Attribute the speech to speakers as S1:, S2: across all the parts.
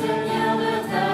S1: Seigneur de ta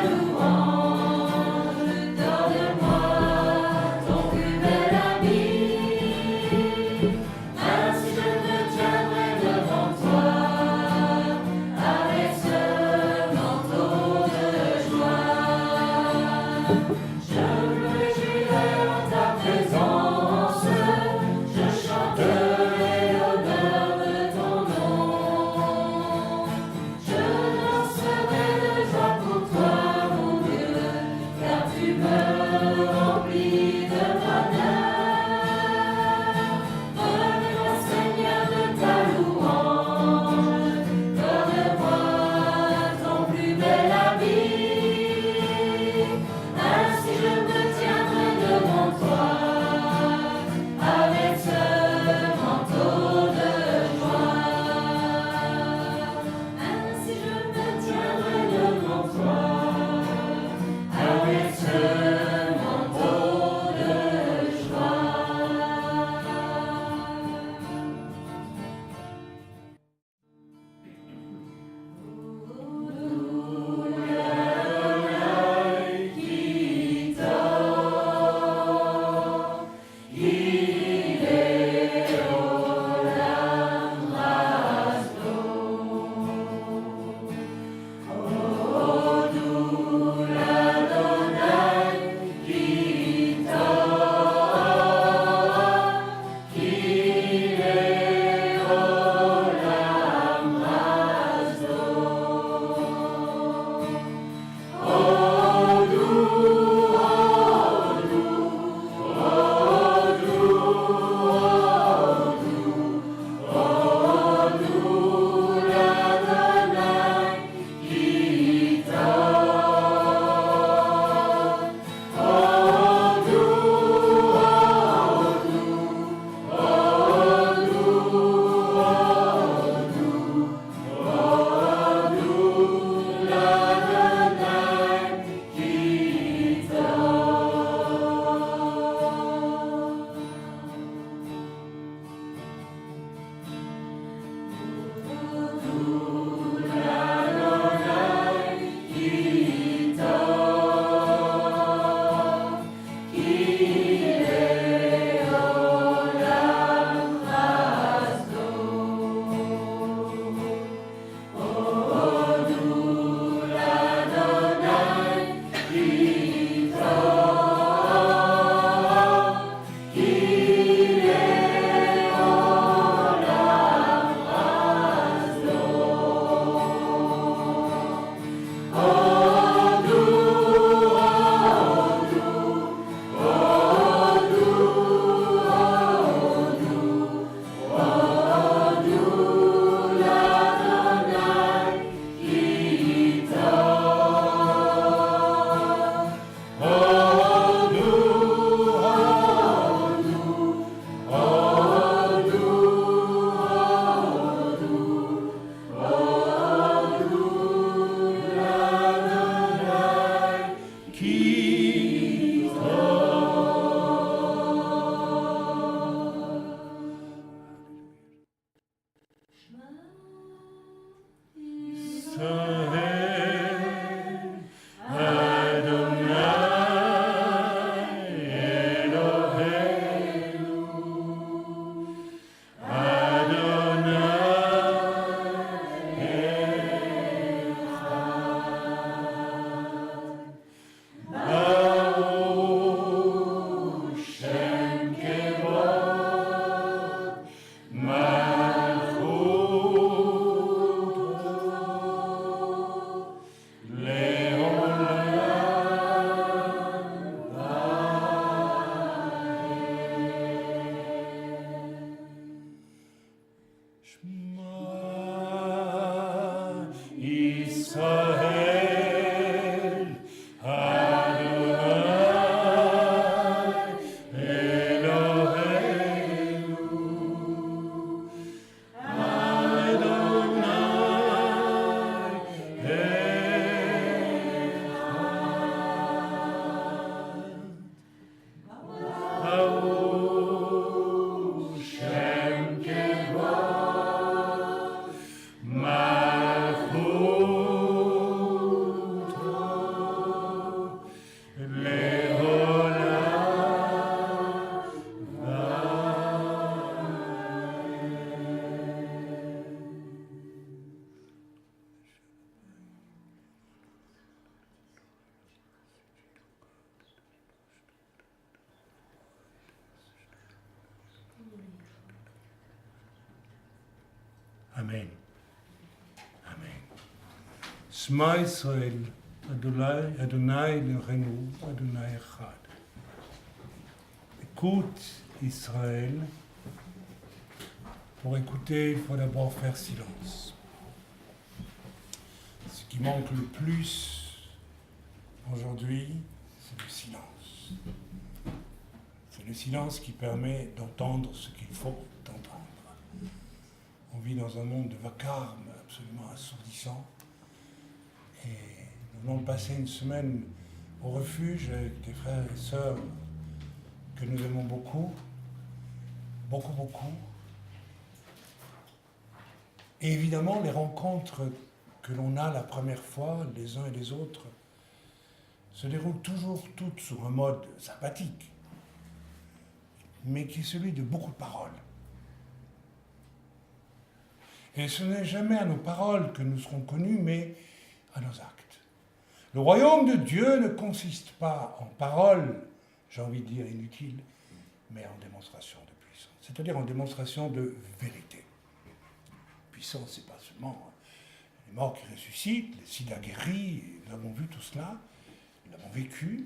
S1: Amen. Amen. Shema Israël, Adonai Eloheinu, Adonai Echad. Écoute Israël. Pour écouter, il faut d'abord faire silence. Ce qui manque le plus aujourd'hui, c'est le silence. C'est le silence qui permet d'entendre ce qu'il faut entendre. On vit dans un monde de vacarme absolument assourdissant. Et nous venons de passer une semaine au refuge avec des frères et sœurs que nous aimons beaucoup, beaucoup, beaucoup. Et évidemment, les rencontres que l'on a la première fois, les uns et les autres, se déroulent toujours toutes sur un mode sympathique, mais qui est celui de beaucoup de paroles. Et ce n'est jamais à nos paroles que nous serons connus, mais à nos actes. Le royaume de Dieu ne consiste pas en paroles, j'ai envie de dire inutiles, mais en démonstration de puissance, c'est-à-dire en démonstration de vérité. Puissance, c'est pas seulement les morts qui ressuscitent, les sida guéris, nous avons vu tout cela, nous l'avons vécu,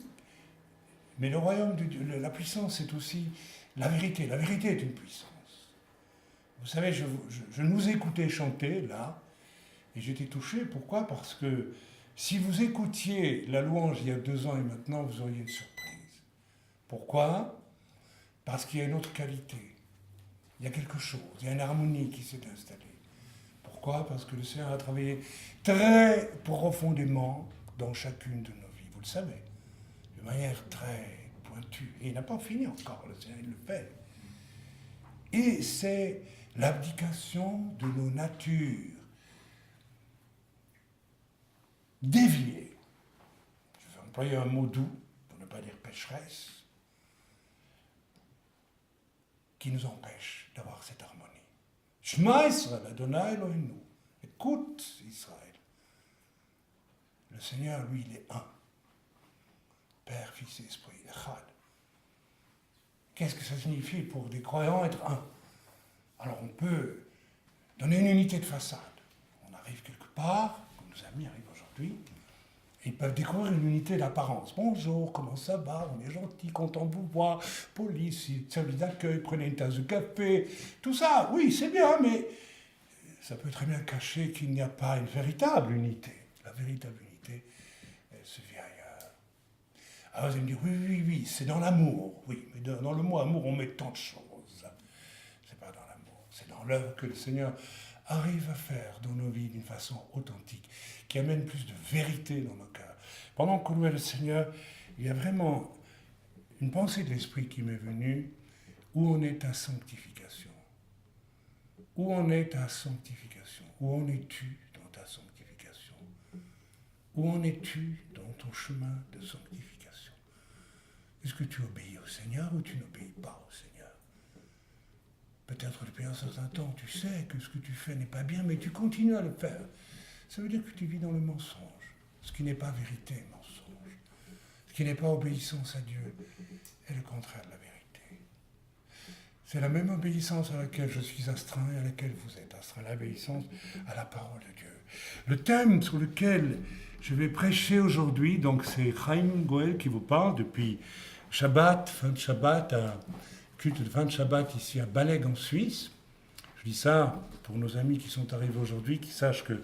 S1: mais le royaume de Dieu, la puissance, c'est aussi la vérité. La vérité est une puissance. Vous savez, je nous écoutais chanter, là, et j'étais touché. Pourquoi ? Parce que si vous écoutiez la louange il y a 2 ans et maintenant, vous auriez une surprise. Pourquoi ? Parce qu'il y a une autre qualité. Il y a quelque chose, il y a une harmonie qui s'est installée. Pourquoi ? Parce que le Seigneur a travaillé très profondément dans chacune de nos vies. Vous le savez, de manière très pointue. Et il n'a pas fini encore, le Seigneur, il le fait. Et c'est l'abdication de nos natures déviées. Je vais employer un mot doux, pour ne pas dire pécheresse, qui nous empêche d'avoir cette harmonie. Shema Israël, Adonai Eloheinu. Écoute Israël. Le Seigneur, lui, il est un. Père, Fils et Esprit, Echad. Qu'est-ce que ça signifie pour des croyants être un ? Alors on peut donner une unité de façade. On arrive quelque part, comme nos amis arrivent aujourd'hui, et ils peuvent découvrir une unité d'apparence. Bonjour, comment ça va ? On est gentil, content de vous voir. Police, service d'accueil, prenez une tasse de café. Tout ça, oui, c'est bien, mais ça peut très bien cacher qu'il n'y a pas une véritable unité. La véritable unité, elle se vit ailleurs. Alors vous allez me dire, oui, c'est dans l'amour. Oui, mais dans le mot amour, on met tant de choses. C'est pas dans l'amour, c'est dans l'œuvre que le Seigneur arrive à faire dans nos vies d'une façon authentique, qui amène plus de vérité dans nos cœurs. Pendant qu'on louait le Seigneur, il y a vraiment une pensée de l'Esprit qui m'est venue, où on est à sanctification. Où on est à sanctification. Où en es-tu dans ta sanctification ? Où en es-tu dans ton chemin de sanctification ? Est-ce que tu obéis au Seigneur ou tu n'obéis pas au Seigneur ? Peut-être depuis un certain temps, tu sais que ce que tu fais n'est pas bien, mais tu continues à le faire. Ça veut dire que tu vis dans le mensonge. Ce qui n'est pas vérité, mensonge. Ce qui n'est pas obéissance à Dieu est le contraire de la vérité. C'est la même obéissance à laquelle je suis astreint et à laquelle vous êtes astreint, l'obéissance à la parole de Dieu. Le thème sur lequel je vais prêcher aujourd'hui, donc c'est Chaim Goel qui vous parle depuis Shabbat, fin de Shabbat, à culte de fin de Shabbat ici à Baleg en Suisse. Je dis ça pour nos amis qui sont arrivés aujourd'hui, qui sachent que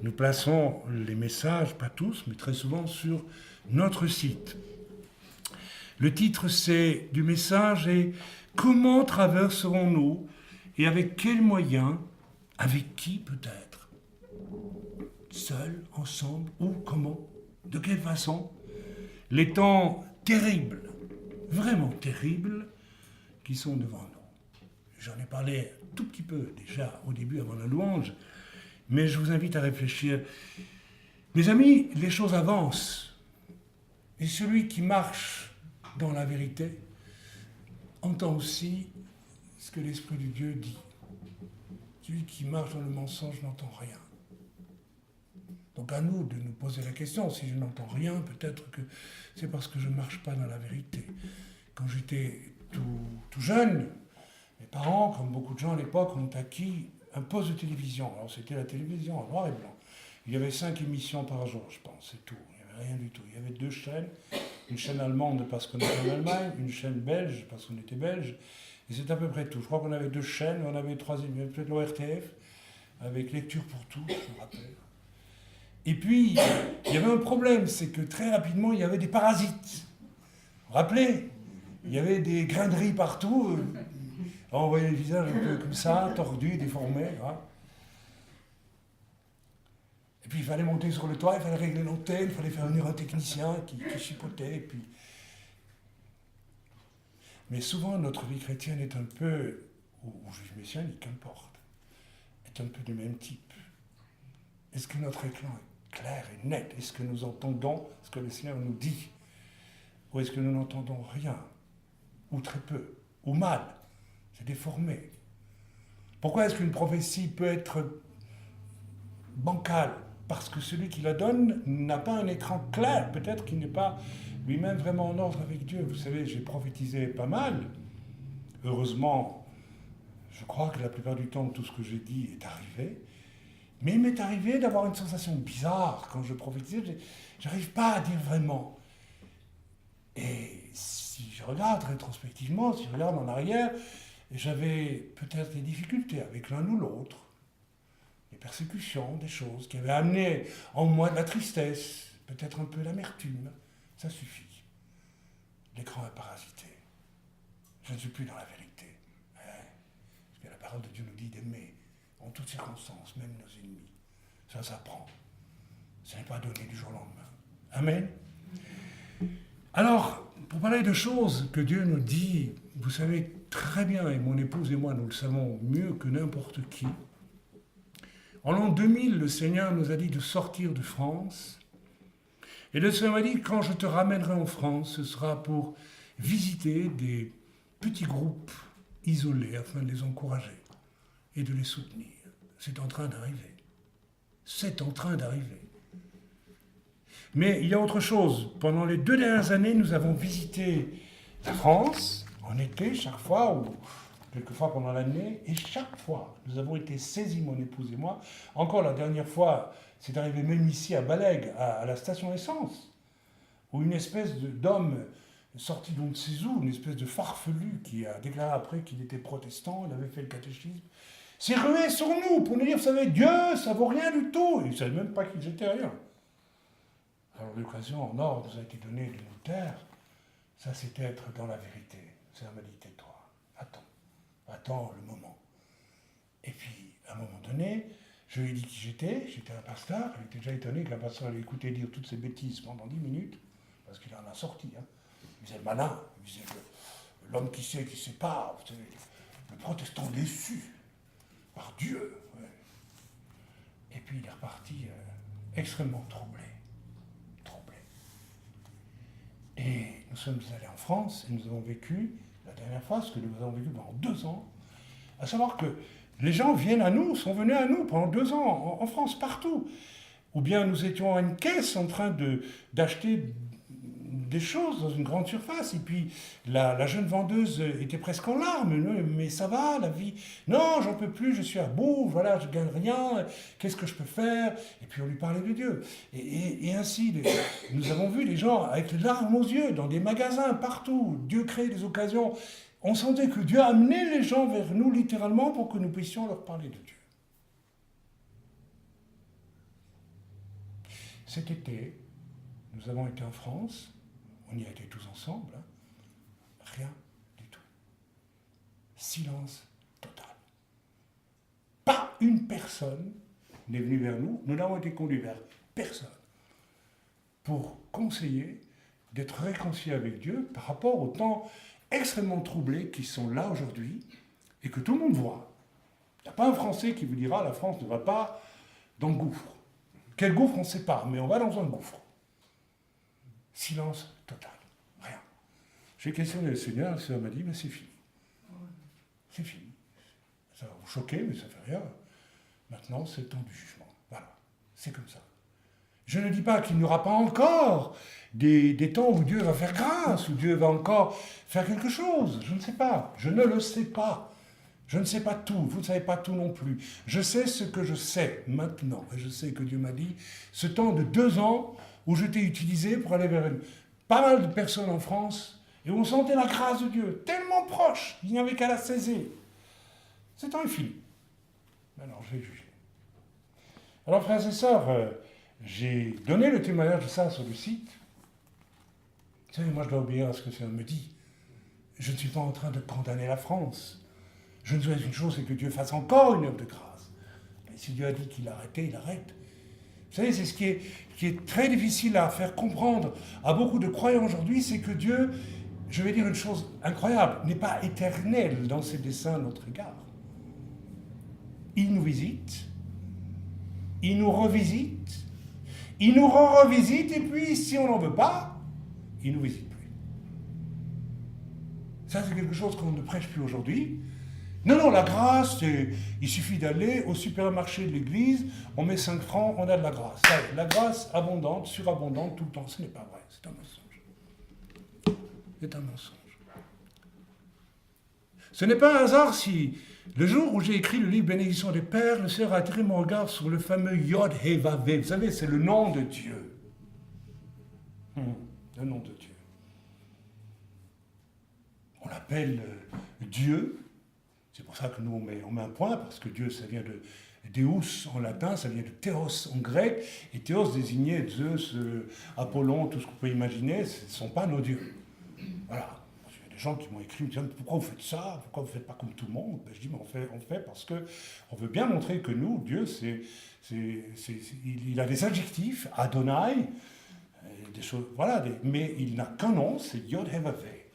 S1: nous plaçons les messages, pas tous, mais très souvent sur notre site. Le titre du message est « Comment traverserons-nous et avec quels moyens, avec qui peut-être, seuls, ensemble, ou comment, de quelle façon, les temps terribles, vraiment terribles, qui sont devant nous. » J'en ai parlé un tout petit peu déjà au début avant la louange, mais je vous invite à réfléchir. Mes amis, les choses avancent, et celui qui marche dans la vérité entend aussi ce que l'Esprit de Dieu dit. Celui qui marche dans le mensonge n'entend rien. Donc à nous de nous poser la question, si je n'entends rien, peut-être que c'est parce que je ne marche pas dans la vérité. Quand j'étais tout jeune, mes parents, comme beaucoup de gens à l'époque, ont acquis un poste de télévision. Alors c'était la télévision en noir et blanc. Il y avait 5 émissions par jour, je pense, c'est tout. Il n'y avait rien du tout. Il y avait 2 chaînes. Une chaîne allemande parce qu'on était en Allemagne, une chaîne belge parce qu'on était belge. Et c'est à peu près tout. Je crois qu'on avait 2 chaînes, on avait 3, il y avait peut-être l'ORTF, avec lecture pour tous, je me rappelle. Et puis, il y avait un problème, c'est que très rapidement, il y avait des parasites. Vous vous rappelez? Il y avait des grains de riz partout. On voyait les visages un peu comme ça, tordus, déformés. Hein. Et puis, il fallait monter sur le toit, il fallait régler l'antenne, il fallait faire venir un technicien qui chipotait. Et puis... Mais souvent, notre vie chrétienne est un peu, ou juif messianique, qu'importe, est un peu du même type. Est-ce que notre écran est clair et net? Est-ce que nous entendons ce que le Seigneur nous dit? Ou est-ce que nous n'entendons rien? Ou très peu? Ou mal? C'est déformé. Pourquoi est-ce qu'une prophétie peut être bancale? Parce que celui qui la donne n'a pas un écran clair. Peut-être qu'il n'est pas lui-même vraiment en ordre avec Dieu. Vous savez, j'ai prophétisé pas mal. Heureusement, je crois que la plupart du temps, tout ce que j'ai dit est arrivé. Mais il m'est arrivé d'avoir une sensation bizarre quand je prophétisais. Je n'arrive pas à dire vraiment. Et si je regarde rétrospectivement, si je regarde en arrière, j'avais peut-être des difficultés avec l'un ou l'autre. Des persécutions, des choses qui avaient amené en moi de la tristesse, peut-être un peu d'amertume. Ça suffit. L'écran est parasité. Je ne suis plus dans la vérité. Parce que la parole de Dieu nous dit d'aimer en toutes circonstances, même nos ennemis. Ça s'apprend. Ce n'est pas donné du jour au lendemain. Amen. Alors, pour parler de choses que Dieu nous dit, vous savez très bien, et mon épouse et moi, nous le savons mieux que n'importe qui, en l'an 2000, le Seigneur nous a dit de sortir de France. Et le Seigneur m'a dit, quand je te ramènerai en France, ce sera pour visiter des petits groupes isolés afin de les encourager et de les soutenir. C'est en train d'arriver. C'est en train d'arriver. Mais il y a autre chose. Pendant les 2 dernières années, nous avons visité la France, en été, chaque fois, ou quelquefois pendant l'année, et chaque fois, nous avons été saisis, mon épouse et moi. Encore la dernière fois, c'est arrivé même ici à Balègue, à la station essence, où une espèce d'homme sorti de Tsizou, une espèce de farfelu qui a déclaré après qu'il était protestant, il avait fait le catéchisme, s'est rué sur nous pour nous dire, vous savez, Dieu, ça vaut rien du tout. Et il ne savait même pas qu'ils étaient rien. Alors l'occasion en or nous a été donnée de nous taire. Ça, c'était être dans la vérité. C'est m'a dit, tais-toi, attends le moment. Et puis, à un moment donné, je lui ai dit qui j'étais un pasteur. Il était déjà étonné qu'un pasteur allait écouter dire toutes ces bêtises pendant 10 minutes, parce qu'il en a sorti. Hein. Il disait le malin, il disait l'homme qui sait pas, vous savez, le protestant déçu par Dieu. Ouais. Et puis il est reparti extrêmement troublé. Et nous sommes allés en France et nous avons vécu, la dernière fois, ce que nous avons vécu pendant 2 ans, à savoir que les gens viennent à nous, sont venus à nous pendant 2 ans, en France, partout. Ou bien nous étions à une caisse en train d'acheter des choses dans une grande surface, et puis la jeune vendeuse était presque en larmes, mais ça va, la vie, non, j'en peux plus, je suis à bout, voilà, je gagne rien, qu'est-ce que je peux faire? Et puis on lui parlait de Dieu. Et ainsi, nous avons vu les gens avec les larmes aux yeux, dans des magasins, partout, Dieu crée des occasions. On sentait que Dieu amenait les gens vers nous, littéralement, pour que nous puissions leur parler de Dieu. Cet été, nous avons été en France. On y a été tous ensemble, hein. Rien du tout. Silence total. Pas une personne n'est venue vers nous, nous n'avons été conduits vers personne pour conseiller d'être réconciliés avec Dieu par rapport aux temps extrêmement troublés qui sont là aujourd'hui et que tout le monde voit. Il n'y a pas un Français qui vous dira la France ne va pas dans le gouffre. Quel gouffre, on ne sait pas, mais on va dans un gouffre. Silence total. Rien. J'ai questionné le Seigneur, le Seigneur m'a dit, mais c'est fini. C'est fini. Ça va vous choquer, mais ça ne fait rien. Maintenant, c'est le temps du jugement. Voilà. C'est comme ça. Je ne dis pas qu'il n'y aura pas encore des temps où Dieu va faire grâce, où Dieu va encore faire quelque chose. Je ne sais pas. Je ne le sais pas. Je ne sais pas tout, vous ne savez pas tout non plus. Je sais ce que je sais maintenant. Et je sais que Dieu m'a dit, ce temps de 2 ans où je t'ai utilisé pour aller vers pas mal de personnes en France, et où on sentait la grâce de Dieu, tellement proche, il n'y avait qu'à la saisir. Ce temps est fini. Alors je vais juger. Alors frères et sœurs, j'ai donné le témoignage de ça sur le site. Vous savez, moi je dois obéir à ce que le Seigneur me dit. Je ne suis pas en train de condamner la France. Je ne souhaite une chose, c'est que Dieu fasse encore une œuvre de grâce. Et si Dieu a dit qu'il arrêtait, il arrête. Vous savez, c'est ce qui est très difficile à faire comprendre à beaucoup de croyants aujourd'hui, c'est que Dieu, je vais dire une chose incroyable, n'est pas éternel dans ses desseins à notre égard. Il nous visite, il nous revisite, il nous revisite, et puis si on n'en veut pas, il ne nous visite plus. Ça, c'est quelque chose qu'on ne prêche plus aujourd'hui. Non, la grâce, il suffit d'aller au supermarché de l'église, on met 5 francs, on a de la grâce. Ça, la grâce abondante, surabondante, tout le temps, ce n'est pas vrai, c'est un mensonge. C'est un mensonge. Ce n'est pas un hasard si, le jour où j'ai écrit le livre Bénédiction des Pères, le Seigneur a attiré mon regard sur le fameux Yod He Vav He. Vous savez, c'est le nom de Dieu. Le nom de Dieu. On l'appelle Dieu. C'est pour ça que nous, on met un point, parce que Dieu, ça vient de Deus en latin, ça vient de Théos en grec, et Théos désignait Zeus, Apollon, tout ce qu'on peut imaginer, ce ne sont pas nos dieux. Voilà. Il y a des gens qui m'ont écrit, me disant, pourquoi vous faites ça? Pourquoi vous ne faites pas comme tout le monde? Ben, je dis, mais on fait parce qu'on veut bien montrer que nous, Dieu, il a des adjectifs, Adonai, des choses, voilà, mais il n'a qu'un nom, c'est Yod He Vav He.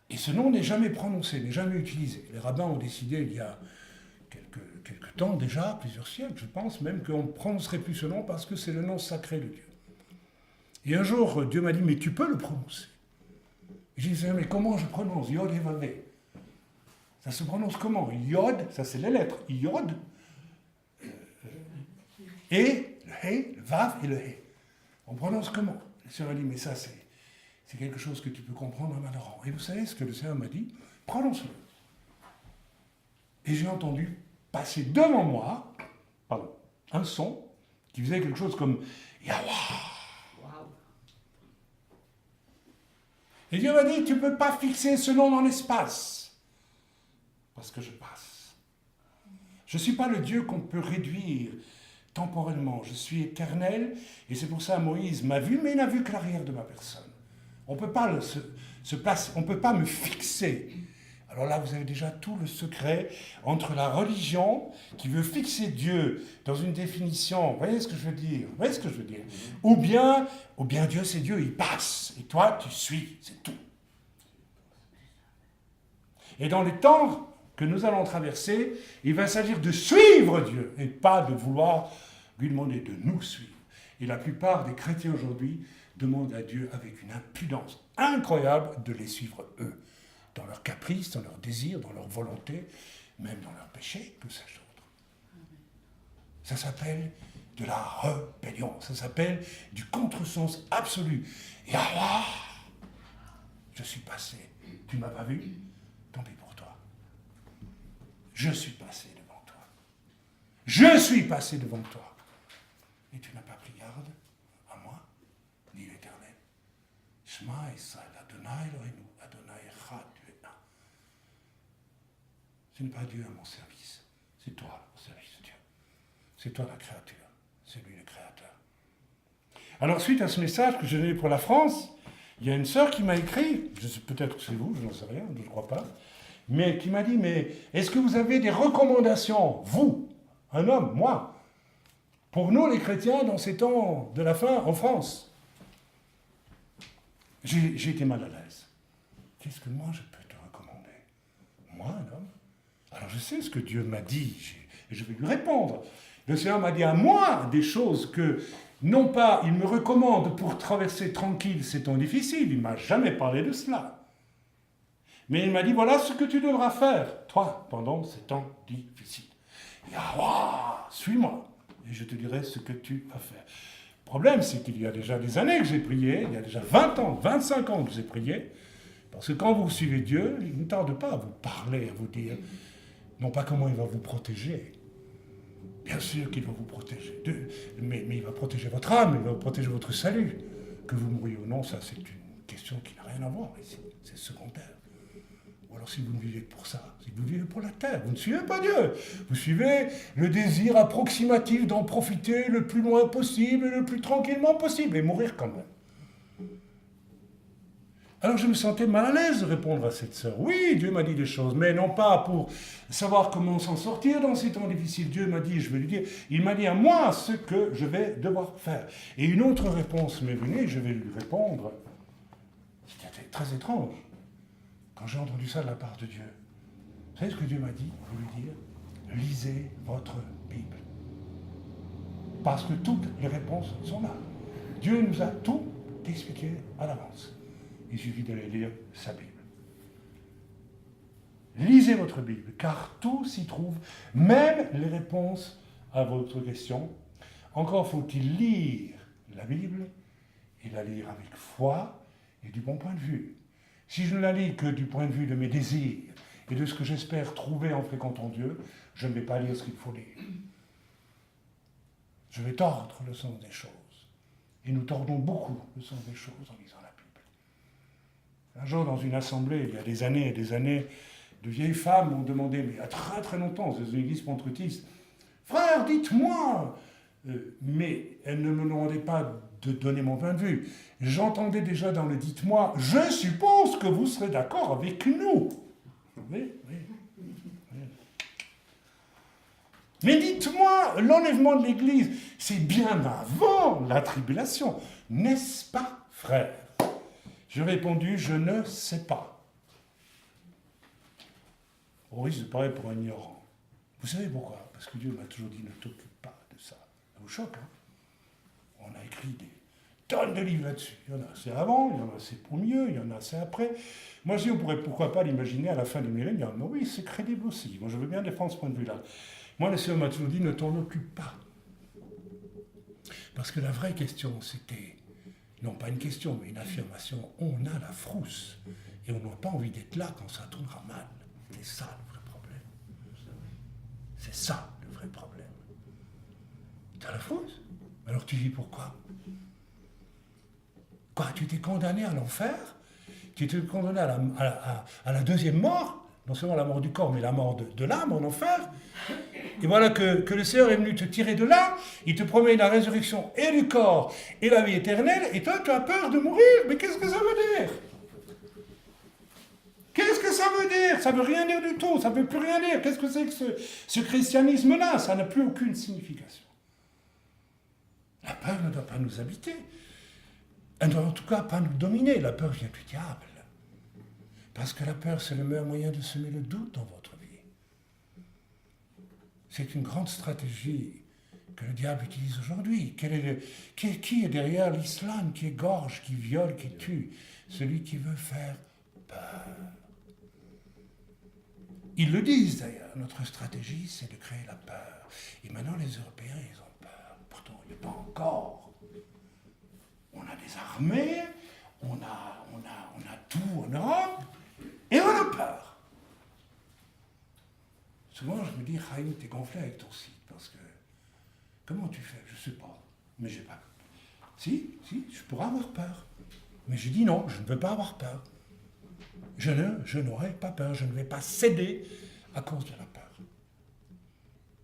S1: Et ce nom n'est jamais prononcé, n'est jamais utilisé. Les rabbins ont décidé il y a quelques temps déjà, plusieurs siècles, je pense même, qu'on ne prononcerait plus ce nom parce que c'est le nom sacré de Dieu. Et un jour, Dieu m'a dit, mais tu peux le prononcer. Et j'ai dit, mais comment je prononce Yod He Vav He? Ça se prononce comment? Yod, ça c'est les lettres. Yod, et le He, le Vav et le He. On prononce comment? Le Seigneur m'a dit, mais ça c'est quelque chose que tu peux comprendre en adorant. Et vous savez ce que le Seigneur m'a dit? Prononce-le. Et j'ai entendu passer devant moi, un son qui faisait quelque chose comme Yahweh. Et Dieu m'a dit, tu ne peux pas fixer ce nom dans l'espace, parce que je passe. Je ne suis pas le Dieu qu'on peut réduire temporellement. Je suis éternel, et c'est pour ça que Moïse m'a vu, mais il n'a vu que l'arrière de ma personne. On ne peut pas se placer, on ne peut pas me fixer. Alors là, vous avez déjà tout le secret entre la religion qui veut fixer Dieu dans une définition. Vous voyez ce que je veux dire? Ou bien Dieu, c'est Dieu, il passe. Et toi, tu suis, c'est tout. Et dans les temps que nous allons traverser, il va s'agir de suivre Dieu et pas de vouloir lui demander de nous suivre. Et la plupart des chrétiens aujourd'hui demandent à Dieu avec une impudence incroyable de les suivre eux, dans leurs caprices, dans leurs désirs, dans leur volonté, même dans leurs péchés, que sais-je d'autre. Ça s'appelle de la rébellion, ça s'appelle du contresens absolu. Et Allah, je suis passé, tu ne m'as pas vu, tant pis pour toi. Je suis passé devant toi. Je suis passé devant toi. Et tu n'as pas pris garde à moi, ni l'Éternel. Shema Israël, Adonai Elohenu, Adonai Echad, tu es un. Ce n'est pas Dieu à mon service, c'est toi au service de Dieu. C'est toi la créature, c'est lui le créateur. Alors suite à ce message que j'ai donné pour la France, il y a une sœur qui m'a écrit, peut-être que c'est vous, je n'en sais rien, je ne crois pas, mais qui m'a dit, mais est-ce que vous avez des recommandations, vous, un homme, moi, pour nous les chrétiens dans ces temps de la fin en France? J'ai été mal à l'aise. Qu'est-ce que moi je peux te recommander? Moi, un homme? Alors je sais ce que Dieu m'a dit, et je vais lui répondre. Le Seigneur m'a dit à moi des choses que, non pas, il me recommande pour traverser tranquille ces temps difficiles, il ne m'a jamais parlé de cela. Mais il m'a dit, voilà ce que tu devras faire, toi, pendant ces temps difficiles. Et suis-moi, et je te dirai ce que tu vas faire. Le problème, c'est qu'il y a déjà des années que j'ai prié, il y a déjà 20 ans, 25 ans que j'ai prié, parce que quand vous suivez Dieu, il ne tarde pas à vous parler, à vous dire, Non pas comment il va vous protéger. Bien sûr qu'il va vous protéger. Mais il va protéger votre âme, il va protéger votre salut. Que vous mouriez ou non, ça c'est une question qui n'a rien à voir ici. C'est secondaire. Ou alors si vous ne vivez que pour ça, si vous vivez pour la terre, vous ne suivez pas Dieu. Vous suivez le désir approximatif d'en profiter le plus loin possible et le plus tranquillement possible, et mourir quand même. Alors je me sentais mal à l'aise de répondre à cette sœur. Oui, Dieu m'a dit des choses, mais non pas pour savoir comment s'en sortir dans ces temps difficiles. Dieu m'a dit, je vais lui dire, il m'a dit à moi ce que je vais devoir faire. Et une autre réponse m'est venue, je vais lui répondre. C'était très étrange. Quand j'ai entendu ça de la part de Dieu, vous savez ce que Dieu m'a dit pour lui dire? Lisez votre Bible. Parce que toutes les réponses sont là. Dieu nous a tout expliqué à l'avance. Il suffit d'aller lire sa Bible. Lisez votre Bible, car tout s'y trouve, même les réponses à votre question. Encore faut-il lire la Bible et la lire avec foi et du bon point de vue. Si je ne la lis que du point de vue de mes désirs et de ce que j'espère trouver en fréquentant Dieu, je ne vais pas lire ce qu'il faut lire. Je vais tordre le sens des choses. Et nous tordons beaucoup le sens des choses en lisant la Bible. Un jour, dans une assemblée, il y a des années et des années, de vieilles femmes m'ont demandé, mais il y a très très longtemps, dans une église pentecôtiste, « Frère, dites-moi !» Mais elles ne me demandaient pas de donner mon point de vue. J'entendais déjà dans le « dites-moi », « Je suppose que vous serez d'accord avec nous. » Oui. Mais dites-moi, l'enlèvement de l'église, c'est bien avant la tribulation, n'est-ce pas, frère? J'ai répondu, je ne sais pas. Oui, c'est pareil pour un ignorant. Vous savez pourquoi? Parce que Dieu m'a toujours dit, ne t'occupe pas de ça. Ça vous choque, hein? On a écrit des tonnes de livres là-dessus. Il y en a assez avant, il y en a assez pour mieux, il y en a assez après. Moi, je dis, on pourrait pourquoi pas l'imaginer à la fin du millénaire. Mais oui, c'est crédible aussi. Moi, je veux bien défendre ce point de vue-là. Moi, le Seigneur m'a toujours dit, ne t'en occupe pas. Parce que la vraie question, c'était, non pas une question, mais une affirmation, on a la frousse. Et on n'a pas envie d'être là quand ça tournera mal. C'est ça le vrai problème. C'est ça le vrai problème. T'as la frousse? Alors tu vis pourquoi? Quoi, tu t'es condamné à l'enfer? Tu t'es condamné à la deuxième mort? Non seulement la mort du corps, mais la mort de l'âme en enfer. Et voilà que le Seigneur est venu te tirer de là, il te promet la résurrection et du corps et la vie éternelle, et toi tu as peur de mourir. Mais qu'est-ce que ça veut dire? Qu'est-ce que ça veut dire? Ça veut rien dire du tout, ça ne veut plus rien dire. Qu'est-ce que c'est que ce christianisme-là? Ça n'a plus aucune signification. La peur ne doit pas nous habiter. Elle ne doit en tout cas pas nous dominer. La peur vient du diable. Parce que la peur, c'est le meilleur moyen de semer le doute dans votre vie. C'est une grande stratégie que le diable utilise aujourd'hui. Qui est derrière l'islam, qui égorge, qui viole, qui tue? Celui qui veut faire peur. Ils le disent d'ailleurs, notre stratégie, c'est de créer la peur. Et maintenant, les Européens, ils ont peur. Pourtant, il n'y a pas encore. On a des armées, on a tout en Europe, et on a peur. Souvent, je me dis, Chaim, t'es gonflé avec ton site, parce que, comment tu fais? Je ne sais pas, mais j'ai pas. Si, je pourrais avoir peur. Mais je dis non, je ne veux pas avoir peur. Je n'aurai pas peur, je ne vais pas céder à cause de la peur.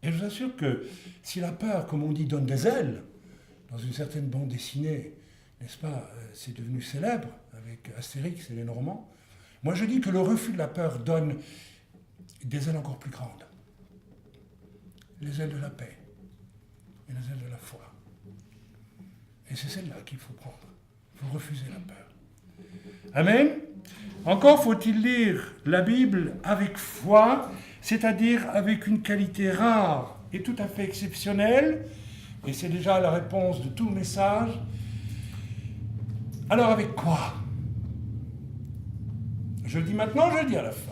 S1: Et je vous assure que si la peur, comme on dit, donne des ailes, dans une certaine bande dessinée, n'est-ce pas, c'est devenu célèbre avec Astérix et les Normands, moi je dis que le refus de la peur donne des ailes encore plus grandes. Les ailes de la paix et les ailes de la foi. Et c'est celle-là qu'il faut prendre. Il faut refuser la peur. Amen. Encore faut-il lire la Bible avec foi, c'est-à-dire avec une qualité rare et tout à fait exceptionnelle, et c'est déjà la réponse de tout le message. Alors avec quoi? Je le dis maintenant, je le dis à la fin.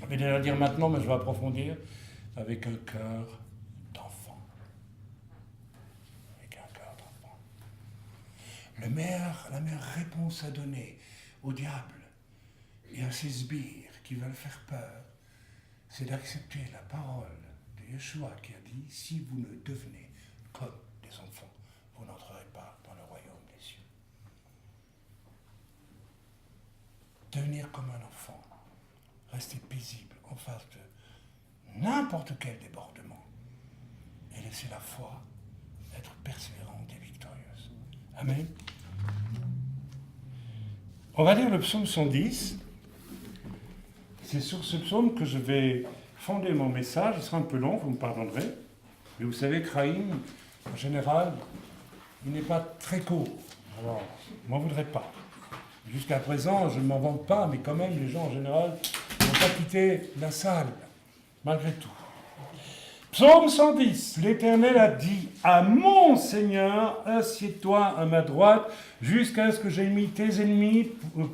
S1: Je vais déjà le dire maintenant, mais je vais approfondir. Avec un cœur d'enfant. Avec un cœur d'enfant. La meilleure réponse à donner au diable et à ses sbires qui veulent faire peur, c'est d'accepter la parole de Yeshua qui a dit, si vous ne devenez comme des enfants, vous n'entrerez pas dans le royaume des cieux. Devenir comme un enfant, rester paisible en face de n'importe quel débordement et laisser la foi être persévérante et victorieuse. Amen. On va lire le psaume 110. C'est sur ce psaume que je vais fonder mon message. Il sera un peu long, vous me pardonnerez. Mais vous savez, Kraïm, en général, il n'est pas très court. Alors, je m'en voudrais pas. Jusqu'à présent, je ne m'en vante pas, mais quand même, les gens, en général, n'ont pas quitté la salle, malgré tout. Psaume 110, l'Éternel a dit, à mon Seigneur, assieds-toi à ma droite, jusqu'à ce que j'aie mis tes ennemis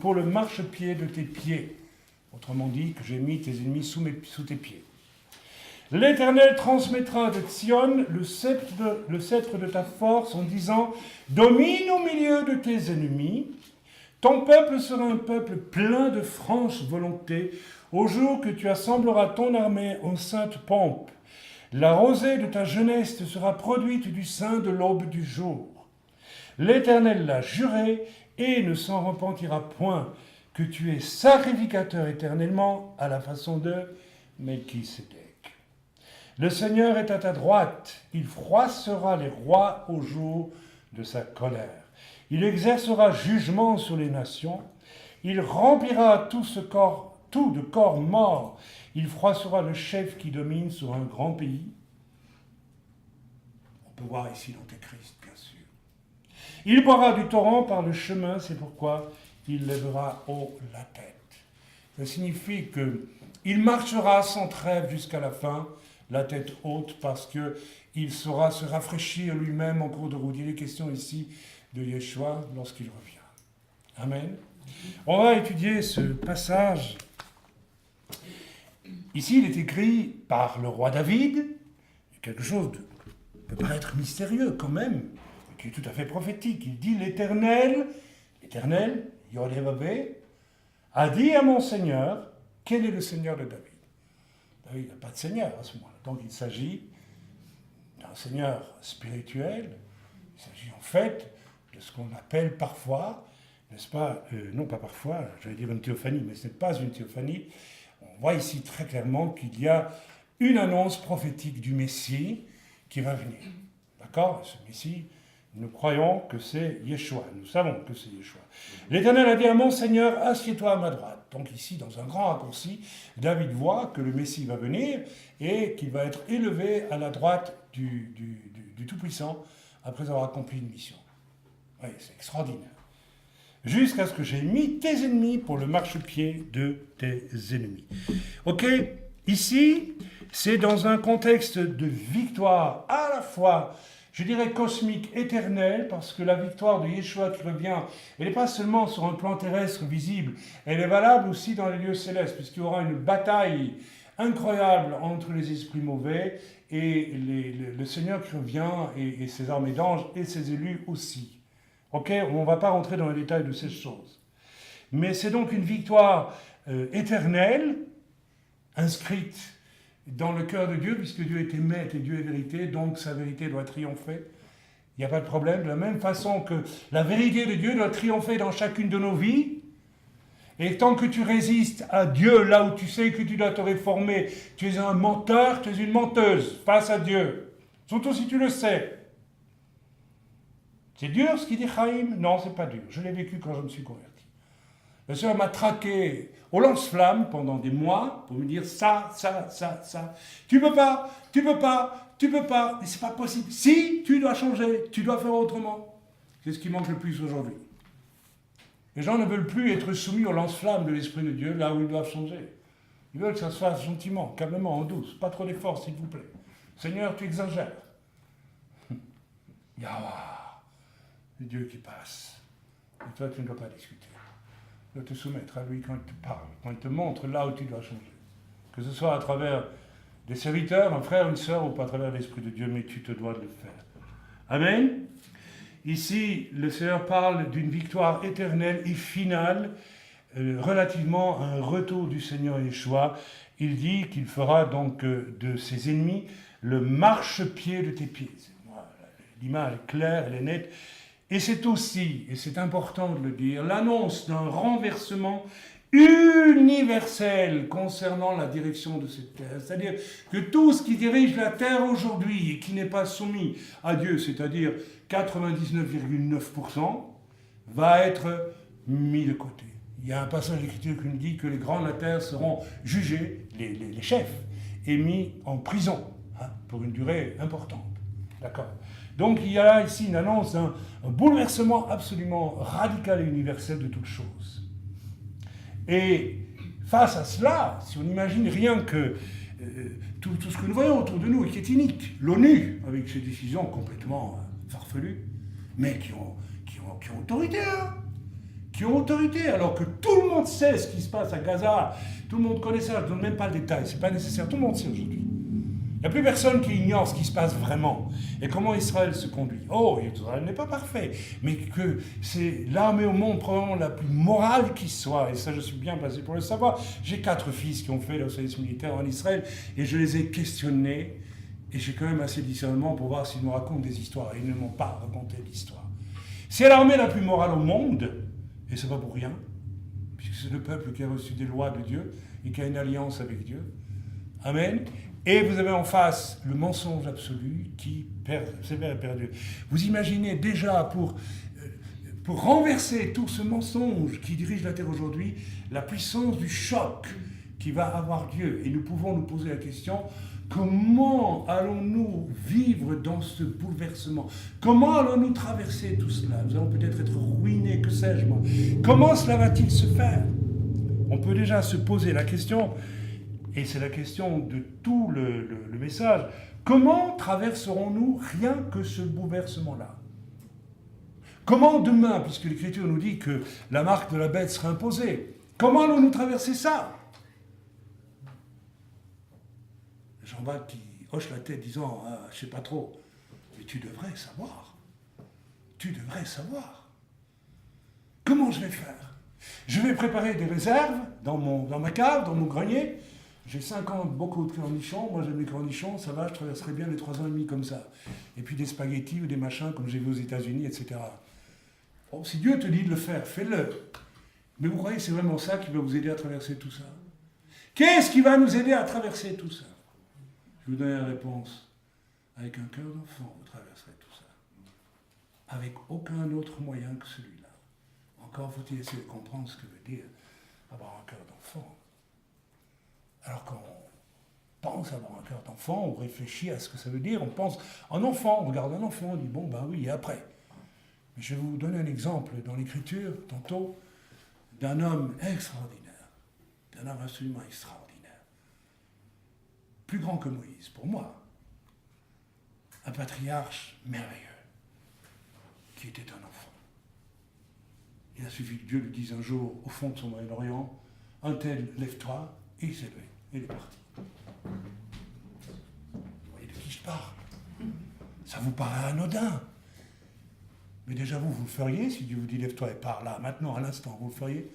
S1: pour le marchepied de tes pieds. Autrement dit, que j'ai mis tes ennemis sous tes pieds. L'Éternel transmettra de Sion le sceptre de ta force en disant, domine au milieu de tes ennemis. Ton peuple sera un peuple plein de franche volonté, au jour que tu assembleras ton armée en sainte pompe. La rosée de ta jeunesse te sera produite du sein de l'aube du jour. L'Éternel l'a juré et ne s'en repentira point, que tu es sacrificateur éternellement à la façon de Melchisédek. Le Seigneur est à ta droite, il froissera les rois au jour de sa colère. Il exercera jugement sur les nations, il remplira tout de corps morts, il froissera le chef qui domine sur un grand pays. On peut voir ici l'Antéchrist, bien sûr. Il boira du torrent par le chemin, c'est pourquoi il lèvera haut la tête. Ça signifie qu'il marchera sans trêve jusqu'à la fin, la tête haute, parce qu'il saura se rafraîchir lui-même en cours de route. Il est question ici de Yeshua lorsqu'il revient. Amen. On va étudier ce passage. Ici, il est écrit par le roi David, quelque chose de peut paraître mystérieux quand même, mais qui est tout à fait prophétique. Il dit, l'Éternel, Yod-Hé-Vav-Hé, a dit à mon Seigneur, quel est le Seigneur de David? David n'a pas de Seigneur à ce moment-là. Donc il s'agit d'un Seigneur spirituel, il s'agit en fait de ce qu'on appelle parfois, n'est-ce pas, non pas parfois, j'allais dire une théophanie, mais ce n'est pas une théophanie. On voit ici très clairement qu'il y a une annonce prophétique du Messie qui va venir. D'accord? Ce Messie, nous croyons que c'est Yeshua. Nous savons que c'est Yeshua. L'Éternel a dit à mon Seigneur, assieds-toi à ma droite. Donc ici, dans un grand raccourci, David voit que le Messie va venir et qu'il va être élevé à la droite du Tout-Puissant après avoir accompli une mission. Oui, c'est extraordinaire. Jusqu'à ce que j'ai mis tes ennemis pour le marchepied de tes ennemis. Ok, ici, c'est dans un contexte de victoire à la fois, je dirais cosmique, éternelle, parce que la victoire de Yeshua qui revient, elle n'est pas seulement sur un plan terrestre visible, elle est valable aussi dans les lieux célestes, puisqu'il y aura une bataille incroyable entre les esprits mauvais et le Seigneur qui revient et ses armées d'anges et ses élus aussi. Ok, on ne va pas rentrer dans les détails de ces choses. Mais c'est donc une victoire éternelle, inscrite dans le cœur de Dieu, puisque Dieu est maître et Dieu est vérité, donc sa vérité doit triompher. Il n'y a pas de problème. De la même façon que la vérité de Dieu doit triompher dans chacune de nos vies, et tant que tu résistes à Dieu, là où tu sais que tu dois te réformer, tu es un menteur, tu es une menteuse face à Dieu. Surtout si tu le sais. C'est dur ce qu'il dit Chaim? Non, c'est pas dur. Je l'ai vécu quand je me suis converti. Le Seigneur m'a traqué au lance-flamme pendant des mois pour me dire ça. Tu peux pas, mais c'est pas possible. Si, tu dois changer, tu dois faire autrement. C'est ce qui manque le plus aujourd'hui. Les gens ne veulent plus être soumis au lance-flamme de l'Esprit de Dieu là où ils doivent changer. Ils veulent que ça se fasse gentiment, calmement, en douce. Pas trop d'efforts, s'il vous plaît. Seigneur, tu exagères. Yahweh. C'est Dieu qui passe. Et toi, tu ne dois pas discuter. Tu dois te soumettre à lui quand il te parle, quand il te montre là où tu dois changer. Que ce soit à travers des serviteurs, un frère, une sœur, ou pas à travers l'Esprit de Dieu, mais tu te dois de le faire. Amen. Ici, le Seigneur parle d'une victoire éternelle et finale relativement à un retour du Seigneur Yeshua. Il dit qu'il fera donc de ses ennemis le marchepied de tes pieds. L'image est claire, elle est nette. Et c'est aussi, et c'est important de le dire, l'annonce d'un renversement universel concernant la direction de cette terre. C'est-à-dire que tout ce qui dirige la terre aujourd'hui et qui n'est pas soumis à Dieu, c'est-à-dire 99,9%, va être mis de côté. Il y a un passage d'écriture qui nous dit que les grands de la terre seront jugés, les chefs, et mis en prison, pour une durée importante. D'accord ? Donc il y a ici une annonce d'un bouleversement absolument radical et universel de toutes choses. Et face à cela, si on imagine rien que tout ce que nous voyons autour de nous et qui est inique, l'ONU, avec ses décisions complètement farfelues, mais qui ont autorité, qui ont autorité, alors que tout le monde sait ce qui se passe à Gaza, tout le monde connaît ça, je ne donne même pas le détail, c'est pas nécessaire, tout le monde sait aujourd'hui. Il n'y a plus personne qui ignore ce qui se passe vraiment et comment Israël se conduit. Oh, Israël n'est pas parfait, mais que c'est l'armée au monde probablement la plus morale qui soit, et ça je suis bien placé pour le savoir. J'ai 4 fils qui ont fait le service militaire en Israël et je les ai questionnés et j'ai quand même assez de discernement pour voir s'ils nous racontent des histoires, et ils ne m'ont pas raconté d'histoire. C'est l'armée la plus morale au monde, et c'est pas pour rien, puisque c'est le peuple qui a reçu des lois de Dieu et qui a une alliance avec Dieu. Amen. Et vous avez en face le mensonge absolu qui sévère et perdu. Vous imaginez déjà, pour renverser tout ce mensonge qui dirige la terre aujourd'hui, la puissance du choc qui va avoir Dieu. Et nous pouvons nous poser la question, comment allons-nous vivre dans ce bouleversement? Comment allons-nous traverser tout cela? Nous allons peut-être être ruinés, que sais-je moi. Comment cela va-t-il se faire? On peut déjà se poser la question. Et c'est la question de tout le message. Comment traverserons-nous rien que ce bouleversement-là? Comment demain, puisque l'Écriture nous dit que la marque de la bête sera imposée, comment allons-nous traverser ça? Jean-Baptiste qui hoche la tête disant « je ne sais pas trop ». Mais tu devrais savoir. Tu devrais savoir. Comment je vais faire? Je vais préparer des réserves dans ma cave, dans mon grenier. J'ai 5 ans, beaucoup de cornichons. Moi, j'aime les cornichons, ça va, je traverserai bien les 3 ans et demi comme ça. Et puis des spaghettis ou des machins, comme j'ai vu aux États-Unis, etc. Bon, si Dieu te dit de le faire, fais-le. Mais vous croyez que c'est vraiment ça qui va vous aider à traverser tout ça? Qu'est-ce qui va nous aider à traverser tout ça? Je vous donne la réponse. Avec un cœur d'enfant, vous traverserez tout ça. Avec aucun autre moyen que celui-là. Encore faut-il essayer de comprendre ce que veut dire avoir un cœur d'enfant. Alors qu'on pense avoir un cœur d'enfant, on réfléchit à ce que ça veut dire, on pense en enfant, on regarde un enfant, on dit bon ben oui, et après. Mais je vais vous donner un exemple dans l'Écriture, tantôt, d'un homme extraordinaire, d'un homme absolument extraordinaire. Plus grand que Moïse, pour moi. Un patriarche merveilleux, qui était un enfant. Il a suffi que Dieu lui dise un jour, au fond de son Moyen-Orient, un tel, lève-toi, et il s'est levé. Il est parti. Vous voyez de qui je parle? Ça vous paraît anodin. Mais déjà vous le feriez, si Dieu vous dit lève-toi et pars là, maintenant, à l'instant, vous le feriez?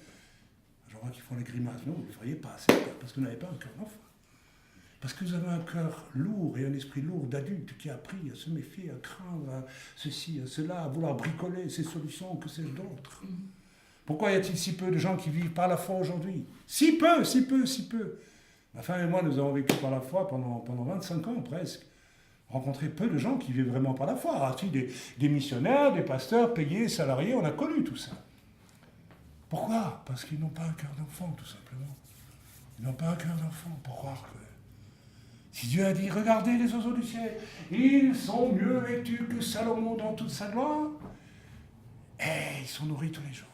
S1: Je vois qu'ils font les grimaces. Non, vous ne le feriez pas, parce que vous n'avez pas un cœur d'enfant. Parce que vous avez un cœur lourd et un esprit lourd d'adulte qui a appris à se méfier, à craindre, à ceci, à cela, à vouloir bricoler ses solutions, que sais-je d'autre. Pourquoi y a-t-il si peu de gens qui vivent par la foi aujourd'hui? Si peu, si peu, si peu. Ma femme et moi, nous avons vécu par la foi pendant 25 ans presque. Rencontré peu de gens qui vivent vraiment par la foi. Alors, des missionnaires, des pasteurs, payés, salariés, on a connu tout ça. Pourquoi? Parce qu'ils n'ont pas un cœur d'enfant, tout simplement. Ils n'ont pas un cœur d'enfant pour croire que... Si Dieu a dit, regardez les oiseaux du ciel, ils sont mieux vêtus que Salomon dans toute sa gloire, et ils sont nourris tous les jours.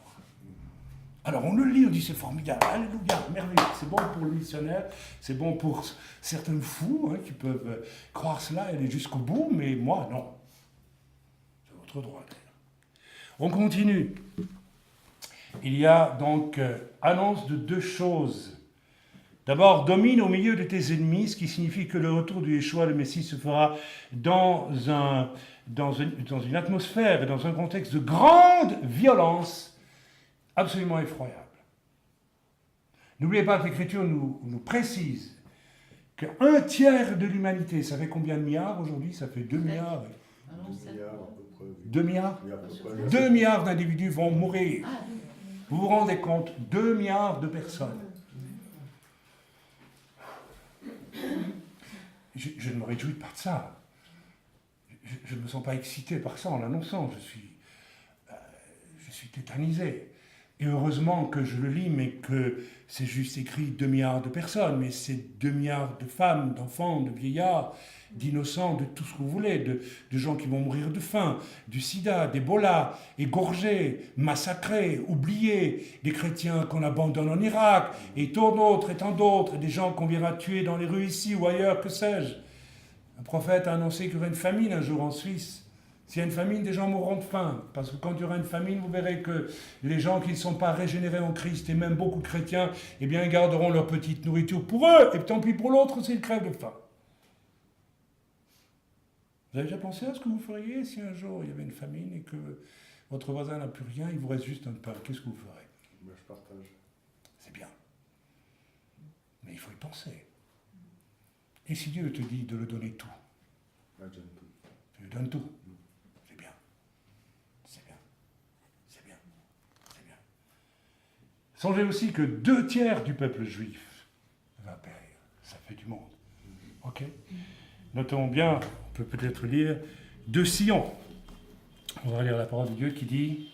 S1: Alors on le lit, on dit c'est formidable, alléluia, merveilleux, c'est bon pour le missionnaire, c'est bon pour certains fous qui peuvent croire cela et aller jusqu'au bout, mais moi non. C'est votre droit. On continue. Il y a donc annonce de 2 choses. D'abord, domine au milieu de tes ennemis, ce qui signifie que le retour du Yeshua, le Messie, se fera dans une atmosphère et dans un contexte de grande violence absolument effroyable. N'oubliez pas que l'Écriture nous précise qu'un tiers de l'humanité, ça fait combien de milliards aujourd'hui? Ça fait 2 milliards.
S2: 2 milliards à peu près.
S1: 2 milliards?
S2: Oui, à peu près.
S1: 2 milliards d'individus vont mourir. Vous vous rendez compte? 2 milliards de personnes. Je ne me réjouis pas de ça. Je ne me sens pas excité par ça en l'annonçant. Je suis tétanisé. Et heureusement que je le lis, mais que c'est juste écrit 2 milliards de personnes, mais c'est 2 milliards de femmes, d'enfants, de vieillards, d'innocents, de tout ce que vous voulez, de gens qui vont mourir de faim, du sida, d'Ebola, égorgés, massacrés, oubliés, des chrétiens qu'on abandonne en Irak, et tant d'autres, des gens qu'on verra tuer dans les rues ici ou ailleurs, que sais-je. Un prophète a annoncé qu'il y aurait une famine un jour en Suisse. S'il y a une famine, des gens mourront de faim. Parce que quand il y aura une famine, vous verrez que les gens qui ne sont pas régénérés en Christ, et même beaucoup de chrétiens, eh bien, ils garderont leur petite nourriture pour eux. Et tant pis pour l'autre s'il crève de faim. Vous avez déjà pensé à ce que vous feriez si un jour il y avait une famine et que votre voisin n'a plus rien, il vous reste juste un pain? Qu'est-ce que vous ferez?
S2: Ben, je partage.
S1: C'est bien. Mais il faut y penser. Et si Dieu te dit de le donner tout?
S2: Ben, j'aime tout.
S1: Tu lui donnes tout. C'est bien. C'est bien. C'est bien. C'est bien. Songez aussi que 2 tiers du peuple juif va périr. Ça fait du monde. Ok? Notons bien, on peut peut-être lire de Sion. On va lire la parole de Dieu qui dit: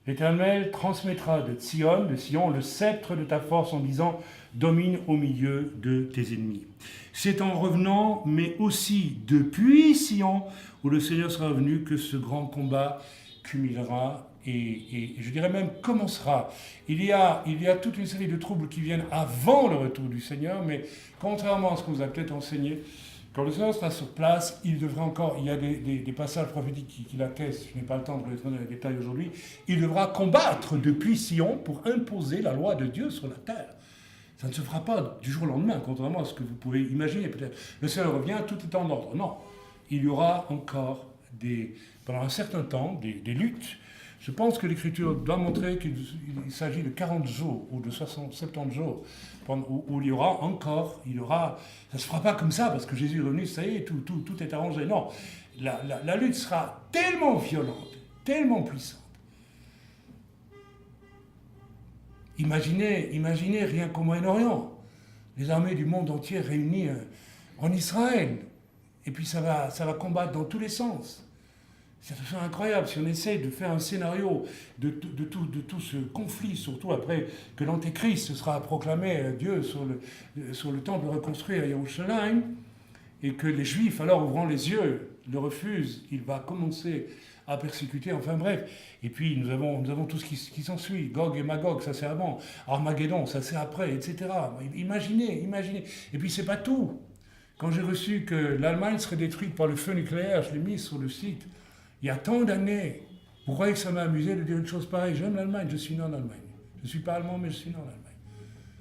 S1: L'Éternel transmettra de Sion, le sceptre de ta force en disant: domine au milieu de tes ennemis. C'est en revenant, mais aussi depuis Sion, où le Seigneur sera venu, que ce grand combat culminera et je dirais même commencera. Il y a toute une série de troubles qui viennent avant le retour du Seigneur, mais contrairement à ce qu'on vous a peut-être enseigné, quand le Seigneur sera sur place, il devrait encore, il y a des passages prophétiques qui l'attestent, je n'ai pas le temps de rentrer dans les détails aujourd'hui, il devra combattre depuis Sion pour imposer la loi de Dieu sur la terre. Ça ne se fera pas du jour au lendemain, contrairement à ce que vous pouvez imaginer peut-être. Le Seigneur revient, tout est en ordre. Non, il y aura encore pendant un certain temps des luttes. Je pense que l'Écriture doit montrer qu'il s'agit de 40 jours ou de 70 jours où il y aura, ça ne se fera pas comme ça parce que Jésus est revenu, ça y est, tout est arrangé. Non, la lutte sera tellement violente, tellement puissante. Imaginez rien qu'au Moyen-Orient, les armées du monde entier réunies en Israël, et puis ça va combattre dans tous les sens. C'est incroyable. Si on essaie de faire un scénario de tout ce conflit, surtout après que l'Antéchrist sera proclamé Dieu sur le temple reconstruit à Jérusalem, et que les Juifs, alors ouvrant les yeux, le refusent, il va commencer à persécuter, enfin bref. Et puis nous avons tout ce qui s'ensuit, Gog et Magog, ça c'est avant, Armageddon, ça c'est après, etc. Imaginez. Et puis c'est pas tout. Quand j'ai reçu que l'Allemagne serait détruite par le feu nucléaire, je l'ai mis sur le site, il y a tant d'années. Vous croyez que ça m'a amusé de dire une chose pareille? J'aime l'Allemagne, je suis né en Allemagne. Je ne suis pas allemand, mais je suis né en Allemagne.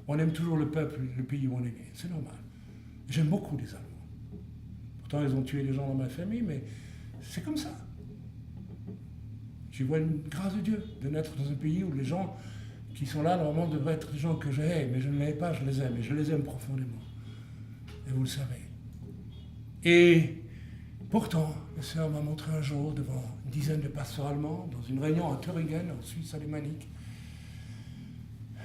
S1: On aime toujours le peuple, le pays où on est né, c'est normal. J'aime beaucoup les Allemands. Pourtant, ils ont tué des gens dans ma famille, mais c'est comme ça. J'y vois une grâce de Dieu de naître dans un pays où les gens qui sont là, normalement, devraient être des gens que je hais, mais je ne les hais pas, je les aime, et je les aime profondément. Et vous le savez. Et pourtant, le Seigneur m'a montré un jour, devant une dizaine de pasteurs allemands, dans une réunion à Thüringen, en Suisse alémanique: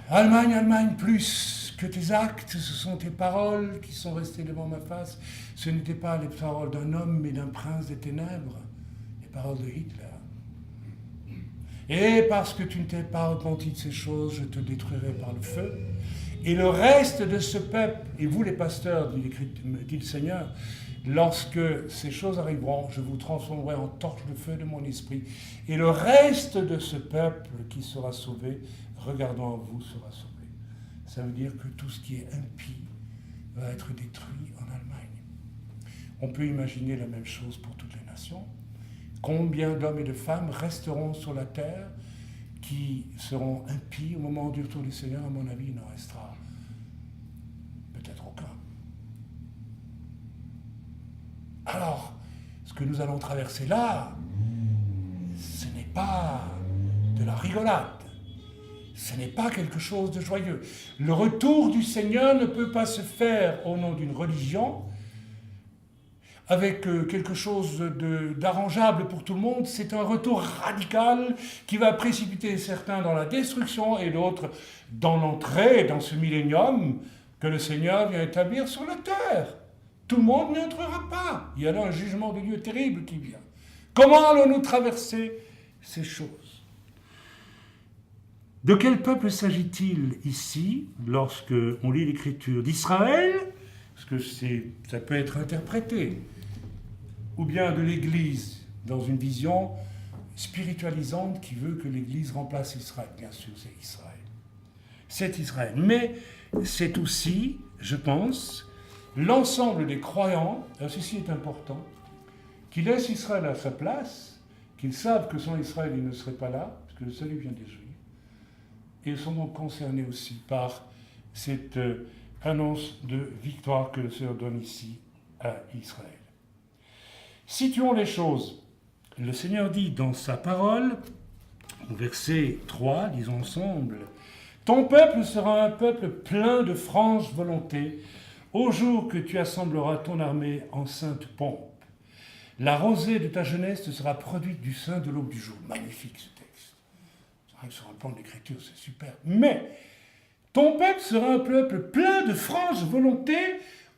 S1: Allemagne, plus que tes actes, ce sont tes paroles qui sont restées devant ma face. Ce n'étaient pas les paroles d'un homme, mais d'un prince des ténèbres, les paroles de Hitler. Et parce que tu ne t'es pas repenti de ces choses, je te détruirai par le feu. Et le reste de ce peuple, et vous les pasteurs, dit le Seigneur, lorsque ces choses arriveront, je vous transformerai en torche de feu de mon esprit. Et le reste de ce peuple qui sera sauvé, regardant à vous, sera sauvé. Ça veut dire que tout ce qui est impie va être détruit en Allemagne. On peut imaginer la même chose pour toutes les nations. Combien d'hommes et de femmes resteront sur la terre qui seront impies au moment du retour du Seigneur? À mon avis, il n'en restera peut-être aucun. Alors, ce que nous allons traverser là, ce n'est pas de la rigolade. ce n'est pas quelque chose de joyeux. Le retour du Seigneur ne peut pas se faire au nom d'une religion, avec quelque chose d'arrangeable pour tout le monde. C'est un retour radical qui va précipiter certains dans la destruction et d'autres dans l'entrée, dans ce millénium que le Seigneur vient établir sur la terre. Tout le monde n'y entrera pas. Il y a là un jugement de Dieu terrible qui vient. Comment allons-nous traverser ces choses? De quel peuple s'agit-il ici, lorsque on lit l'Écriture? D'Israël, parce que ça peut être interprété, ou bien de l'Église, dans une vision spiritualisante qui veut que l'Église remplace Israël. Bien sûr, c'est Israël. C'est Israël. Mais c'est aussi, je pense, l'ensemble des croyants, et ceci est important, qui laissent Israël à sa place, qu'ils savent que sans Israël, ils ne seraient pas là, parce que le salut vient des Juifs. Et ils sont donc concernés aussi par cette annonce de victoire que le Seigneur donne ici à Israël. Situons les choses. Le Seigneur dit dans sa parole, au verset 3, lisons ensemble, « Ton peuple sera un peuple plein de franche volonté, au jour que tu assembleras ton armée en sainte pompe. La rosée de ta jeunesse te sera produite du sein de l'aube du jour. » Magnifique ce texte. C'est vrai que sur un plan de l'écriture, c'est super. Mais ton peuple sera un peuple plein de franche volonté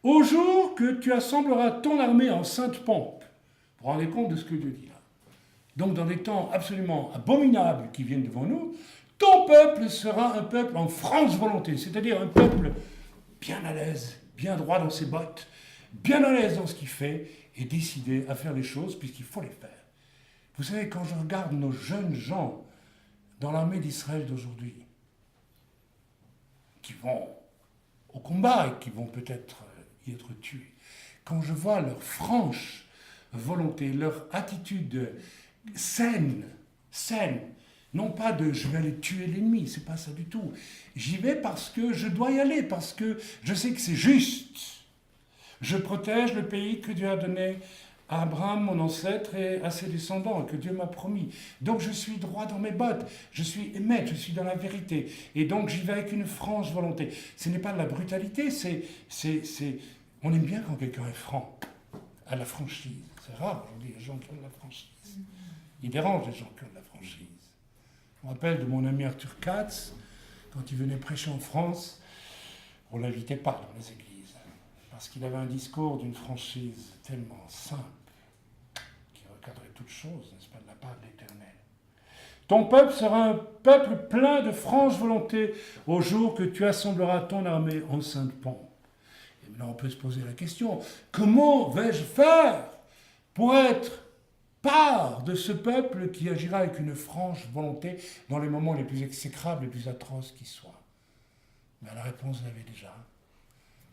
S1: au jour que tu assembleras ton armée en sainte pompe. Vous vous rendez compte de ce que Dieu dit là? Donc dans des temps absolument abominables qui viennent devant nous, ton peuple sera un peuple en franche volonté, c'est-à-dire un peuple bien à l'aise, bien droit dans ses bottes, bien à l'aise dans ce qu'il fait, et décidé à faire les choses puisqu'il faut les faire. Vous savez, quand je regarde nos jeunes gens dans l'armée d'Israël d'aujourd'hui, qui vont au combat et qui vont peut-être y être tués, quand je vois leur franche volonté, leur attitude saine, non pas de je vais aller tuer l'ennemi, c'est pas ça du tout. J'y vais parce que je dois y aller, parce que je sais que c'est juste. Je protège le pays que Dieu a donné à Abraham, mon ancêtre, et à ses descendants, que Dieu m'a promis. Donc je suis droit dans mes bottes, je suis maître, je suis dans la vérité. Et donc j'y vais avec une franche volonté. Ce n'est pas de la brutalité, on aime bien quand quelqu'un est franc, à la franchise. C'est rare aujourd'hui, les gens qui ont de la franchise. Ils dérangent les gens qui ont de la franchise. Je me rappelle de mon ami Arthur Katz, quand il venait prêcher en France, on ne l'invitait pas dans les églises. Parce qu'il avait un discours d'une franchise tellement simple, qui recadrait toutes choses, n'est-ce pas, de la part de l'Éternel. Ton peuple sera un peuple plein de franche volonté au jour que tu assembleras ton armée en sainte pompe. Et maintenant on peut se poser la question, comment vais-je faire pour être part de ce peuple qui agira avec une franche volonté dans les moments les plus exécrables, les plus atroces qui soient? Mais la réponse, vous l'avez déjà.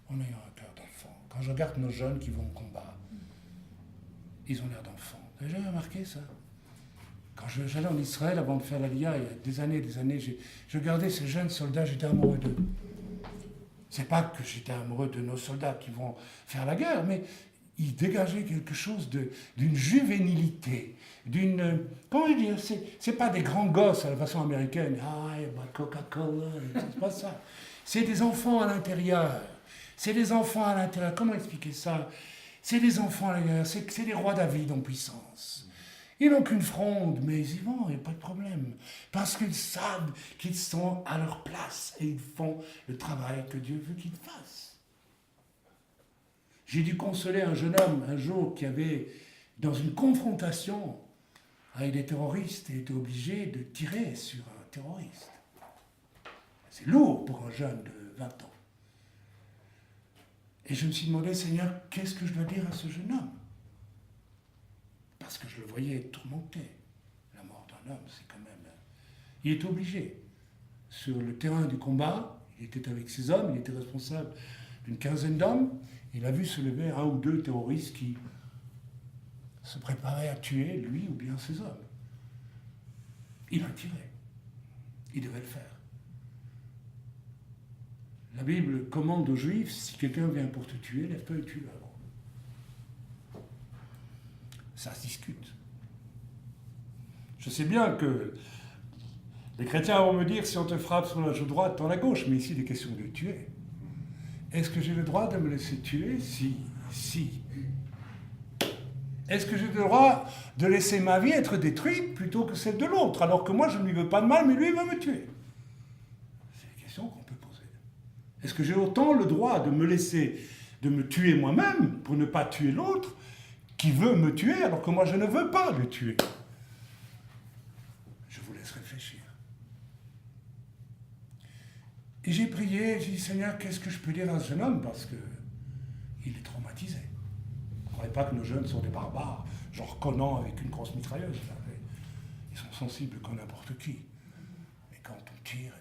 S1: En ayant un cœur d'enfant. Quand je regarde nos jeunes qui vont au combat, ils ont l'air d'enfants. Vous avez jamais remarqué ça? Quand j'allais en Israël avant de faire l'Aliyah, il y a des années, je regardais ces jeunes soldats, j'étais amoureux d'eux. C'est pas que j'étais amoureux de nos soldats qui vont faire la guerre, mais ils dégageaient quelque chose d'une juvénilité, comment dire, c'est pas des grands gosses à la façon américaine, Coca-Cola, c'est pas ça. C'est des enfants à l'intérieur. C'est des enfants à l'intérieur. Comment expliquer ça? C'est des enfants à l'intérieur. C'est des rois David en puissance. Ils n'ont qu'une fronde, mais ils y vont, il n'y a pas de problème. Parce qu'ils savent qu'ils sont à leur place et ils font le travail que Dieu veut qu'ils fassent. J'ai dû consoler un jeune homme un jour qui avait, dans une confrontation avec des terroristes, et était obligé de tirer sur un terroriste. C'est lourd pour un jeune de 20 ans. Et je me suis demandé, Seigneur, qu'est-ce que je dois dire à ce jeune homme? Parce que je le voyais tourmenté. La mort d'un homme, c'est quand même... Il est obligé. Sur le terrain du combat, il était avec ses hommes, il était responsable d'une quinzaine d'hommes. Il a vu se lever un ou deux terroristes qui se préparaient à tuer lui ou bien ses hommes. Il a tiré. Il devait le faire. La Bible commande aux Juifs, si quelqu'un vient pour te tuer, lève-toi et tue-le. Ça se discute. Je sais bien que Les chrétiens vont me dire, si on te frappe sur la joue droite, tends la gauche. Mais ici, il est question de tuer. Est-ce que j'ai le droit de me laisser tuer? Si. Est-ce que j'ai le droit de laisser ma vie être détruite plutôt que celle de l'autre, alors que moi, je ne lui veux pas de mal, mais lui, il veut me tuer? C'est une question qu'on peut poser. Est-ce que j'ai autant le droit de me laisser, de me tuer moi-même pour ne pas tuer l'autre qui veut me tuer, alors que moi, je ne veux pas le tuer? Je vous laisse réfléchir. Et j'ai prié, j'ai dit, Seigneur, qu'est-ce que je peux dire à ce jeune homme? Parce qu'il est traumatisé. Ne croyez pas que nos jeunes sont des barbares, genre Conan avec une grosse mitrailleuse. Ils sont sensibles comme n'importe qui. Mais quand on tire...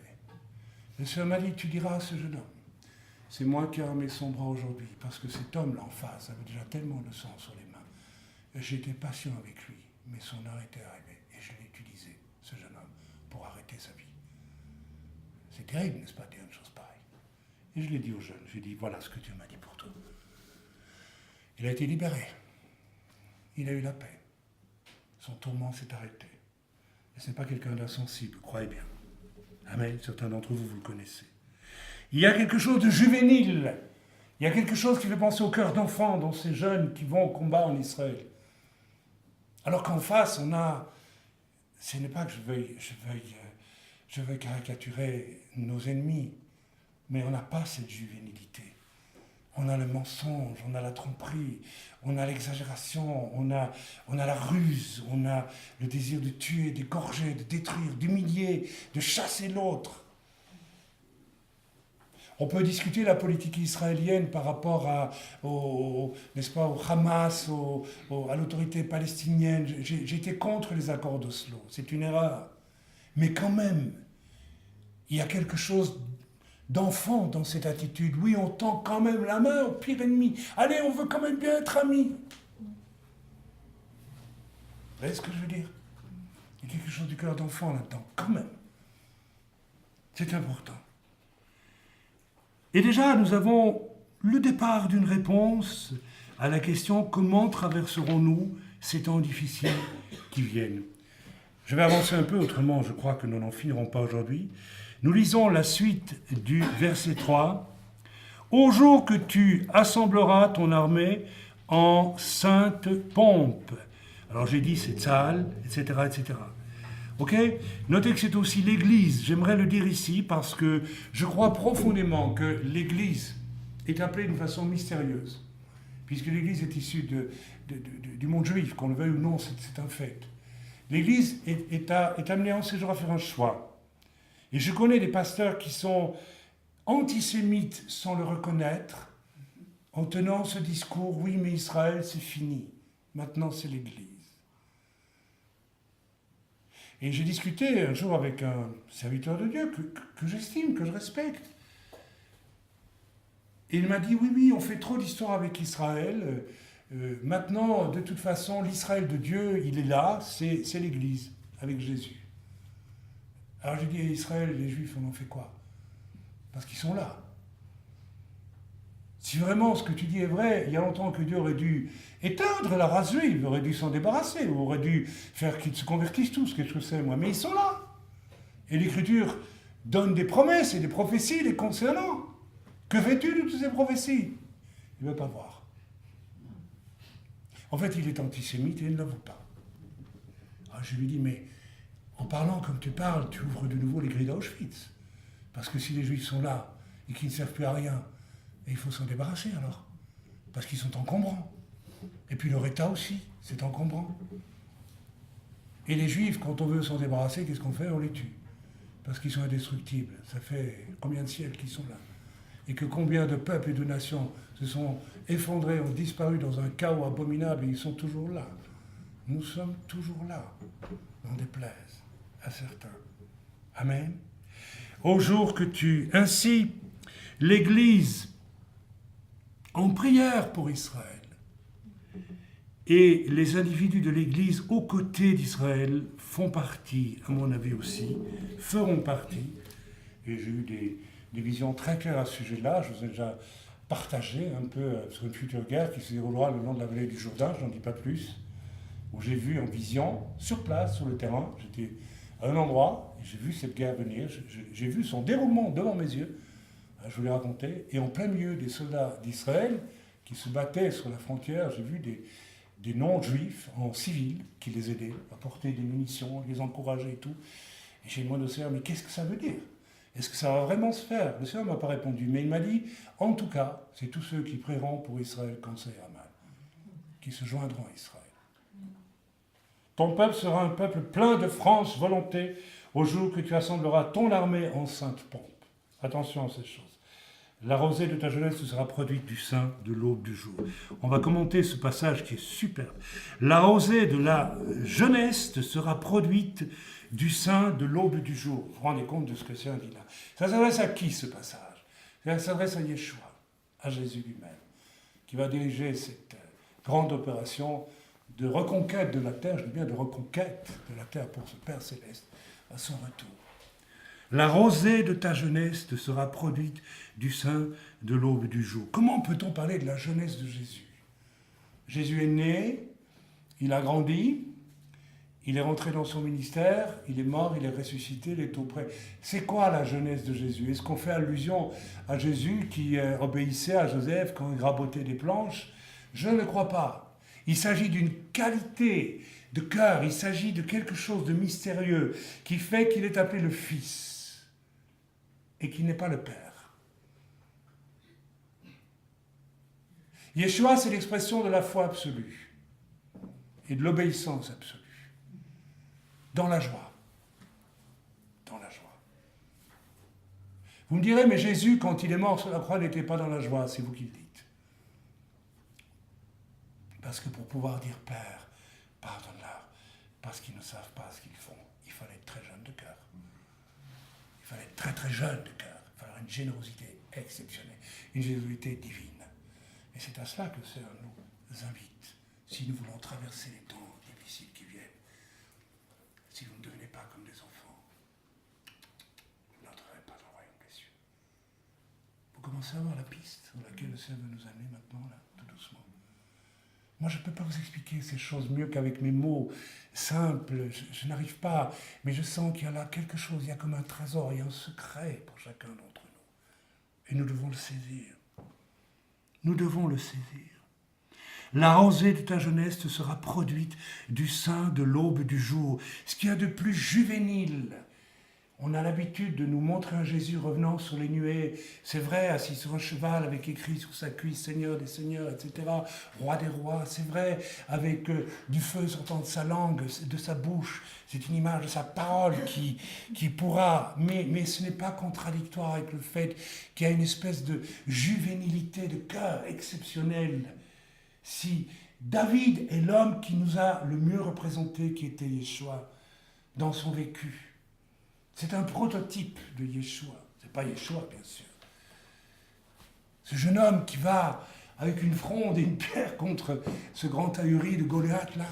S1: Le Seigneur m'a dit, tu diras à ce jeune homme, c'est moi qui ai armé son bras aujourd'hui, parce que cet homme-là en face avait déjà tellement de sang sur les mains. J'étais patient avec lui, mais son heure était arrivée, et je l'ai utilisé, ce jeune homme, pour arrêter sa vie. C'est terrible, n'est-ce pas, de dire une chose pareille? Et je l'ai dit au jeune, j'ai dit, voilà ce que Dieu m'a dit pour toi. Il a été libéré. Il a eu la paix. Son tourment s'est arrêté. Et ce n'est pas quelqu'un d'insensible, croyez bien. Amen. Certains d'entre vous, vous le connaissez. Il y a quelque chose de juvénile. Il y a quelque chose qui fait penser au cœur d'enfant dans ces jeunes qui vont au combat en Israël. Alors qu'en face, on a... Ce n'est pas que je veuille caricaturer nos ennemis, mais on n'a pas cette juvénilité. On a le mensonge, on a la tromperie, on a l'exagération, on a la ruse, on a le désir de tuer, d'égorger, de détruire, d'humilier, de chasser l'autre. On peut discuter la politique israélienne par rapport n'est-ce pas, au Hamas, à l'autorité palestinienne. J'étais contre les accords d'Oslo, c'est une erreur. Mais quand même, il y a quelque chose d'enfant dans cette attitude. Oui, on tend quand même la main au pire ennemi. Allez, on veut quand même bien être amis. Vous voyez ce que je veux dire? Il y a quelque chose du cœur d'enfant là-dedans, quand même. C'est important. Et déjà, nous avons le départ d'une réponse à la question « Comment traverserons-nous ces temps difficiles qui viennent ?» Je vais avancer un peu, autrement je crois que nous n'en finirons pas aujourd'hui. Nous lisons la suite du verset 3. « Au jour que tu assembleras ton armée en sainte pompe. » Alors j'ai dit c'est Tzahal, etc., etc. Ok? Notez que c'est aussi l'Église. J'aimerais le dire ici parce que je crois profondément que l'Église est appelée d'une façon mystérieuse. Puisque l'Église est issue du monde juif, qu'on le veuille ou non, c'est un fait. L'Église est amenée en séjour à faire un choix. Et je connais des pasteurs qui sont antisémites sans le reconnaître, en tenant ce discours, oui, mais Israël, c'est fini. Maintenant, c'est l'Église. Et j'ai discuté un jour avec un serviteur de Dieu que j'estime, que je respecte. Et il m'a dit, oui, on fait trop d'histoires avec Israël. Maintenant, de toute façon, l'Israël de Dieu, il est là, c'est l'Église, avec Jésus. Alors j'ai dit, Israël, les Juifs, on en fait quoi? Parce qu'ils sont là. Si vraiment ce que tu dis est vrai, il y a longtemps que Dieu aurait dû éteindre la race juive, aurait dû s'en débarrasser, ou aurait dûu faire qu'ils se convertissent tous, qu'est-ce que c'est moi? Mais ils sont là. Et l'Écriture donne des promesses et des prophéties les concernant. Que fais-tu de toutes ces prophéties? Il ne veut pas voir. En fait, il est antisémite et il ne le veut pas. Alors je lui dis, mais en parlant comme tu parles, tu ouvres de nouveau les grilles d'Auschwitz. Parce que si les Juifs sont là et qu'ils ne servent plus à rien, il faut s'en débarrasser alors. Parce qu'ils sont encombrants. Et puis leur État aussi, c'est encombrant. Et les Juifs, quand on veut s'en débarrasser, qu'est-ce qu'on fait? On les tue. Parce qu'ils sont indestructibles. Ça fait combien de siècles qu'ils sont là? Et que combien de peuples et de nations se sont effondrés, ont disparu dans un chaos abominable et ils sont toujours là. Nous sommes toujours là, n'en déplaise à certains. Amen. Au jour que ainsi, l'Église, en prière pour Israël, et les individus de l'Église aux côtés d'Israël font partie, à mon avis aussi, feront partie, et j'ai eu des visions très claires à ce sujet-là, je vous ai déjà partagé un peu sur une future guerre qui se déroulera le long de la vallée du Jourdain, je n'en dis pas plus, où j'ai vu en vision, sur place, sur le terrain, j'étais à un endroit, J'ai vu cette guerre venir, j'ai vu son déroulement devant mes yeux, je vous l'ai raconté, et en plein milieu des soldats d'Israël qui se battaient sur la frontière, j'ai vu des non-juifs en civil qui les aidaient à porter des munitions, les encourager et tout. Et j'ai demandé au Seigneur, mais qu'est-ce que ça veut dire? Est-ce que ça va vraiment se faire? Le Seigneur ne m'a pas répondu, mais il m'a dit, en tout cas, c'est tous ceux qui prieront pour Israël quand ça ira mal, qui se joindront à Israël. Ton peuple sera un peuple plein de franche volonté au jour que tu assembleras ton armée en sainte pompe. Attention à ces choses. La rosée de ta jeunesse sera produite du sein de l'aube du jour. On va commenter ce passage qui est superbe. La rosée de la jeunesse sera produite du sein de l'aube du jour. Vous vous rendez compte de ce que c'est un dit là? Ça s'adresse à qui ce passage? Ça s'adresse à Yeshua, à Jésus lui-même, qui va diriger cette grande opération de reconquête de la terre, je dis bien de reconquête de la terre pour ce Père céleste à son retour. La rosée de ta jeunesse te sera produite du sein de l'aube du jour. Comment peut-on parler de la jeunesse de Jésus? Jésus est né, il a grandi, il est rentré dans son ministère, il est mort, il est ressuscité, il est auprès. C'est quoi la jeunesse de Jésus? Est-ce qu'on fait allusion à Jésus qui obéissait à Joseph quand il rabotait des planches? Je ne le crois pas. Il s'agit d'une qualité de cœur, il s'agit de quelque chose de mystérieux qui fait qu'il est appelé le Fils et qu'il n'est pas le Père. Yeshua, c'est l'expression de la foi absolue et de l'obéissance absolue. Dans la joie. Dans la joie. Vous me direz, mais Jésus, quand il est mort sur la croix, n'était pas dans la joie. C'est vous qui le dites. Parce que pour pouvoir dire Père, pardonne-leur, parce qu'ils ne savent pas ce qu'ils font, il fallait être très jeune de cœur. Il fallait être très très jeune de cœur. Il fallait avoir une générosité exceptionnelle, une générosité divine. Et c'est à cela que le Seigneur nous invite, si nous voulons traverser les temps difficiles qui viennent. Si vous ne devenez pas comme des enfants, vous n'entrerez pas dans le royaume des cieux. Vous commencez à voir la piste dans laquelle le Seigneur veut nous amener maintenant, là, tout doucement. Moi, je ne peux pas vous expliquer ces choses mieux qu'avec mes mots simples. Je n'arrive pas, mais je sens qu'il y a là quelque chose, il y a comme un trésor, il y a un secret pour chacun d'entre nous. Et nous devons le saisir. Nous devons le saisir. La rosée de ta jeunesse te sera produite du sein de l'aube du jour. Ce qu'il y a de plus juvénile. On a l'habitude de nous montrer un Jésus revenant sur les nuées. C'est vrai, assis sur un cheval avec écrit sur sa cuisse Seigneur des seigneurs, etc. Roi des rois. C'est vrai, avec du feu sortant de sa langue, de sa bouche. C'est une image de sa parole qui pourra... Mais ce n'est pas contradictoire avec le fait qu'il y a une espèce de juvénilité de cœur exceptionnelle. Si David est l'homme qui nous a le mieux représenté, qui était Yeshua, dans son vécu, c'est un prototype de Yeshua. Ce n'est pas Yeshua, bien sûr. Ce jeune homme qui va avec une fronde et une pierre contre ce grand ahuri de Goliath, là,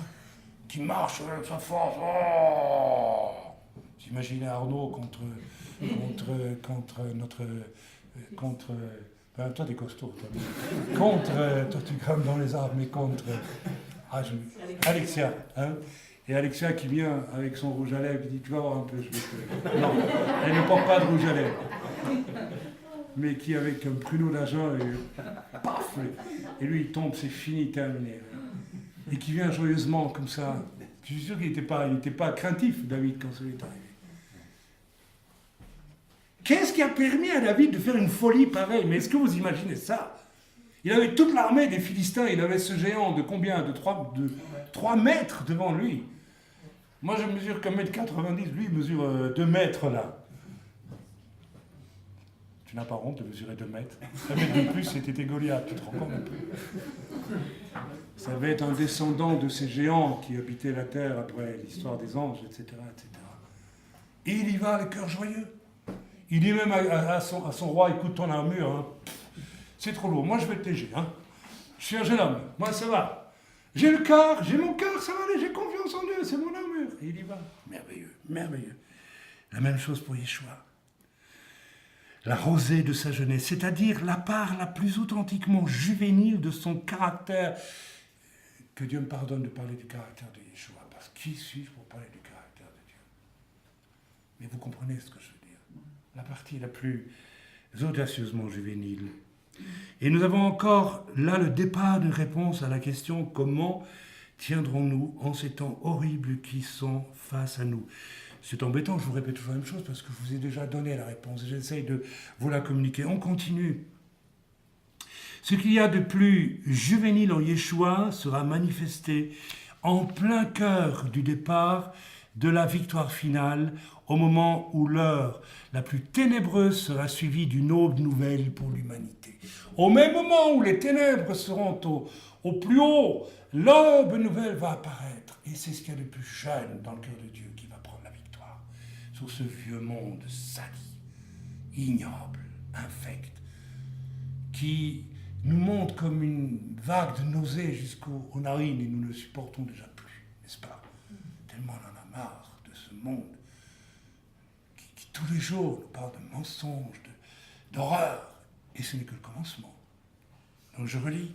S1: qui marche avec sa force. Oh, j'imaginais Arnaud contre toi, t'es costaud. Toi, tu grimpes dans les arbres, mais contre... Alexia. Hein? Et Alexia qui vient avec son rouge à lèvres, il dit, tu vas voir un peu, je vais te... Non, elle ne porte pas de rouge à lèvres. Mais qui, avec un pruneau d'argent, paf, et lui, il tombe, c'est fini, terminé. Et qui vient joyeusement, comme ça. Je suis sûr qu'il n'était pas craintif, David, quand ça lui est arrivé. Qu'est-ce qui a permis à David de faire une folie pareille? Mais est-ce que vous imaginez ça? Il avait toute l'armée des Philistins, il avait ce géant de combien? De 3 mètres devant lui. Moi, je mesure qu'un mètre 90, lui, il mesure 2 mètres, là. Tu n'as pas honte de mesurer 2 mètres. 1 mètre de plus, c'était Goliath, tu te rends compte un peu. Ça devait être un descendant de ces géants qui habitaient la terre après l'histoire des anges, etc., etc. Et il y va, le cœur joyeux. Il dit même à son roi, écoute ton armure, hein. C'est trop lourd, moi je vais être léger. Hein. Je suis un jeune homme, moi ça va. J'ai le cœur, j'ai mon cœur, ça va aller, j'ai confiance en Dieu, c'est mon armure. Et il y va. Merveilleux, merveilleux. La même chose pour Yeshua. La rosée de sa jeunesse, c'est-à-dire la part la plus authentiquement juvénile de son caractère. Que Dieu me pardonne de parler du caractère de Yeshua, parce qui suis-je pour parler du caractère de Dieu? Mais vous comprenez ce que je veux dire. La partie la plus audacieusement juvénile. Et nous avons encore là le départ d'une réponse à la question comment tiendrons-nous en ces temps horribles qui sont face à nous. C'est embêtant, je vous répète toujours la même chose parce que je vous ai déjà donné la réponse. J'essaye de vous la communiquer. On continue. Ce qu'il y a de plus juvénile en Yeshua sera manifesté en plein cœur du départ de la victoire finale, au moment où l'heure la plus ténébreuse sera suivie d'une aube nouvelle pour l'humanité. Au même moment où les ténèbres seront au plus haut, l'aube nouvelle va apparaître. Et c'est ce qu'il y a de plus jeune dans le cœur de Dieu qui va prendre la victoire sur ce vieux monde sali, ignoble, infect, qui nous monte comme une vague de nausée jusqu'aux narines et nous ne le supportons déjà plus, n'est-ce pas? Tellement on en a marre de ce monde qui tous les jours nous parle de mensonges, d'horreur, et ce n'est que le commencement. Donc je relis.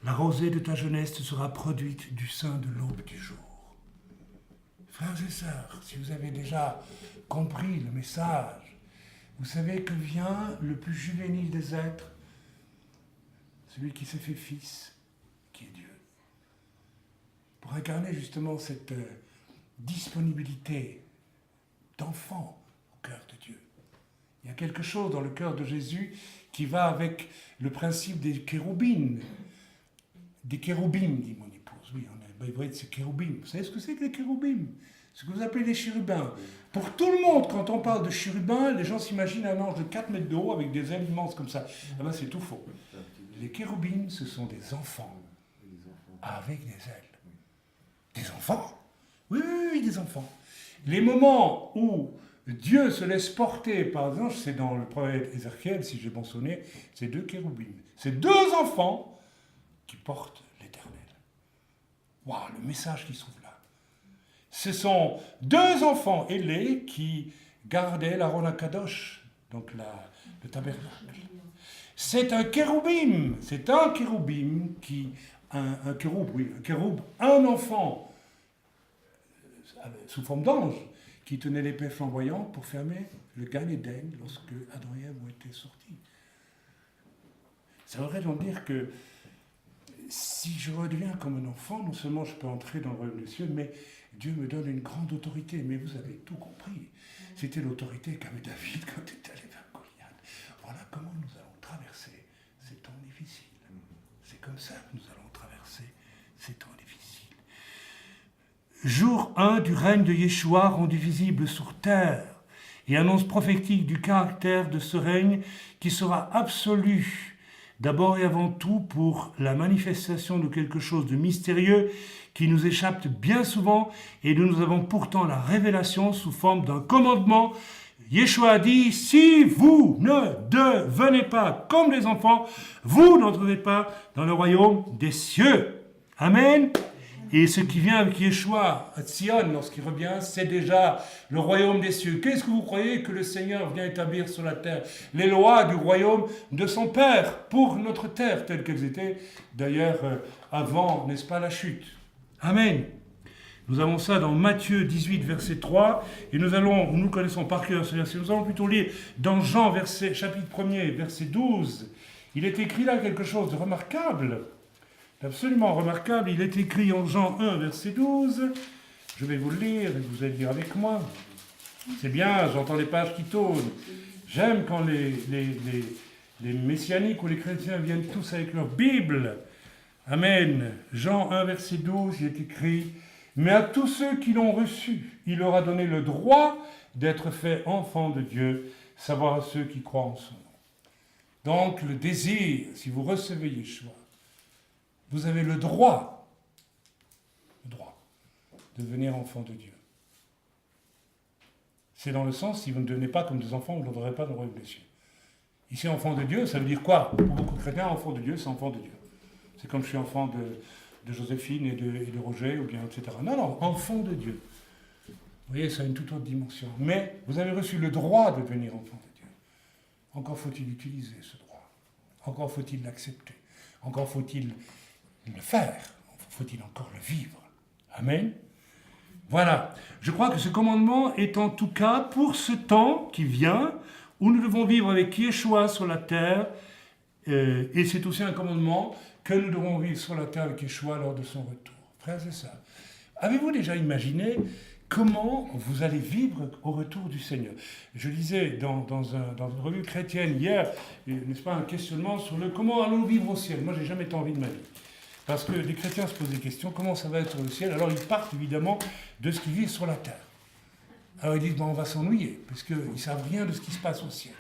S1: La rosée de ta jeunesse te sera produite du sein de l'aube du jour. Frères et sœurs, si vous avez déjà compris le message, vous savez que vient le plus juvénile des êtres, celui qui s'est fait fils, qui est Dieu, pour incarner justement cette disponibilité d'enfant au cœur de Dieu. Il y a quelque chose dans le cœur de Jésus qui va avec le principe des kéroubines. Des kéroubim, dit mon épouse. Oui, on a hébreu, c'est kéroubim. Vous savez ce que c'est que les kéroubim? Ce que vous appelez les chérubins. Pour tout le monde, quand on parle de chérubins, les gens s'imaginent un ange de 4 mètres de haut avec des ailes immenses comme ça. Ah ben, c'est tout faux. Les kéroubim, ce sont des enfants avec des ailes. Des enfants? Oui, oui, oui, des enfants. Les moments où Dieu se laisse porter par les anges, c'est dans le prophète Ézéchiel, si j'ai bon sonné, c'est 2 kéroubim. C'est 2 enfants qui portent l'éternel. Waouh, le message qui se trouve là. Ce sont 2 enfants ailés qui gardaient l'Aaron Akadosh, donc le tabernacle. C'est un kéroubim, qui, un kéroub, un enfant sous forme d'ange, qui tenait l'épée flamboyante pour fermer le Gan Eden lorsque Adam et Ève ont été sortis. Ça voudrait donc dire que si je redeviens comme un enfant, non seulement je peux entrer dans le royaume des cieux, mais Dieu me donne une grande autorité. Mais vous avez tout compris. C'était l'autorité qu'avait David quand il est allé vers Goliath. Voilà comment nous allons traverser ces temps difficiles. C'est comme ça que nous allons traverser ces temps difficiles. Jour 1 du règne de Yeshua rendu visible sur terre et annonce prophétique du caractère de ce règne qui sera absolu. D'abord et avant tout pour la manifestation de quelque chose de mystérieux qui nous échappe bien souvent et dont nous avons pourtant la révélation sous forme d'un commandement. Yeshua a dit, si vous ne devenez pas comme les enfants, vous n'entrerez pas dans le royaume des cieux. Amen. Et ce qui vient avec Yeshua à Sion, lorsqu'il revient, c'est déjà le royaume des cieux. Qu'est-ce que vous croyez que le Seigneur vient établir sur la terre? Les lois du royaume de son Père pour notre terre, telles qu'elles étaient d'ailleurs avant, n'est-ce pas, la chute. Amen. Nous avons ça dans Matthieu 18, verset 3, et nous connaissons par cœur ce verset. Nous allons plutôt lire dans Jean, chapitre 1er, verset 12. Il est écrit là quelque chose de remarquable. Absolument remarquable, il est écrit en Jean 1, verset 12. Je vais vous le lire et vous allez lire avec moi. C'est bien, j'entends les pages qui tournent. J'aime quand les messianiques ou les chrétiens viennent tous avec leur Bible. Amen. Jean 1, verset 12, il est écrit « Mais à tous ceux qui l'ont reçu, il leur a donné le droit d'être faits enfants de Dieu, savoir à ceux qui croient en son nom. » Donc le désir, si vous recevez Yeshua, vous avez le droit de devenir enfant de Dieu. C'est dans le sens, si vous ne devenez pas comme des enfants, vous n'entrerez pas dans le royaume des cieux. Ici, enfant de Dieu, ça veut dire quoi? Pour beaucoup de chrétiens, enfant de Dieu, c'est enfant de Dieu. C'est comme je suis enfant de Joséphine et de Roger, ou bien etc. Non, enfant de Dieu. Vous voyez, ça a une toute autre dimension. Mais vous avez reçu le droit de devenir enfant de Dieu. Encore faut-il utiliser ce droit. Encore faut-il l'accepter. Encore faut-il le faire, faut-il encore le vivre. Amen.
S3: Voilà. Je crois que ce commandement est en tout cas pour ce temps qui vient, où nous devons vivre avec Yeshua sur la terre, et c'est aussi un commandement que nous devons vivre sur la terre avec Yeshua lors de son retour. Frères et sœurs, avez-vous déjà imaginé comment vous allez vivre au retour du Seigneur? Je lisais dans une revue chrétienne hier, n'est-ce pas, un questionnement sur le comment allons-nous vivre au ciel. Moi, j'ai jamais tant envie de ma vie. Parce que les chrétiens se posent des questions, comment ça va être sur le ciel? Alors ils partent évidemment de ce qu'ils vivent sur la terre. Alors ils disent, on va s'ennuyer, parce qu'ils ne savent rien de ce qui se passe au ciel.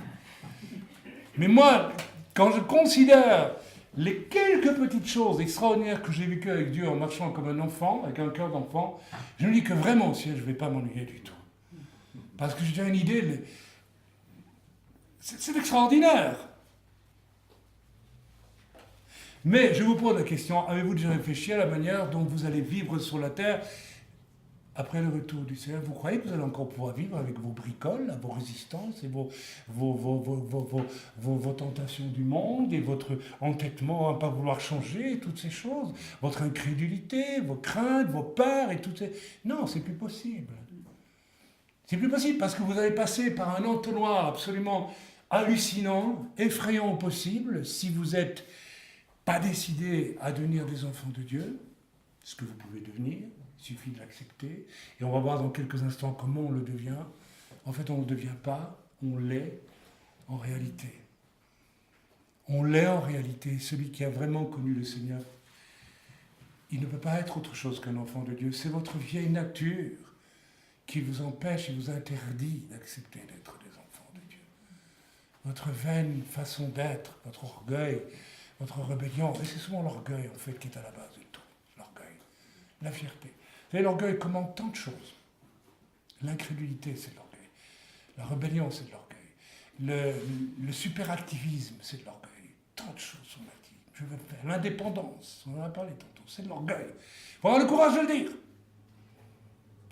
S3: Mais moi, quand je considère les quelques petites choses extraordinaires que j'ai vécues avec Dieu en marchant comme un enfant, avec un cœur d'enfant, je me dis que vraiment au ciel, je ne vais pas m'ennuyer du tout. Parce que j'ai déjà une idée, c'est extraordinaire. Mais je vous pose la question, avez-vous déjà réfléchi à la manière dont vous allez vivre sur la terre après le retour du Seigneur? Vous croyez que vous allez encore pouvoir vivre avec vos bricoles, vos résistances et vos tentations du monde et votre entêtement à ne pas vouloir changer, toutes ces choses, votre incrédulité, vos craintes, vos peurs et toutes ces... Non, c'est plus possible. C'est plus possible parce que vous allez passer par un entonnoir absolument hallucinant, effrayant au possible, si vous n'êtes pas décidé à devenir des enfants de Dieu, ce que vous pouvez devenir. Il suffit de l'accepter. Et on va voir dans quelques instants comment on le devient. En fait, on ne le devient pas, on l'est en réalité. On l'est en réalité. Celui qui a vraiment connu le Seigneur, il ne peut pas être autre chose qu'un enfant de Dieu. C'est votre vieille nature qui vous empêche et vous interdit d'accepter d'être des enfants de Dieu. Votre vaine façon d'être, votre orgueil, votre rébellion, et c'est souvent l'orgueil en fait qui est à la base de tout. L'orgueil, la fierté. Vous savez, l'orgueil commande tant de choses. L'incrédulité, c'est de l'orgueil. La rébellion, c'est de l'orgueil. Le superactivisme, c'est de l'orgueil. Tant de choses sont actives. Je veux faire. L'indépendance, on en a parlé tantôt, c'est de l'orgueil. Il faut avoir le courage de le dire.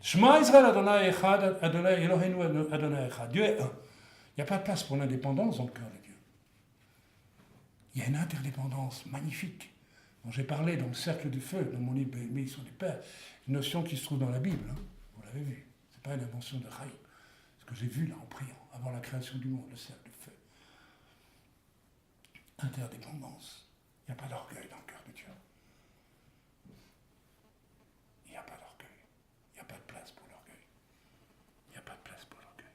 S3: Shema Israël Adonai Echad, Adonai Eloheinu Adonai Echad. Dieu est un. Il n'y a pas de place pour l'indépendance dans le cœur de Dieu. Il y a une interdépendance magnifique dont j'ai parlé dans le cercle du feu, dans mon livre Bénédiction des Pères, une notion qui se trouve dans la Bible, hein. Vous l'avez vu. Ce n'est pas une invention de Raïm. Ce que j'ai vu là en priant, avant la création du monde, le cercle du feu. Interdépendance. Il n'y a pas d'orgueil dans le cœur de Dieu. Il n'y a pas d'orgueil. Il n'y a pas de place pour l'orgueil. Il n'y a pas de place pour l'orgueil.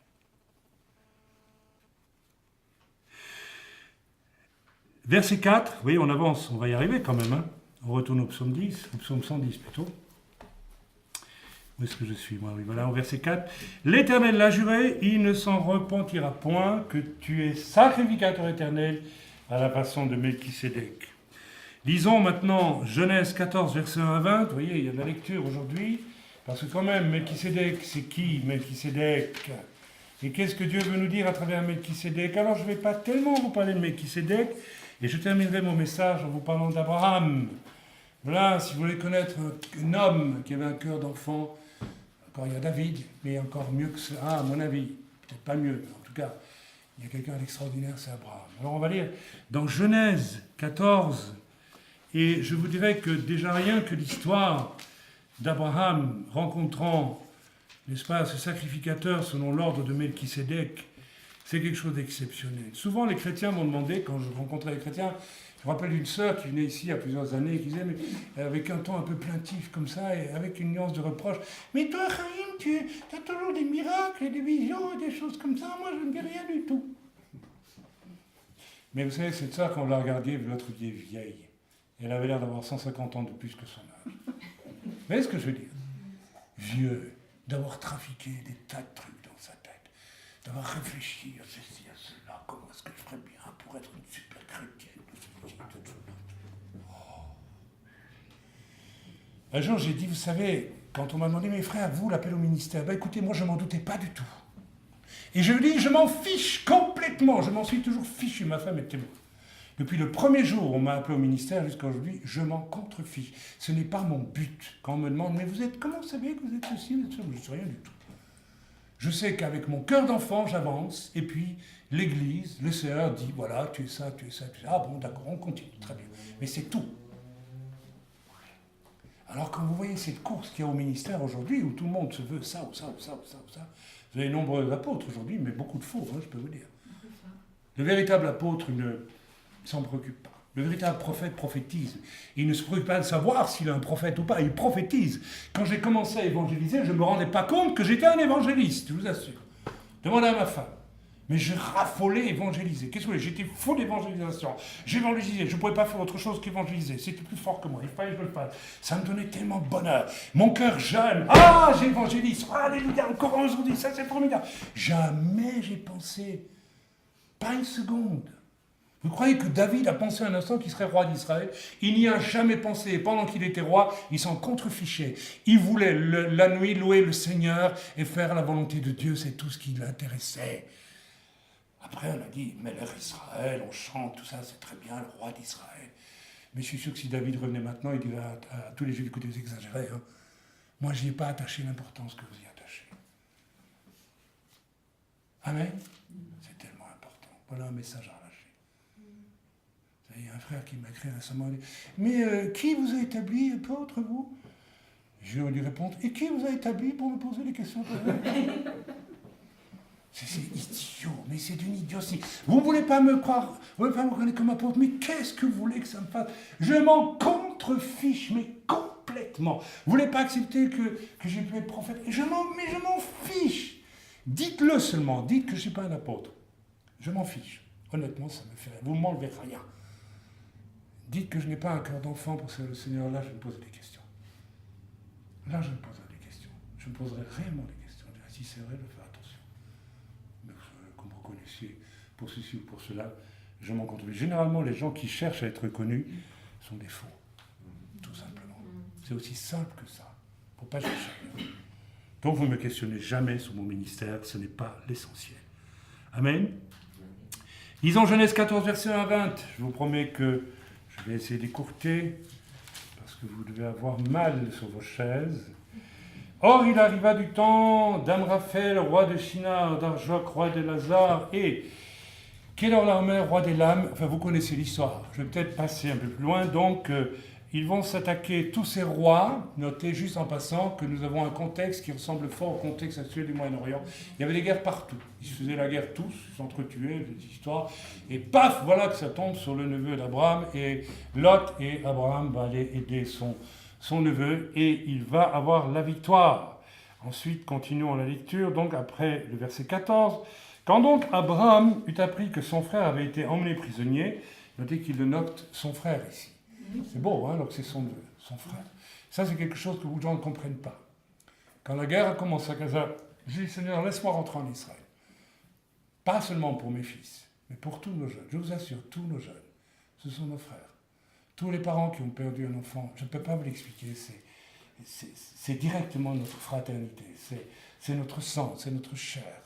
S3: Verset 4, oui, on avance, on va y arriver quand même. Hein. On retourne au psaume 10, au psaume 110 plutôt. Où est-ce que je suis, moi? Oui, voilà, au verset 4. L'Éternel l'a juré, il ne s'en repentira point, que tu es sacrificateur éternel à la façon de Melchisédek. Lisons maintenant Genèse 14, verset 1 à 20. Vous voyez, il y a de la lecture aujourd'hui. Parce que quand même, Melchisédek, c'est qui Melchisédek? Et qu'est-ce que Dieu veut nous dire à travers Melchisédek? Alors, je ne vais pas tellement vous parler de Melchisédek, et je terminerai mon message en vous parlant d'Abraham. Voilà, si vous voulez connaître un homme qui avait un cœur d'enfant, encore il y a David, mais encore mieux que ça, à mon avis, peut-être pas mieux, mais en tout cas, il y a quelqu'un d'extraordinaire, c'est Abraham. Alors on va lire dans Genèse 14, et je vous dirais que déjà rien que l'histoire d'Abraham rencontrant, n'est-ce pas, ce sacrificateur selon l'ordre de Melchisédek, c'est quelque chose d'exceptionnel. Souvent les chrétiens m'ont demandé, quand je rencontrais les chrétiens, je me rappelle d'une sœur qui venait ici il y a plusieurs années, qui disait, mais avec un ton un peu plaintif comme ça, et avec une nuance de reproche, mais toi, Chaim, tu as toujours des miracles et des visions et des choses comme ça, moi je ne dis rien du tout. Mais vous savez, cette sœur, quand vous la regardiez, votre vie est vieille. Elle avait l'air d'avoir 150 ans de plus que son âge. Vous voyez ce que je veux dire? Vieux, d'avoir trafiqué des tas de trucs dans sa tête, d'avoir réfléchi à ceci, à cela, comment est-ce que je ferais bien pour être une super chrétienne. Un jour, j'ai dit, vous savez, quand on m'a demandé, mes frères, vous, l'appel au ministère, ben écoutez, moi, je m'en doutais pas du tout. Et je lui dis, je m'en fiche complètement, je m'en suis toujours fichu, ma femme est témoin. Depuis le premier jour où on m'a appelé au ministère jusqu'à aujourd'hui, je m'en contrefiche. Ce n'est pas mon but. Quand on me demande, mais vous êtes, comment vous savez que vous êtes ceci, vous êtes ça? Je ne sais rien du tout. Je sais qu'avec mon cœur d'enfant, j'avance, et puis l'Église, le Seigneur dit, voilà, tu es ça, tu es ça, tu es ça. Ah bon, d'accord, on continue, très bien. Mais c'est tout. Alors quand vous voyez cette course qu'il y a au ministère aujourd'hui, où tout le monde se veut ça, ou ça, ou ça, ou ça, ou ça, vous avez nombreux apôtres aujourd'hui, mais beaucoup de faux, hein, je peux vous dire. Le véritable apôtre ne s'en préoccupe pas. Le véritable prophète prophétise. Il ne se préoccupe pas de savoir s'il est un prophète ou pas, il prophétise. Quand j'ai commencé à évangéliser, je ne me rendais pas compte que j'étais un évangéliste, je vous assure. Demandez à ma femme. Mais je raffolais évangéliser. Qu'est-ce que vous voulez? J'étais fou d'évangélisation. J'évangélisais. Je ne pouvais pas faire autre chose qu'évangéliser. C'était plus fort que moi. Il fallait que je le fasse. Ça me donnait tellement de bonheur. Mon cœur jeune. Ah, j'évangélise. Alléluia, encore aujourd'hui. Ça, c'est formidable. Jamais j'ai pensé, pas une seconde. Vous croyez que David a pensé un instant qu'il serait roi d'Israël? Il n'y a jamais pensé. Pendant qu'il était roi, il s'en contrefichait. Il voulait la nuit louer le Seigneur et faire la volonté de Dieu. C'est tout ce qui l'intéressait. Après, on a dit, mais l'ère Israël, on chante, tout ça, c'est très bien, le roi d'Israël. Mais je suis sûr que si David revenait maintenant, il dirait à tous les Juifs, écoutez, vous exagérez. Hein. Moi, je n'y ai pas attaché l'importance que vous y attachez. Amen. C'est tellement important. Voilà un message à relâcher. Il y a un frère qui m'a écrit récemment, il dit, mais qui vous a établi, apôtre, vous? Je lui répondre, et qui vous a établi pour me poser des questions pareilles? C'est idiot, mais c'est d'une idiotie. Vous ne voulez pas me croire, vous ne voulez pas me reconnaître comme apôtre, mais qu'est-ce que vous voulez que ça me fasse? Je m'en contrefiche, mais complètement. Vous ne voulez pas accepter que j'ai pu être prophète? Mais je m'en fiche. Dites-le seulement, dites que je ne suis pas un apôtre. Je m'en fiche. Honnêtement, ça me fait rien. Vous ne m'enlevez rien. Dites que je n'ai pas un cœur d'enfant pour servir le Seigneur. Là, je me poserai des questions. Là, je me poserai des questions. Je me poserai réellement des questions. Je dirais, si c'est vrai, je vais faire attention. Mais comme vous connaissiez, pour ceci ou pour cela, je m'en contrefiche. Généralement, les gens qui cherchent à être connus sont des faux. Tout simplement. C'est aussi simple que ça. Il ne faut pas chercher. Donc, vous ne me questionnez jamais sur mon ministère. Ce n'est pas l'essentiel. Amen. Lisons Genèse 14, verset 1 à 20. Je vous promets que je vais essayer d'écourter, parce que vous devez avoir mal sur vos chaises. Or, il arriva du temps d'Amraphel, roi de Shinar, d'Arjok, roi de Lazare, et Kedorlaomer, roi des lames. Enfin, vous connaissez l'histoire. Je vais peut-être passer un peu plus loin. Donc, ils vont s'attaquer, tous ces rois. Notez juste en passant que nous avons un contexte qui ressemble fort au contexte actuel du Moyen-Orient. Il y avait des guerres partout. Ils se faisaient la guerre tous, ils s'entretuaient, des histoires. Et paf, voilà que ça tombe sur le neveu d'Abraham. Et Lot et Abraham vont aller aider son neveu. Et il va avoir la victoire. Ensuite, continuons la lecture. Donc, après le verset 14. Quand donc Abraham eut appris que son frère avait été emmené prisonnier, notez qu'il le note son frère ici. C'est beau, hein, donc c'est son neveu, son frère. Ça, c'est quelque chose que beaucoup de gens ne comprennent pas. Quand la guerre a commencé à Gaza, j'ai dit, Seigneur, laisse-moi rentrer en Israël. Pas seulement pour mes fils, mais pour tous nos jeunes. Je vous assure, tous nos jeunes, ce sont nos frères. Tous les parents qui ont perdu un enfant, je ne peux pas vous l'expliquer, c'est directement notre fraternité, c'est notre sang, c'est notre chair.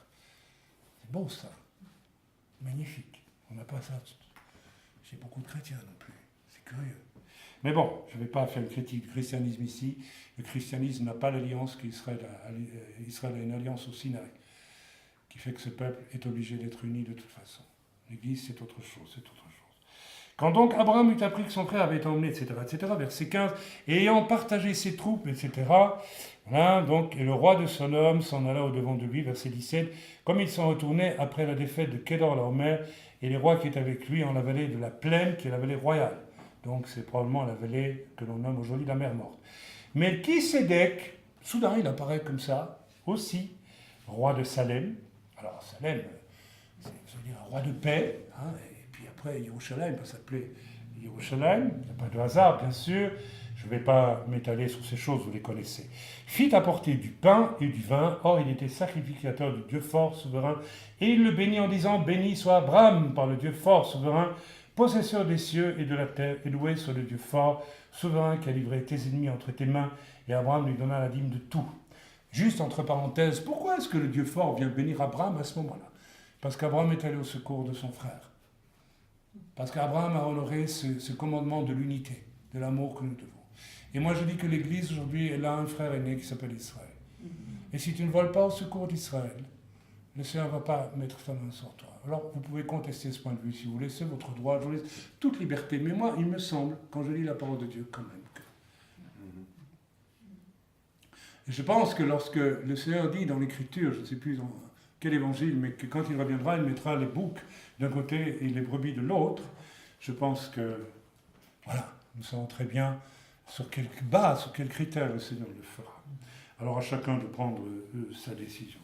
S3: C'est beau ça, magnifique. On n'a pas ça chez beaucoup de chrétiens non plus, c'est curieux. Mais bon, je ne vais pas faire une critique du christianisme ici. Le christianisme n'a pas l'alliance qu'Israël a. Israël a une alliance au Sinaï, qui fait que ce peuple est obligé d'être uni de toute façon. L'Église, c'est autre chose, c'est autre chose. Quand donc Abraham eut appris que son frère avait été emmené, etc., verset 15, et ayant partagé ses troupes, etc., voilà, donc, et le roi de Sodome s'en alla au-devant de lui, verset 17, comme il s'en retournait après la défaite de Kedorlaomer, et les rois qui étaient avec lui en la vallée de la plaine, qui est la vallée royale. Donc c'est probablement la vallée que l'on nomme aujourd'hui la mer morte. Melchisédek, soudain il apparaît comme ça, aussi, roi de Salem. Alors Salem, c'est un roi de paix, hein, et puis après Jérusalem va s'appeler Jérusalem, il n'y a pas de hasard bien sûr, je ne vais pas m'étaler sur ces choses, vous les connaissez. Fit apporter du pain et du vin, or il était sacrificateur du Dieu fort, souverain, et il le bénit en disant, béni soit Abraham par le Dieu fort, souverain, possesseur des cieux et de la terre, et loué soit le Dieu fort, souverain qui a livré tes ennemis entre tes mains, et Abraham lui donna la dîme de tout. Juste entre parenthèses, pourquoi est-ce que le Dieu fort vient bénir Abraham à ce moment-là? Parce qu'Abraham est allé au secours de son frère. Parce qu'Abraham a honoré ce commandement de l'unité, de l'amour que nous devons. Et moi je dis que l'Église aujourd'hui, elle a un frère aîné qui s'appelle Israël. Et si tu ne voles pas au secours d'Israël, le Seigneur ne va pas mettre sa main sur toi. Alors, vous pouvez contester ce point de vue si vous voulez, c'est votre droit, je vous laisse toute liberté. Mais moi, il me semble, quand je lis la parole de Dieu, quand même, Et je pense que lorsque le Seigneur dit dans l'Écriture, je ne sais plus dans quel évangile, mais que quand il reviendra, il mettra les boucs d'un côté et les brebis de l'autre, je pense que, voilà, nous savons très bien sur quelle base, sur quels critères le Seigneur le fera. Alors à chacun de prendre sa décision.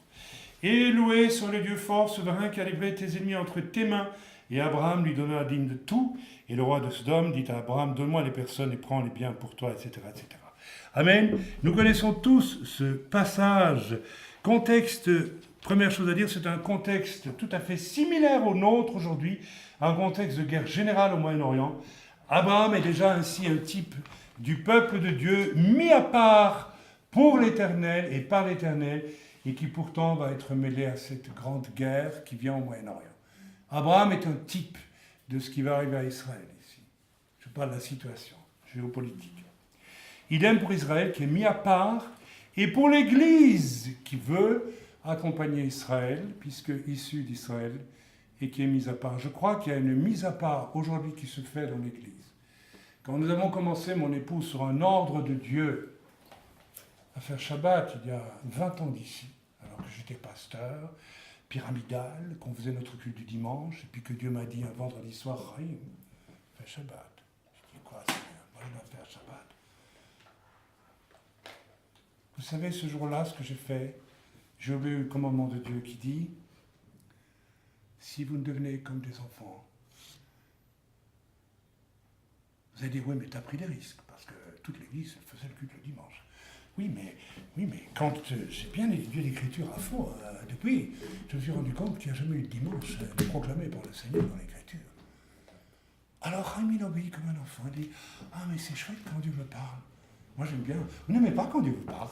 S3: Et loué soit le Dieu fort, souverain, qui a livré tes ennemis entre tes mains. Et Abraham lui donna la dîme de tout. Et le roi de Sodome dit à Abraham, donne-moi les personnes et prends les biens pour toi, etc., etc. Amen. Nous connaissons tous ce passage. Contexte, première chose à dire, c'est un contexte tout à fait similaire au nôtre aujourd'hui, un contexte de guerre générale au Moyen-Orient. Abraham est déjà ainsi un type du peuple de Dieu, mis à part pour l'Éternel et par l'Éternel, et qui pourtant va être mêlé à cette grande guerre qui vient au Moyen-Orient. Abraham est un type de ce qui va arriver à Israël ici. Je parle de la situation géopolitique. Idem pour Israël qui est mis à part, et pour l'Église qui veut accompagner Israël, puisque issu d'Israël, et qui est mise à part. Je crois qu'il y a une mise à part aujourd'hui qui se fait dans l'Église. Quand nous avons commencé, mon épouse, sur un ordre de Dieu, à faire Shabbat il y a 20 ans d'ici, alors que j'étais pasteur, pyramidal, qu'on faisait notre culte du dimanche, et puis que Dieu m'a dit un vendredi soir, Rahim, fais Shabbat. Je dis quoi, Seigneur? Moi je dois faire Shabbat. Vous savez, ce jour-là, ce que j'ai fait, j'ai obéi le commandement de Dieu qui dit, si vous ne devenez comme des enfants, vous allez dire, oui, mais tu as pris des risques, parce que toute l'Église faisait le culte le dimanche. Oui, mais quand j'ai bien étudié l'Écriture à fond, depuis, je me suis rendu compte qu'il n'y a jamais eu de dimanche proclamé par le Seigneur dans l'Écriture. Alors, Raimi obéit comme un enfant, il dit, ah, mais c'est chouette quand Dieu me parle. Moi, j'aime bien. Vous n'aimez pas quand Dieu vous parle?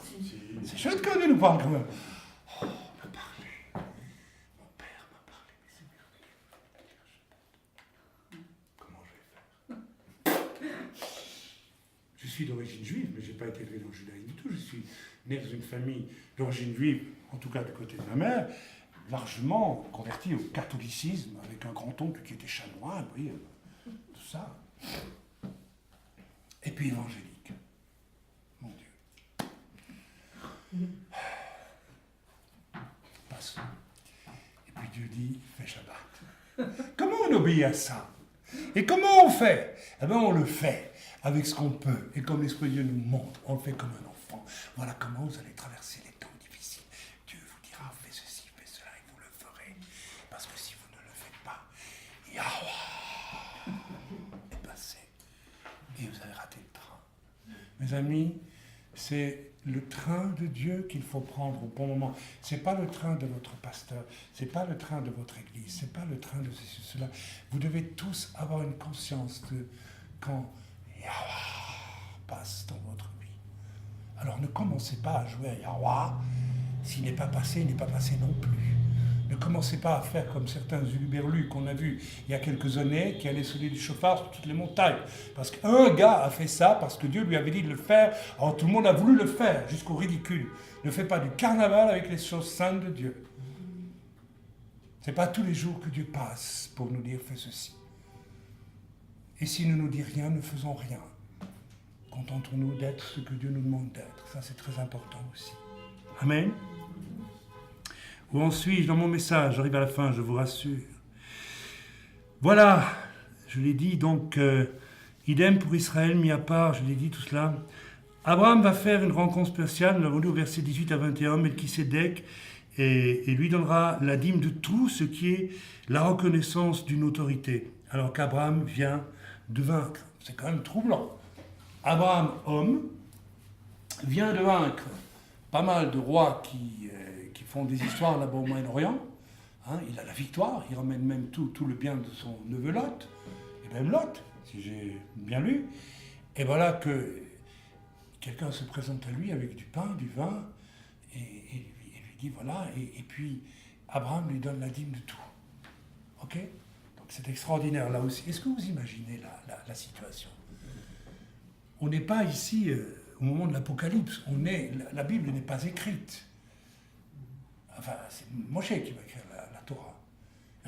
S3: C'est chouette quand Dieu nous parle quand même. Oh, on m'a parlé. Mon Père m'a parlé, mais c'est merveilleux. Comment je vais faire? Je suis d'origine juive, mais je n'ai pas été élevé dans le judaïsme du tout. Je suis né dans une famille d'origine juive, en tout cas du côté de ma mère, largement convertie au catholicisme, avec un grand-oncle qui était chanoine, vous voyez, tout ça. Et puis évangélique. Mon Dieu. Passons. Et puis Dieu dit, fais Shabbat. Comment on obéit à ça? Et comment on fait? Eh bien, on le fait avec ce qu'on peut. Et comme l'Esprit de Dieu nous montre, on le fait comme un enfant. Voilà comment vous allez traverser les temps difficiles. Dieu vous dira, fais ceci, fais cela, et vous le ferez. Parce que si vous ne le faites pas, Yahweh est passé. Et vous avez raté le train. Mes amis, c'est le train de Dieu qu'il faut prendre au bon moment. Ce n'est pas le train de votre pasteur, ce n'est pas le train de votre église, ce n'est pas le train de ceci, cela. Vous devez tous avoir une conscience de quand Yahweh passe dans votre vie. Alors ne commencez pas à jouer à Yahweh. S'il n'est pas passé, il n'est pas passé non plus. Ne commencez pas à faire comme certains hurluberlus qu'on a vus il y a quelques années, qui allaient sonner du chauffard sur toutes les montagnes. Parce qu'un gars a fait ça, parce que Dieu lui avait dit de le faire, alors tout le monde a voulu le faire, jusqu'au ridicule. Ne faites pas du carnaval avec les choses saintes de Dieu. Ce n'est pas tous les jours que Dieu passe pour nous dire « fais ceci ». Et s'il ne nous dit rien, ne faisons rien. Contentons-nous d'être ce que Dieu nous demande d'être. Ça, c'est très important aussi. Amen. Où en suis-je dans mon message? J'arrive à la fin, je vous rassure. Voilà, je l'ai dit, donc, idem pour Israël, mis à part, je l'ai dit tout cela. Abraham va faire une rencontre spéciale, nous l'avons lu au verset 18 à 21, Melchisédek, et lui donnera la dîme de tout ce qui est la reconnaissance d'une autorité, alors qu'Abraham vient de vaincre. C'est quand même troublant. Abraham, homme, vient de vaincre pas mal de rois qui font des histoires là-bas au Moyen-Orient. Hein, il a la victoire, il ramène même tout le bien de son neveu Lot, et même Lot, si j'ai bien lu. Et voilà que quelqu'un se présente à lui avec du pain, du vin, et lui dit voilà, et puis Abraham lui donne la dîme de tout. Ok? Donc c'est extraordinaire là aussi. Est-ce que vous imaginez la situation? On n'est pas ici au moment de l'Apocalypse, la Bible n'est pas écrite. Enfin, c'est Moïse qui va écrire la Torah.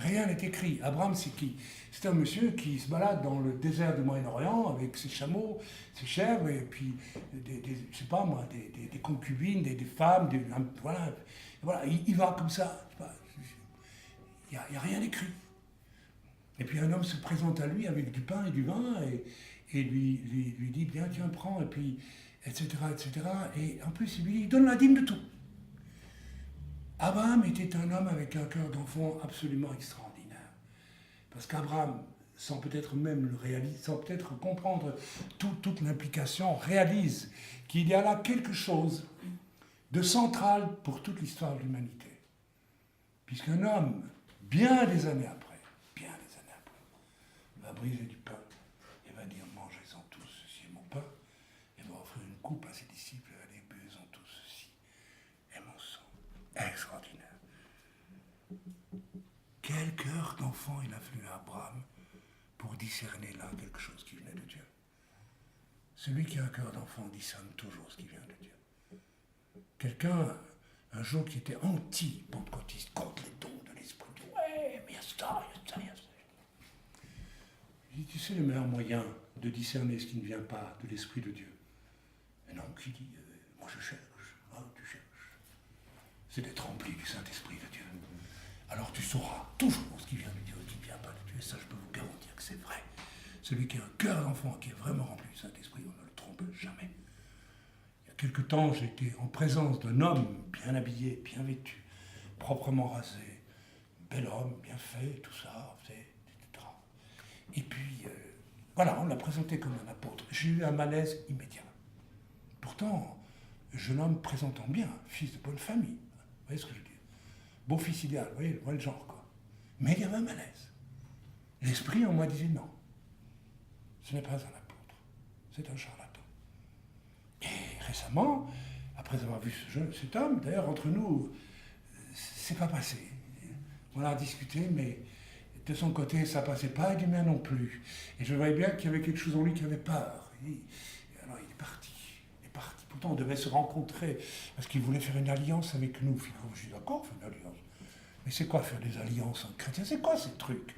S3: Rien n'est écrit. Abraham, c'est qui? C'est un monsieur qui se balade dans le désert du Moyen-Orient avec ses chameaux, ses chèvres, et puis, je sais pas moi, des concubines, des femmes, voilà. Voilà, il va comme ça. Il n'y a rien d'écrit. Et puis un homme se présente à lui avec du pain et du vin et lui dit, bien, tiens, prends, et puis, etc., etc. Et en plus, il donne la dîme de tout. Abraham était un homme avec un cœur d'enfant absolument extraordinaire. Parce qu'Abraham, sans peut-être même le réaliser, sans peut-être comprendre toute l'implication, réalise qu'il y a là quelque chose de central pour toute l'histoire de l'humanité. Puisqu'un homme, bien des années après, va briser du pain et va dire, mangez-en tous, ceci est mon pain, et va offrir une coupe à ses disciples, et va dire, buvez-en tous, ceci est mon sang. Extraordinaire. Quel cœur d'enfant il a fallu à Abraham pour discerner là quelque chose qui venait de Dieu. Celui qui a un cœur d'enfant discerne toujours ce qui vient de Dieu. Quelqu'un, un jour, qui était anti-pentecôtiste, contre les dons de l'Esprit de Dieu. Ouais, mais il y a ça, il y a ça, il y a ça. Il dit, tu sais le meilleur moyen de discerner ce qui ne vient pas de l'Esprit de Dieu. Un homme qui dit, moi je cherche, tu cherches. C'est d'être rempli du Saint-Esprit de Dieu. Alors tu sauras toujours ce qui vient de Dieu et ce qui ne vient pas de Dieu. Et ça, je peux vous garantir que c'est vrai. Celui qui a un cœur d'enfant, qui est vraiment rempli du Saint-Esprit, on ne le trompe jamais. Il y a quelque temps, j'étais en présence d'un homme bien habillé, bien vêtu, proprement rasé, bel homme, bien fait, tout ça, etc. Et puis, voilà, on l'a présenté comme un apôtre. J'ai eu un malaise immédiat. Pourtant, jeune homme présentant bien, fils de bonne famille. Vous voyez ce que je veux dire? Beau fils idéal, vous voyez le genre, quoi. Mais il y avait un malaise. L'esprit en moi disait non. Ce n'est pas un apôtre, c'est un charlatan. Et récemment, après avoir vu cet homme, d'ailleurs, entre nous, c'est pas passé. On a discuté, mais de son côté, ça passait pas, et du mien non plus. Et je voyais bien qu'il y avait quelque chose en lui qui avait peur. Et alors il est parti. Pourtant, on devait se rencontrer, parce qu'il voulait faire une alliance avec nous. Je suis d'accord, faire une alliance. Mais c'est quoi faire des alliances en chrétien? C'est quoi ces trucs?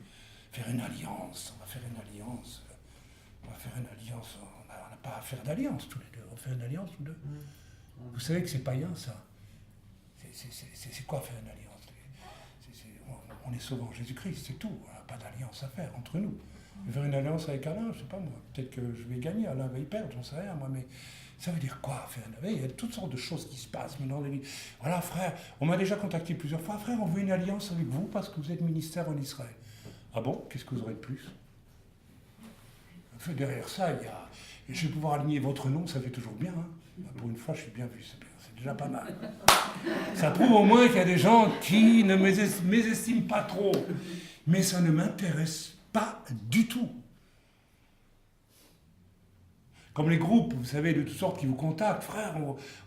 S3: Faire une alliance, on va faire une alliance. On n'a pas à faire d'alliance tous les deux. On fait une alliance tous deux. Vous savez que c'est païen, ça. C'est quoi faire une alliance? On est sauvés en Jésus-Christ, c'est tout. On n'a pas d'alliance à faire entre nous. Faire une alliance avec Alain, je ne sais pas moi. Peut-être que je vais gagner, Alain va y perdre, j'en sais rien moi. Mais ça veut dire quoi faire une alliance? Il y a toutes sortes de choses qui se passent maintenant. Voilà, frère, on m'a déjà contacté plusieurs fois. Frère, on veut une alliance avec vous parce que vous êtes ministère en Israël. Ah bon? Qu'est-ce que vous aurez de plus? Derrière ça, il y a... Je vais pouvoir aligner votre nom, ça fait toujours bien. Hein. Pour une fois, je suis bien vu, c'est bien. C'est déjà pas mal. Ça prouve au moins qu'il y a des gens qui ne mésestiment pas trop. Mais ça ne m'intéresse pas du tout. Comme les groupes, vous savez, de toutes sortes qui vous contactent. Frère,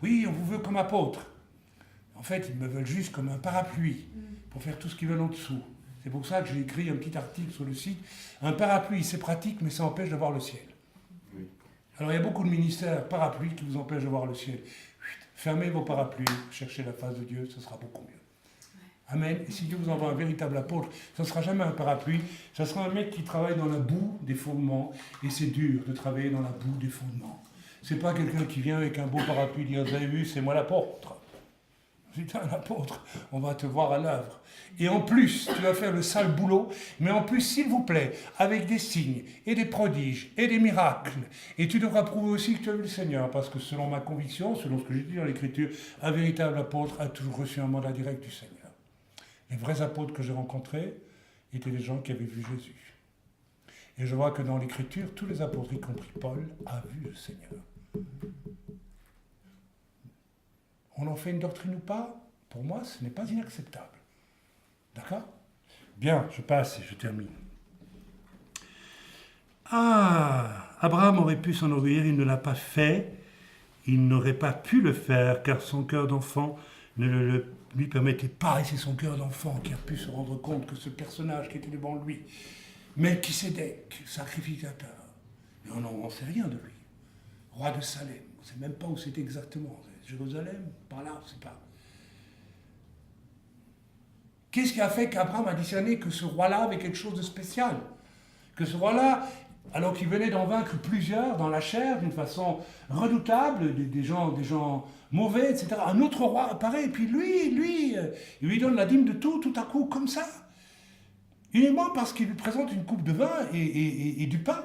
S3: oui, on vous veut comme apôtre. En fait, ils me veulent juste comme un parapluie pour faire tout ce qu'ils veulent en dessous. C'est pour ça que j'ai écrit un petit article sur le site. Un parapluie, c'est pratique, mais ça empêche de voir le ciel. Oui. Alors, il y a beaucoup de ministères parapluies qui vous empêchent de voir le ciel. Fermez vos parapluies, cherchez la face de Dieu, ce sera beaucoup mieux. Amen. Et si Dieu vous envoie un véritable apôtre, ce ne sera jamais un parapluie, ce sera un mec qui travaille dans la boue des fondements, et c'est dur de travailler dans la boue des fondements. C'est pas quelqu'un qui vient avec un beau parapluie et dit, vous avez vu, c'est moi l'apôtre. C'est un apôtre, on va te voir à l'œuvre. Et en plus, tu vas faire le sale boulot, mais en plus, s'il vous plaît, avec des signes, et des prodiges, et des miracles. Et tu devras prouver aussi que tu as vu le Seigneur, parce que selon ma conviction, selon ce que j'ai dit dans l'Écriture, un véritable apôtre a toujours reçu un mandat direct du Seigneur. Les vrais apôtres que j'ai rencontrés étaient des gens qui avaient vu Jésus. Et je vois que dans l'Écriture, tous les apôtres, y compris Paul, a vu le Seigneur. On en fait une doctrine ou pas? Pour moi, ce n'est pas inacceptable. D'accord? Bien, je passe et je termine. Ah, Abraham aurait pu s'enorgueillir, il ne l'a pas fait. Il n'aurait pas pu le faire, car son cœur d'enfant ne lui permettait pas, et c'est son cœur d'enfant qui a pu se rendre compte que ce personnage qui était devant lui, Melchisédek, sacrificateur, et on n'en sait rien de lui, roi de Salem, on ne sait même pas où c'était exactement, Jérusalem, par là, on ne sait pas. Qu'est-ce qui a fait qu'Abraham a discerné que ce roi-là avait quelque chose de spécial? Que ce roi-là, alors qu'il venait d'en vaincre plusieurs dans la chair, d'une façon redoutable, des gens mauvais, etc. Un autre roi apparaît, et puis il lui donne la dîme de tout à coup, comme ça. Uniquement parce qu'il lui présente une coupe de vin et du pain.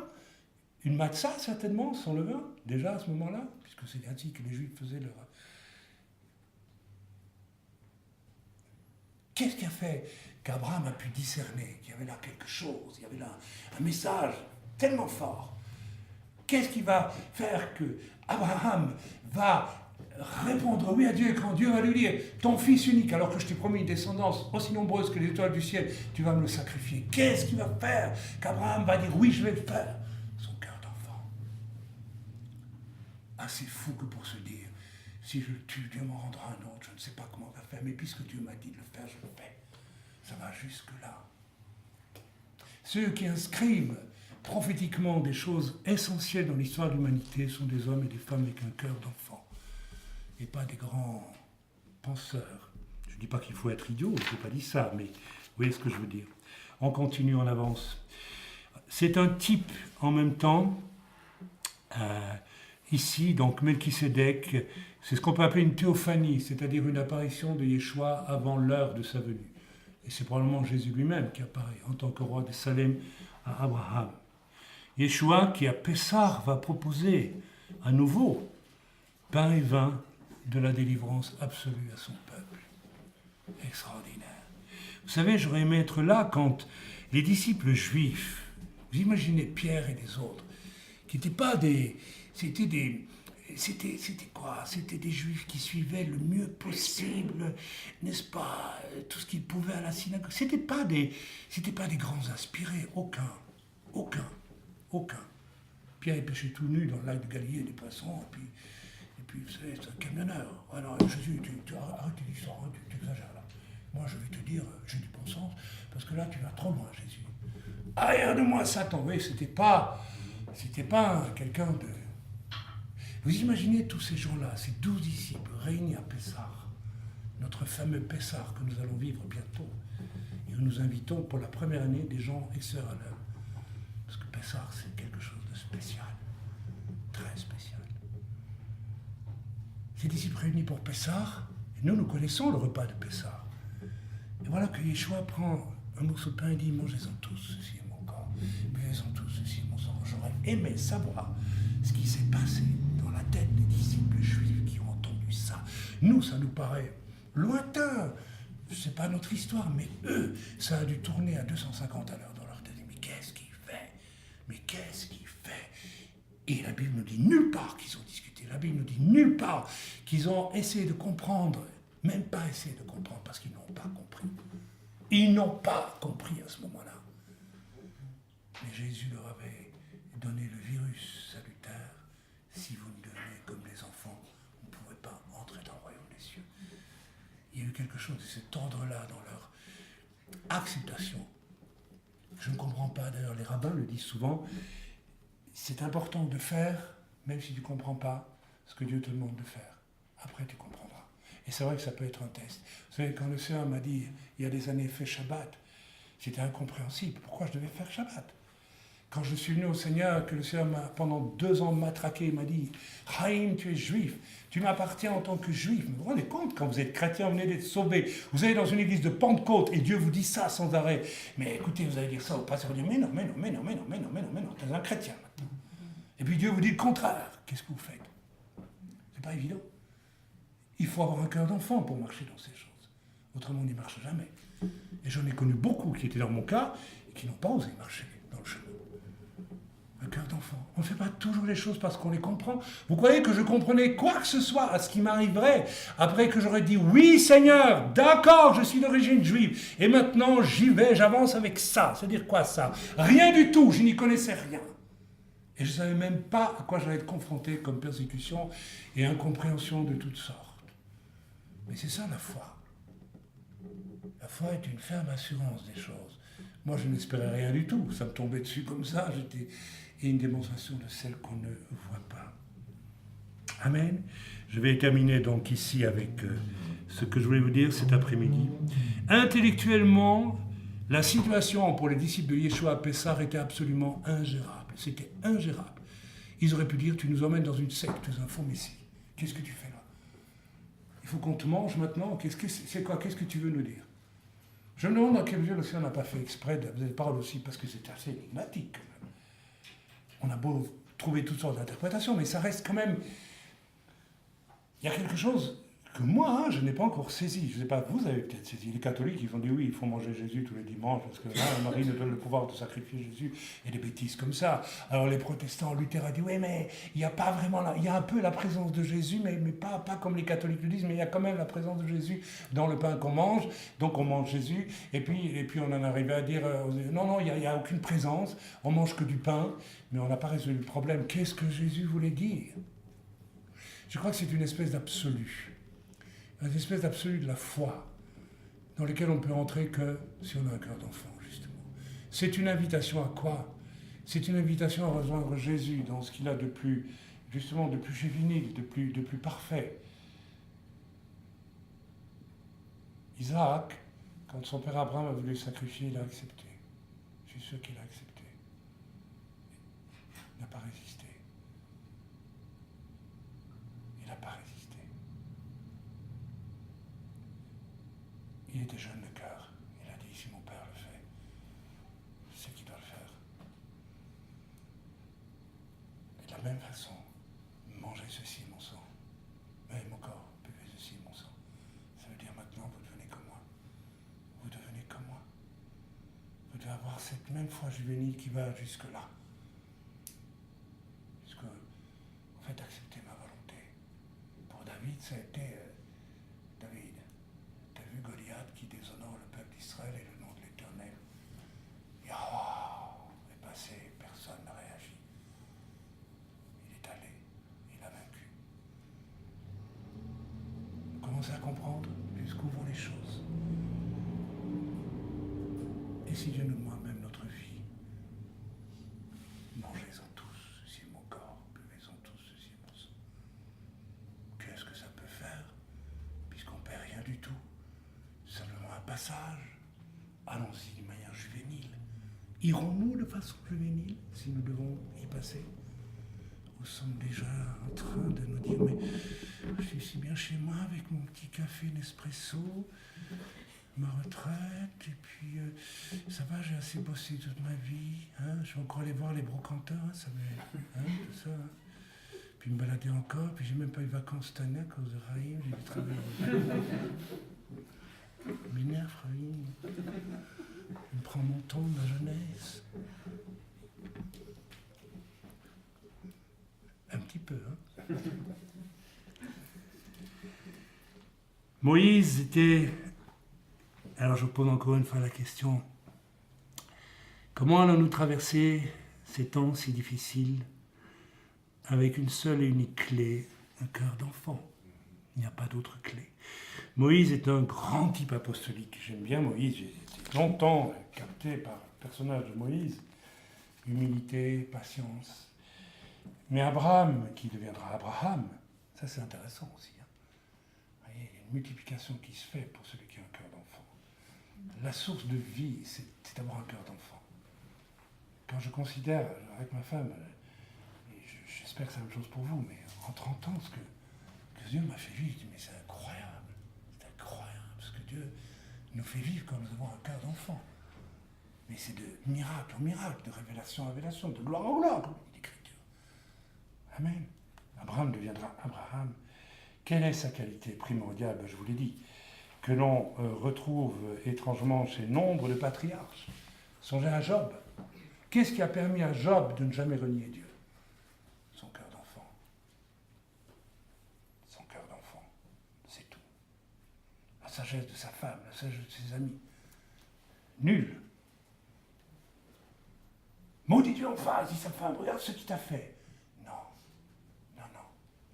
S3: Une matzah, certainement, sans le vin, déjà à ce moment-là, puisque c'est ainsi que les Juifs faisaient leur... Qu'est-ce qui a fait qu'Abraham a pu discerner qu'il y avait là quelque chose, il y avait là un message tellement fort? Qu'est-ce qui va faire que Abraham va répondre oui à Dieu quand Dieu va lui dire ton fils unique, alors que je t'ai promis une descendance aussi nombreuse que les étoiles du ciel, tu vas me le sacrifier? Qu'est-ce qui va faire qu'Abraham va dire oui, je vais le faire? Son cœur d'enfant. Assez fou que pour se dire si je le tue, Dieu m'en rendra un autre, je ne sais pas comment on va faire, mais puisque Dieu m'a dit de le faire, je le fais. Ça va jusque-là. Ceux qui inscrivent prophétiquement des choses essentielles dans l'histoire de l'humanité sont des hommes et des femmes avec un cœur d'enfant, et pas des grands penseurs. Je ne dis pas qu'il faut être idiot, je n'ai pas dit ça, mais vous voyez ce que je veux dire. On continue, on avance. C'est un type en même temps, ici, donc Melchisédek, c'est ce qu'on peut appeler une théophanie, c'est-à-dire une apparition de Yeshua avant l'heure de sa venue. Et c'est probablement Jésus lui-même qui apparaît en tant que roi de Salem à Abraham. Yeshua qui à Pessah va proposer à nouveau pain et vin de la délivrance absolue à son peuple. Extraordinaire. Vous savez, j'aurais aimé être là quand les disciples juifs, vous imaginez Pierre et les autres, qui n'étaient pas des... C'était quoi? C'était des juifs qui suivaient le mieux possible, n'est-ce pas, tout ce qu'ils pouvaient à la synagogue. C'était pas des grands inspirés, aucun. Pierre est pêché tout nu dans le lac de Galilée des poissons, et puis vous savez, c'est un camionneur. Alors Jésus, arrête tes histoires, tu exagères là. Moi je vais te dire, j'ai du bon sens, parce que là tu vas trop loin, Jésus. Arrière de moi, Satan. Oui, c'était pas quelqu'un de... Vous imaginez tous ces gens-là, ces 12 disciples réunis à Pessah, notre fameux Pessah que nous allons vivre bientôt, et où nous invitons pour la première année des gens extérieurs à l'heure. Parce que Pessah, c'est quelque chose de spécial, très spécial. Ces disciples réunis pour Pessah, et nous connaissons le repas de Pessah. Et voilà que Yeshua prend un morceau de pain et dit, mangez-en tous, ceci est mon corps, buvez-en tous, ceci est mon sang. J'aurais aimé savoir ce qui s'est passé dans la tête des disciples juifs qui ont entendu ça. Nous, ça nous paraît lointain, c'est pas notre histoire, mais eux, ça a dû tourner à 250 à l'heure dans leur tête. Mais qu'est-ce qu'il fait? Mais qu'est-ce qu'il fait? Et la Bible nous dit nulle part qu'ils ont discuté, la Bible nous dit nulle part qu'ils ont essayé de comprendre, même pas essayé de comprendre, parce qu'ils n'ont pas compris. Ils n'ont pas compris à ce moment-là. Mais Jésus leur avait donné le virus salutaire. Si vous ne devenez comme les enfants, vous ne pouvez pas entrer dans le royaume des cieux. Il y a eu quelque chose de cet ordre-là dans leur acceptation. Je ne comprends pas, d'ailleurs les rabbins le disent souvent, c'est important de faire, même si tu ne comprends pas ce que Dieu te demande de faire. Après tu comprendras. Et c'est vrai que ça peut être un test. Vous savez, quand le Seigneur m'a dit, il y a des années, fais Shabbat, c'était incompréhensible. Pourquoi je devais faire Shabbat? Quand je suis venu au Seigneur, que le Seigneur pendant 2 ans m'a traqué, il m'a dit, Chaim, tu es juif, tu m'appartiens en tant que juif. Vous vous rendez compte, quand vous êtes chrétien, vous venez d'être sauvé, vous allez dans une église de Pentecôte et Dieu vous dit ça sans arrêt. Mais écoutez, vous allez dire ça au pasteur, vous allez dire, mais non, tu es un chrétien maintenant. Et puis Dieu vous dit le contraire. Qu'est-ce que vous faites? C'est pas évident. Il faut avoir un cœur d'enfant pour marcher dans ces choses. Autrement, on n'y marche jamais. Et j'en ai connu beaucoup qui étaient dans mon cas et qui n'ont pas osé marcher dans le chemin. Un cœur d'enfant. On ne fait pas toujours les choses parce qu'on les comprend. Vous croyez que je comprenais quoi que ce soit à ce qui m'arriverait après que j'aurais dit « Oui, Seigneur, d'accord, je suis d'origine juive. Et maintenant, j'y vais, j'avance avec ça. » C'est-à-dire quoi ça? Rien du tout, je n'y connaissais rien. Et je ne savais même pas à quoi j'allais être confronté comme persécution et incompréhension de toutes sortes. Mais c'est ça la foi. La foi est une ferme assurance des choses. Moi, je n'espérais rien du tout. Ça me tombait dessus comme ça. Et une démonstration de celle qu'on ne voit pas. Amen. Je vais terminer donc ici avec ce que je voulais vous dire cet après-midi. Intellectuellement, la situation pour les disciples de Yeshua à Pessah était absolument ingérable. C'était ingérable. Ils auraient pu dire, tu nous emmènes dans une secte, tu es un faux messie. Qu'est-ce que tu fais là? Il faut qu'on te mange maintenant. C'est quoi? Qu'est-ce que tu veux nous dire? Je me demande dans quelle mesure le Seigneur n'a pas fait exprès de vous parler aussi, parce que c'est assez énigmatique quand même. On a beau trouver toutes sortes d'interprétations, mais ça reste quand même... Il y a quelque chose que moi, je n'ai pas encore saisi. Je ne sais pas, vous avez peut-être saisi. Les catholiques, ils ont dit oui, il faut manger Jésus tous les dimanches, parce que là, Marie nous donne le pouvoir de sacrifier Jésus, et des bêtises comme ça. Alors les protestants, Luther a dit oui, mais il n'y a pas vraiment... Il y a un peu la présence de Jésus, mais pas comme les catholiques le disent, mais il y a quand même la présence de Jésus dans le pain qu'on mange, donc on mange Jésus, et puis on en arrivait à dire non, il n'y a aucune présence, on mange que du pain, mais on n'a pas résolu le problème. Qu'est-ce que Jésus voulait dire? Je crois que c'est une espèce d'absolu. Une espèce d'absolu de la foi, dans lequel on ne peut entrer que si on a un cœur d'enfant, justement. C'est une invitation à quoi? C'est une invitation à rejoindre Jésus dans ce qu'il a de plus, justement, de plus juvénile, de plus parfait. Isaac, quand son père Abraham a voulu le sacrifier, il a accepté. Je suis sûr qu'il a accepté. Il n'a pas résisté. Il n'a pas résisté. Il était jeune de cœur. Il a dit, si mon père le fait, je sais qu'il doit le faire. Et de la même façon, mangez ceci, mon sang. Mais mon corps, buvez ceci, mon sang. Ça veut dire maintenant, vous devenez comme moi. Vous devenez comme moi. Vous devez avoir cette même foi juvénile qui va jusque-là. Jusque, en fait, accepter ma volonté. Pour David, ça a été... David, t'as vu Goliath qui déshonore le peuple d'Israël et le nom de l'Éternel? Et est passé, personne n'a réagi. Il est allé, il a vaincu. Vous commencez à comprendre jusqu'où vont les choses. Et si Dieu nous demande même notre vie, mangez-en tous, ceci est mon corps, buvez-en tous, ceci est mon sang. Qu'est-ce que ça peut faire, puisqu'on ne perd rien du tout? Simplement un passage. Allons-y d'une manière juvénile. Irons-nous de façon juvénile si nous devons y passer? Nous sommes déjà en train de nous dire, mais je suis si bien chez moi avec mon petit café Nespresso, ma retraite, et puis ça va, j'ai assez bossé toute ma vie, hein, je vais encore aller voir les brocantins, ça va, hein, tout ça. Puis me balader encore, puis j'ai même pas eu de vacances cette année à cause de Raïm, j'ai dû travailler. M'énerve, Raïm. Il me prend mon temps de ma jeunesse. Un petit peu, hein. Moïse était... Alors je pose encore une fois la question. Comment allons-nous traverser ces temps si difficiles avec une seule et unique clé, un cœur d'enfant? Il n'y a pas d'autre clé. Moïse est un grand type apostolique. J'aime bien Moïse. J'ai été longtemps capté par le personnage de Moïse. Humilité, patience. Mais Abraham, qui deviendra Abraham, ça c'est intéressant aussi. Hein. Vous voyez, il y a une multiplication qui se fait pour celui qui a un cœur d'enfant. La source de vie, c'est d'avoir un cœur d'enfant. Quand je considère, avec ma femme, et j'espère que c'est la même chose pour vous, mais en 30 ans, ce que Dieu m'a fait vivre, mais c'est incroyable. C'est incroyable, parce que Dieu nous fait vivre quand nous avons un cœur d'enfant. Mais c'est de miracle en miracle, de révélation en révélation, de gloire en gloire, comme dit l'Écriture. Amen. Abraham deviendra Abraham. Quelle est sa qualité primordiale? Je vous l'ai dit. Que l'on retrouve étrangement chez nombre de patriarches. Songez à Job. Qu'est-ce qui a permis à Job de ne jamais renier Dieu? Son cœur d'enfant. Son cœur d'enfant. C'est tout. La sagesse de sa femme, la sagesse de ses amis. Nul. Maudit Dieu en face, dit sa femme, regarde ce qu'il t'a fait. Non,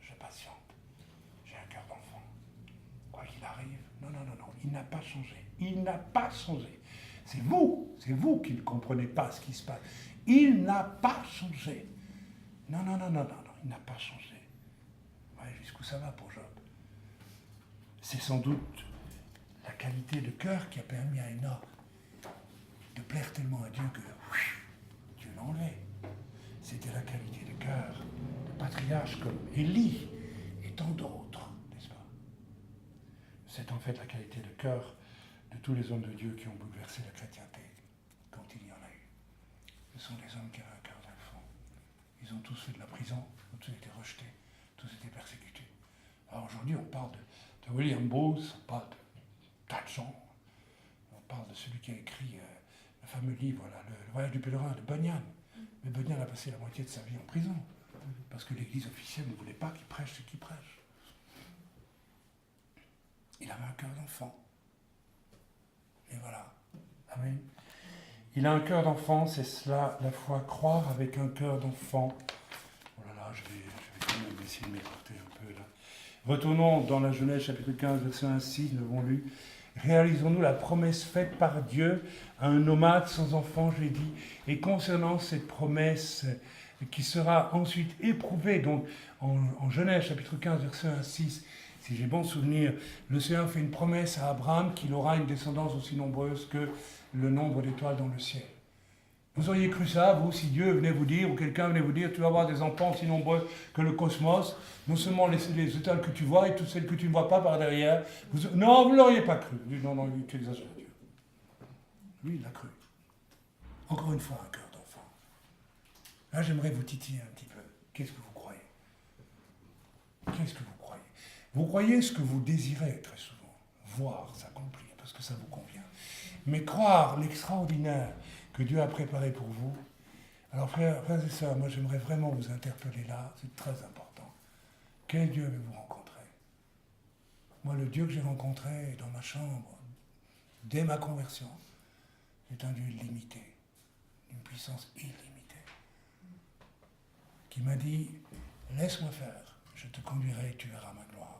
S3: je patiente. J'ai un cœur d'enfant. Quoi qu'il arrive, non, il n'a pas changé. Il n'a pas changé. C'est vous qui ne comprenez pas ce qui se passe. Il n'a pas changé. Non, il n'a pas changé. Ouais, jusqu'où ça va pour Job? C'est sans doute
S1: la qualité de cœur qui a permis à Enoch de plaire tellement à Dieu que Dieu l'a enlevé. C'était la qualité de cœur de patriarches comme Élie et tant d'autres, n'est-ce pas? C'est en fait la qualité de cœur de tous les hommes de Dieu qui ont bouleversé la chrétienté, quand il y en a eu. Ce sont des hommes qui avaient un cœur d'enfant. Ils ont tous fait de la prison, ils ont tous été rejetés, tous été persécutés. Alors aujourd'hui, on parle de William Booth, on parle de tas de gens. On parle de celui qui a écrit le fameux livre, là, le voyage du pèlerin, de Bunyan. Mais Bunyan a passé la moitié de sa vie en prison, parce que l'Église officielle ne voulait pas qu'il prêche ce qu'il prêche. Il avait un cœur d'enfant. Et voilà. Amen. Il a un cœur d'enfant, c'est cela, la foi, croire avec un cœur d'enfant. Oh là là, je vais quand même essayer de m'écarter un peu là. Retournons dans la Genèse chapitre 15, verset 1 à 6, nous l'avons lu. Réalisons-nous la promesse faite par Dieu à un nomade sans enfant, je l'ai dit, et concernant cette promesse qui sera ensuite éprouvée, donc en Genèse chapitre 15, verset 1 à 6, si j'ai bon souvenir, le Seigneur fait une promesse à Abraham qu'il aura une descendance aussi nombreuse que le nombre d'étoiles dans le ciel. Vous auriez cru ça, vous, si Dieu venait vous dire, ou quelqu'un venait vous dire, tu vas avoir des enfants aussi nombreux que le cosmos, non seulement les étoiles que tu vois et toutes celles que tu ne vois pas par derrière. Non, vous ne l'auriez pas cru. Non, tu exagères, Dieu. Lui, il l'a cru. Encore une fois, un cœur d'enfant. Là, j'aimerais vous titiller un petit peu. Qu'est-ce que vous croyez? Qu'est-ce que vous croyez? Vous croyez ce que vous désirez très souvent, voir s'accomplir, parce que ça vous convient. Mais croire l'extraordinaire que Dieu a préparé pour vous. Alors frères et sœurs, moi j'aimerais vraiment vous interpeller là, c'est très important. Quel Dieu avez-vous rencontré? Moi, le Dieu que j'ai rencontré dans ma chambre, dès ma conversion, est un Dieu illimité, d'une puissance illimitée, qui m'a dit, laisse-moi faire, je te conduirai et tu verras ma gloire.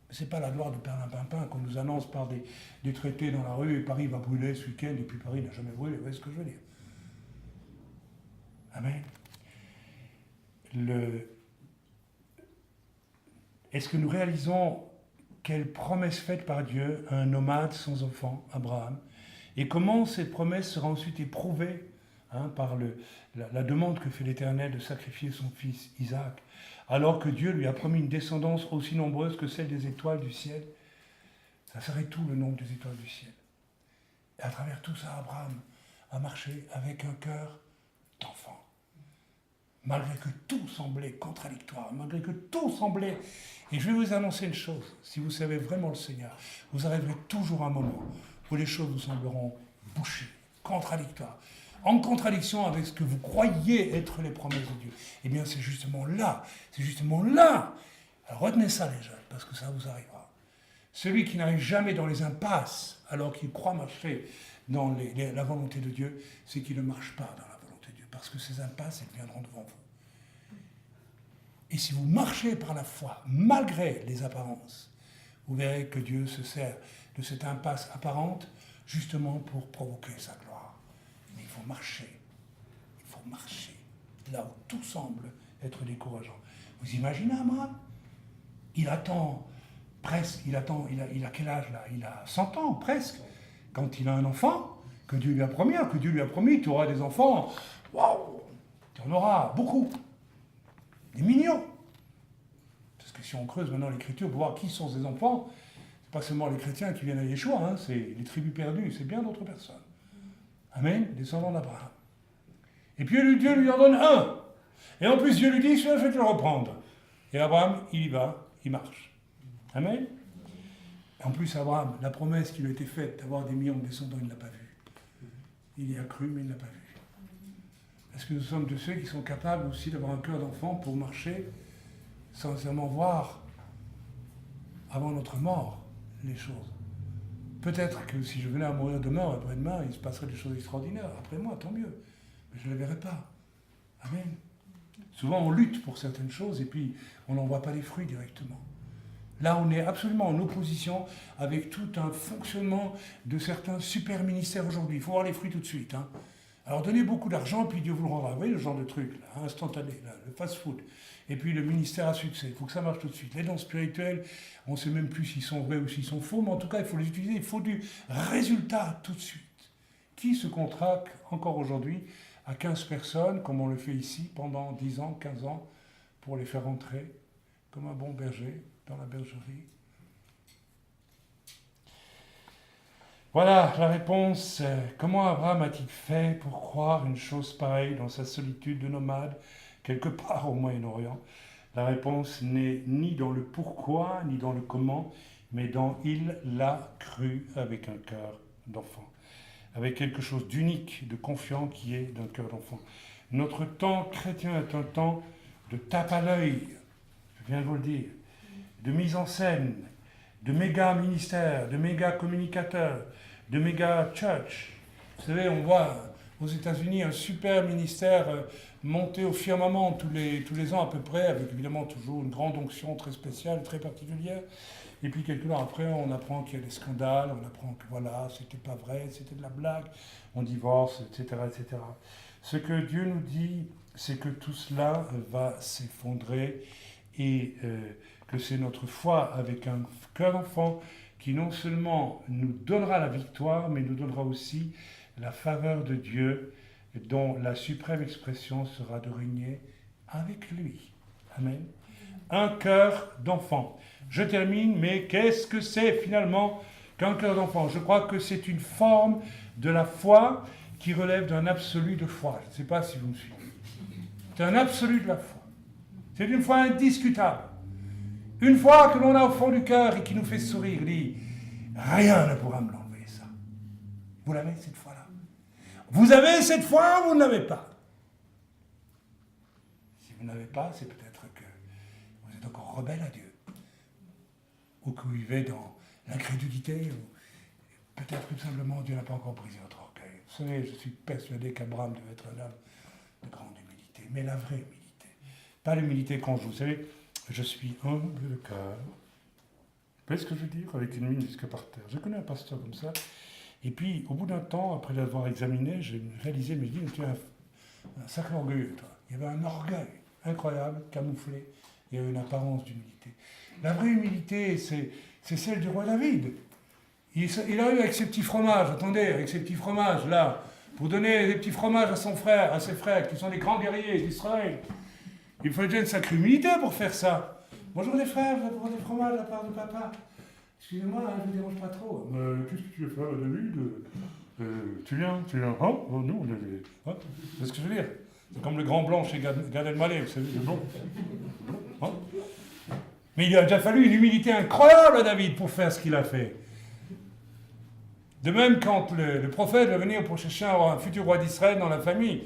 S1: Mais ce n'est pas la gloire de Perlimpinpin qu'on nous annonce par des traités dans la rue, et Paris va brûler ce week-end, et puis Paris n'a jamais brûlé, vous voyez ce que je veux dire? Amen. Est-ce que nous réalisons quelle promesse faite par Dieu à un nomade sans enfant, Abraham, et comment cette promesse sera ensuite éprouvée par la demande que fait l'Éternel de sacrifier son fils Isaac, alors que Dieu lui a promis une descendance aussi nombreuse que celle des étoiles du ciel? Ça serait tout le nombre des étoiles du ciel. Et à travers tout ça, Abraham a marché avec un cœur d'enfant. Malgré que tout semblait contradictoire, malgré que tout semblait... Et je vais vous annoncer une chose, si vous savez vraiment le Seigneur, vous arriverez toujours à un moment où les choses vous sembleront bouchées, contradictoires, en contradiction avec ce que vous croyez être les promesses de Dieu. Eh bien, c'est justement là. Alors retenez ça les jeunes, parce que ça vous arrivera. Celui qui n'arrive jamais dans les impasses, alors qu'il croit marcher dans la volonté de Dieu, c'est qu'il ne marche pas dans la volonté de Dieu, parce que ces impasses, elles viendront devant vous. Et si vous marchez par la foi, malgré les apparences, vous verrez que Dieu se sert de cette impasse apparente, justement pour provoquer sa gloire. Mais il faut marcher, là où tout semble être décourageant. Vous imaginez Abraham? Il attend presque, il a quel âge là? Il a 100 ans presque, quand il a un enfant, que Dieu lui a promis, tu auras des enfants, waouh, tu en auras beaucoup, des millions. Parce que si on creuse maintenant l'Écriture pour voir qui sont ces enfants, c'est pas seulement les chrétiens qui viennent à Yeshua, c'est les tribus perdues, c'est bien d'autres personnes. Amen, descendants d'Abraham. Et puis Dieu lui en donne un. Et en plus Dieu lui dit, je vais te le reprendre. Et Abraham, il y va, il marche. Amen. Et en plus Abraham, la promesse qui lui a été faite d'avoir des millions de descendants, il ne l'a pas vue. Il y a cru, mais il ne l'a pas vue. Est-ce que nous sommes de ceux qui sont capables aussi d'avoir un cœur d'enfant pour marcher sans nécessairement voir avant notre mort les choses? Peut-être que si je venais à mourir demain ou après-demain, il se passerait des choses extraordinaires. Après moi, tant mieux. Mais je ne les verrai pas. Amen. Souvent, on lutte pour certaines choses et puis on n'en voit pas les fruits directement. Là, on est absolument en opposition avec tout un fonctionnement de certains super ministères aujourd'hui. Il faut voir les fruits tout de suite.
S3: Alors donnez beaucoup d'argent, puis Dieu vous le rendra. Vous voyez le genre de truc, là, instantané, là, le fast-food. Et puis le ministère à succès, il faut que ça marche tout de suite. Les dons spirituels, on ne sait même plus s'ils sont vrais ou s'ils sont faux, mais en tout cas, il faut les utiliser, il faut du résultat tout de suite. Qui se contracte encore aujourd'hui à 15 personnes, comme on le fait ici, pendant 10 ans, 15 ans, pour les faire entrer, comme un bon berger, dans la bergerie? Voilà la réponse. Comment Abraham a-t-il fait pour croire une chose pareille dans sa solitude de nomade, quelque part au Moyen-Orient? La réponse n'est ni dans le pourquoi, ni dans le comment, mais dans il l'a cru avec un cœur d'enfant, avec quelque chose d'unique, de confiant qui est d'un cœur d'enfant. Notre temps chrétien est un temps de tape à l'œil, je viens de vous le dire, de mise en scène, de méga ministères, de méga communicateurs, de méga church. Vous savez, on voit aux États-Unis un super ministère monter au firmament tous les ans à peu près, avec évidemment toujours une grande onction très spéciale, très particulière. Et puis quelques temps après, on apprend qu'il y a des scandales, on apprend que voilà, c'était pas vrai, c'était de la blague, on divorce, etc., etc. Ce que Dieu nous dit, c'est que tout cela va s'effondrer et que c'est notre foi avec un cœur d'enfant qui non seulement nous donnera la victoire, mais nous donnera aussi la faveur de Dieu, dont la suprême expression sera de régner avec lui. Amen. Un cœur d'enfant. Je termine, mais qu'est-ce que c'est finalement qu'un cœur d'enfant? Je crois que c'est une forme de la foi qui relève d'un absolu de foi. Je ne sais pas si vous me suivez. C'est un absolu de la foi. C'est une foi indiscutable. Une foi que l'on a au fond du cœur et qui nous fait sourire, dit « Rien ne pourra me l'enlever, ça. » Vous l'avez, cette foi-là? Vous avez cette foi ou vous ne l'avez pas? Si vous n'avez pas, c'est peut-être que vous êtes encore rebelle à Dieu. Ou que vous vivez dans l'incrédulité, ou peut-être que simplement Dieu n'a pas encore brisé votre orgueil. Vous savez, je suis persuadé qu'Abraham devait être un homme de grande humilité, mais la vraie humilité. Pas l'humilité qu'on joue. Vous savez, je suis humble de cœur. Vous voyez ce que je veux dire? Avec une mine jusque par terre. Je connais un pasteur comme ça. Et puis, au bout d'un temps, après l'avoir examiné, j'ai réalisé, mais je dis, tu es un sacré orgueilleux, toi. Il y avait un orgueil incroyable, camouflé. Il y avait une apparence d'humilité. La vraie humilité, c'est celle du roi David. Il a eu avec ses petits fromages, attendez, avec ses petits fromages, là, pour donner des petits fromages à ses frères, qui sont des grands guerriers d'Israël. Il faut déjà une sacrée humilité pour faire ça. Bonjour les frères, je vais prendre des fromages de la part de papa. Excusez-moi, je ne vous dérange pas trop. Qu'est-ce que tu veux faire, David? Tu viens? Oh, nous, on est... Hein? C'est ce que je veux dire. C'est comme le grand blanc chez Gad Elmaleh, vous savez, le blond. Hein? Mais il a déjà fallu une humilité incroyable à David pour faire ce qu'il a fait. De même, quand le prophète va venir pour chercher un futur roi d'Israël dans la famille,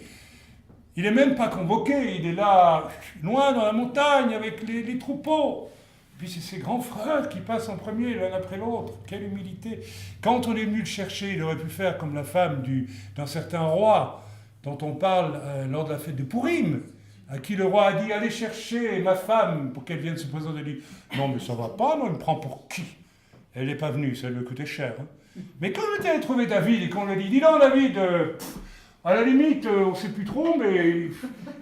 S3: il n'est même pas convoqué, il est là, loin dans la montagne, avec les troupeaux. Puis c'est ses grands frères qui passent en premier, l'un après l'autre. Quelle humilité! Quand on est venu le chercher, il aurait pu faire comme la femme d'un certain roi, dont on parle lors de la fête de Pourim, à qui le roi a dit « Allez chercher ma femme pour qu'elle vienne se présenter. » Il dit « Non, mais ça va pas, non, il me prend pour qui? Elle n'est pas venue, ça lui coûtait cher. Hein. » Mais quand on était allé trouver David et qu'on lui a dit « Dis donc, David, à la limite, on ne sait plus trop, mais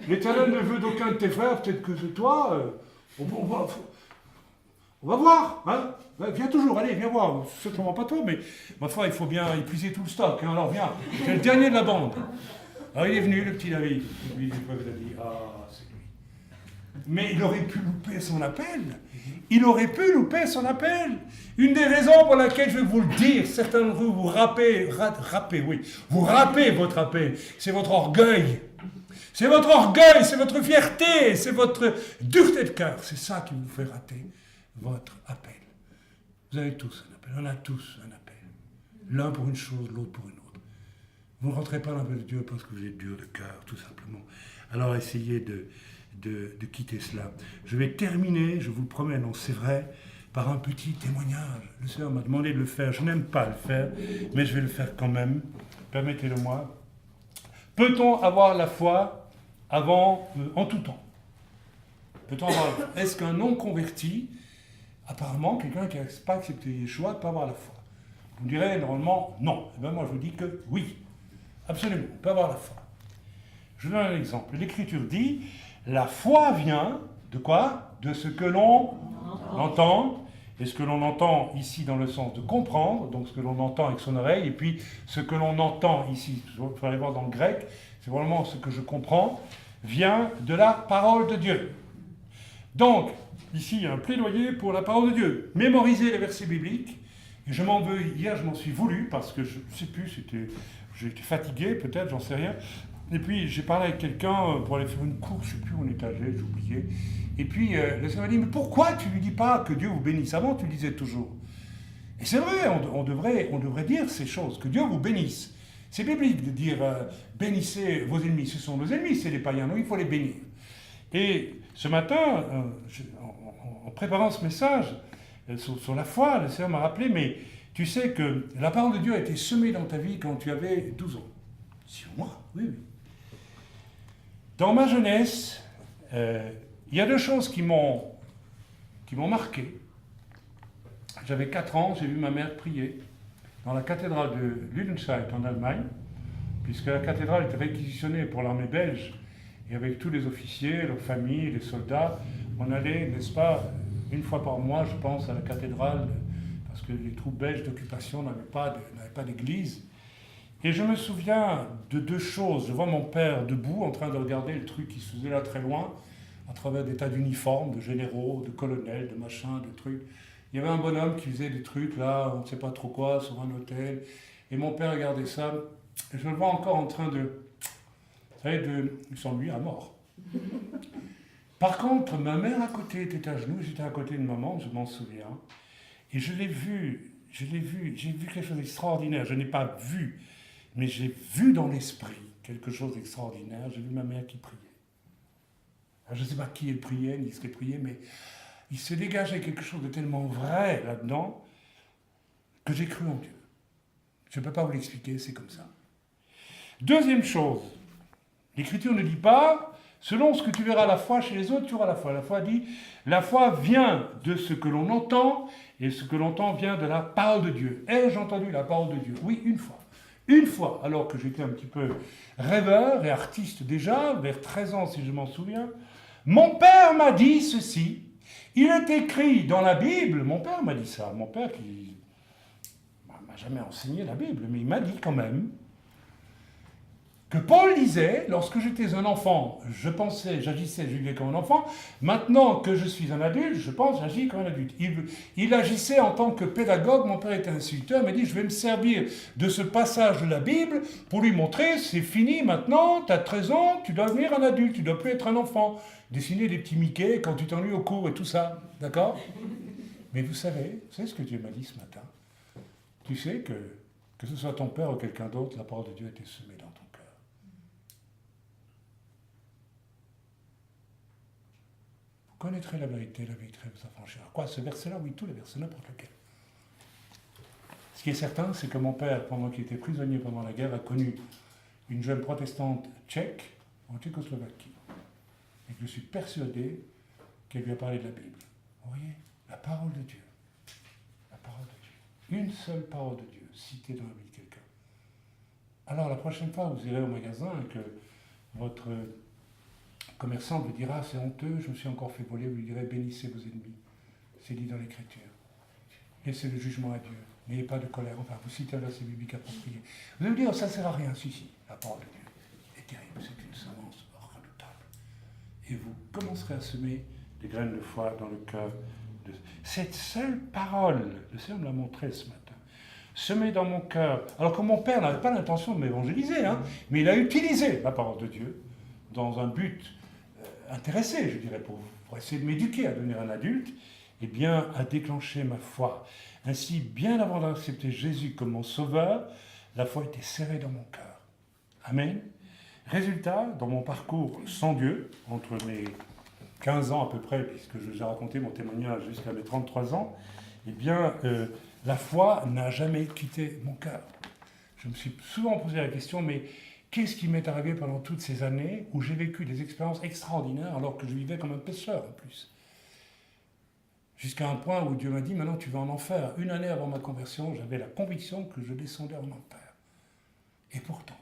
S3: l'Éternel ne veut d'aucun de tes frères, peut-être que c'est toi. On va voir, hein? Viens toujours, allez, viens voir. Certainement pas toi, mais ma foi, il faut bien épuiser tout le stock. Hein, alors viens, c'est le dernier de la bande. Alors il est venu, le petit David. Lui, il a dit, ah, c'est lui. Mais il aurait pu louper son appel. Il aurait pu louper son appel. Une des raisons pour laquelle je vais vous le dire, certains d'entre vous, vous rappez votre appel. C'est votre orgueil. C'est votre orgueil, c'est votre fierté, c'est votre dureté de cœur. C'est ça qui vous fait rater votre appel. Vous avez tous un appel. On a tous un appel. L'un pour une chose, l'autre pour une autre. Vous ne rentrez pas dans l'appel de Dieu parce que vous êtes dur de cœur, tout simplement. Alors essayez de quitter cela. Je vais terminer, je vous le promets, non, c'est vrai, par un petit témoignage. Le Seigneur m'a demandé de le faire. Je n'aime pas le faire, mais je vais le faire quand même. Permettez-le-moi. Peut-on avoir la foi en tout temps? Peut-on avoir la foi? Est-ce qu'un non-converti, apparemment, quelqu'un qui n'a pas accepté Yeshua, peut avoir la foi? Vous me direz normalement non. Eh bien, moi, je vous dis que oui. Absolument, on peut avoir la foi. Je vous donne un exemple. L'Écriture dit, la foi vient de quoi? De ce que l'on entend. Et ce que l'on entend ici dans le sens de comprendre, donc ce que l'on entend avec son oreille, et puis ce que l'on entend ici, il faut aller voir dans le grec, c'est vraiment ce que je comprends, vient de la parole de Dieu. Donc, ici, il y a un plaidoyer pour la parole de Dieu. Mémoriser les versets bibliques, et je m'en veux, hier je m'en suis voulu, parce que je ne sais plus, j'ai été fatigué peut-être, j'en sais rien. Et puis j'ai parlé avec quelqu'un pour aller faire une course, je ne sais plus où on est allé, j'ai oublié. Et puis le Seigneur m'a dit, mais pourquoi tu ne lui dis pas que Dieu vous bénisse? Avant, tu le disais toujours. Et c'est vrai, on devrait dire ces choses, que Dieu vous bénisse. C'est biblique de dire, bénissez vos ennemis, ce sont nos ennemis, c'est les païens, donc il faut les bénir. Et ce matin, en préparant ce message sur la foi, le Seigneur m'a rappelé, mais tu sais que la parole de Dieu a été semée dans ta vie quand tu avais 12 ans. Sur moi, oui, oui. Dans ma jeunesse, il y a deux choses qui m'ont marqué. J'avais 4 ans, j'ai vu ma mère prier dans la cathédrale de Lüdenscheid en Allemagne, puisque la cathédrale était réquisitionnée pour l'armée belge, et avec tous les officiers, leurs familles, les soldats, on allait, n'est-ce pas, une fois par mois, je pense, à la cathédrale, parce que les troupes belges d'occupation n'avaient pas d'église. Et je me souviens de deux choses. Je vois mon père debout, en train de regarder le truc qui se faisait là très loin, à travers des tas d'uniformes, de généraux, de colonels, de machins, de trucs. Il y avait un bonhomme qui faisait des trucs là, on ne sait pas trop quoi, sur un hôtel. Et mon père regardait ça, et je le vois encore en train de... Vous savez, il s'ennuie à mort. Par contre, ma mère à côté était à genoux, j'étais à côté de maman, je m'en souviens. Et j'ai vu quelque chose d'extraordinaire. Je n'ai pas vu, mais j'ai vu dans l'esprit quelque chose d'extraordinaire. J'ai vu ma mère qui priait. Alors, je ne sais pas qui elle priait, ni ce qu'elle priait, mais il se dégageait quelque chose de tellement vrai là-dedans que j'ai cru en Dieu. Je ne peux pas vous l'expliquer, c'est comme ça. Deuxième chose, l'Écriture ne dit pas, selon ce que tu verras la foi chez les autres, tu auras la foi. La foi dit, la foi vient de ce que l'on entend, et ce que l'on entend vient de la parole de Dieu. Ai-je entendu la parole de Dieu? Oui, une fois. Une fois, alors que j'étais un petit peu rêveur et artiste déjà, vers 13 ans si je m'en souviens, mon père m'a dit ceci. Il est écrit dans la Bible, mon père m'a dit ça, mon père qui m'a jamais enseigné la Bible, mais il m'a dit quand même que Paul disait, lorsque j'étais un enfant, je pensais, j'agissais, je vivais comme un enfant, maintenant que je suis un adulte, je pense, j'agis comme un adulte. Il agissait en tant que pédagogue, mon père était instituteur, il m'a dit, je vais me servir de ce passage de la Bible pour lui montrer, c'est fini maintenant, tu as 13 ans, tu dois devenir un adulte, tu ne dois plus être un enfant. Dessiner des petits Mickey quand tu t'ennuies au cours et tout ça, d'accord? Mais vous savez ce que Dieu m'a dit ce matin? Tu sais que ce soit ton père ou quelqu'un d'autre, la parole de Dieu a été semée dans ton cœur. Vous connaîtrez la vérité vous affranchira. Quoi, ce verset-là? Oui, tous les versets, n'importe lequel. Ce qui est certain, c'est que mon père, pendant qu'il était prisonnier pendant la guerre, a connu une jeune protestante tchèque en Tchécoslovaquie. Et que je suis persuadé qu'elle lui a parlé de la Bible. Vous voyez? La parole de Dieu. La parole de Dieu. Une seule parole de Dieu, citée dans la vie de quelqu'un. Alors la prochaine fois, vous irez au magasin et que votre commerçant vous dira, c'est honteux, je me suis encore fait voler, vous lui direz, bénissez vos ennemis. C'est dit dans l'Écriture. Laissez le jugement à Dieu. N'ayez pas de colère. Enfin, vous citez un verset biblique approprié. Vous allez me dire, ça ne sert à rien. Si, la parole de Dieu est terrible. C'est une semence redoutable. Et vous commencerez à semer des graines de foi dans le cœur de cette seule parole. Le Seigneur me l'a montré ce matin. Semée dans mon cœur. Alors que mon père n'avait pas l'intention de m'évangéliser, mais il a utilisé la parole de Dieu dans un but intéressé, je dirais, pour essayer de m'éduquer à devenir un adulte, et bien à déclencher ma foi. Ainsi, bien avant d'accepter Jésus comme mon sauveur, la foi était serrée dans mon cœur. Amen. Résultat, dans mon parcours sans Dieu, entre mes 15 ans à peu près, puisque j'ai raconté mon témoignage jusqu'à mes 33 ans, eh bien, la foi n'a jamais quitté mon cœur. Je me suis souvent posé la question, mais qu'est-ce qui m'est arrivé pendant toutes ces années où j'ai vécu des expériences extraordinaires alors que je vivais comme un pécheur en plus? Jusqu'à un point où Dieu m'a dit, maintenant tu vas en enfer. Une année avant ma conversion, j'avais la conviction que je descendais en enfer. Et pourtant,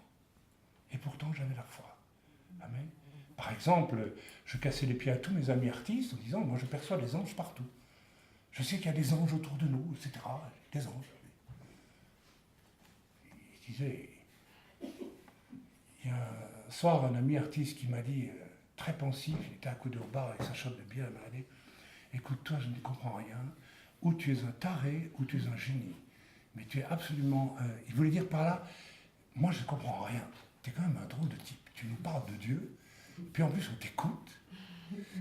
S3: Et pourtant, j'avais la foi. Amen. Par exemple, je cassais les pieds à tous mes amis artistes en disant, moi je perçois des anges partout. Je sais qu'il y a des anges autour de nous, etc. Des anges. Il disait, il y a un soir un ami artiste qui m'a dit, très pensif, il était à côté au bar avec sa chope de bière, il m'a dit, écoute, toi je ne comprends rien, ou tu es un taré, ou tu es un génie. Mais tu es absolument... il voulait dire par là, moi je ne comprends rien. Tu es quand même un drôle de type. Tu nous parles de Dieu, puis en plus on t'écoute.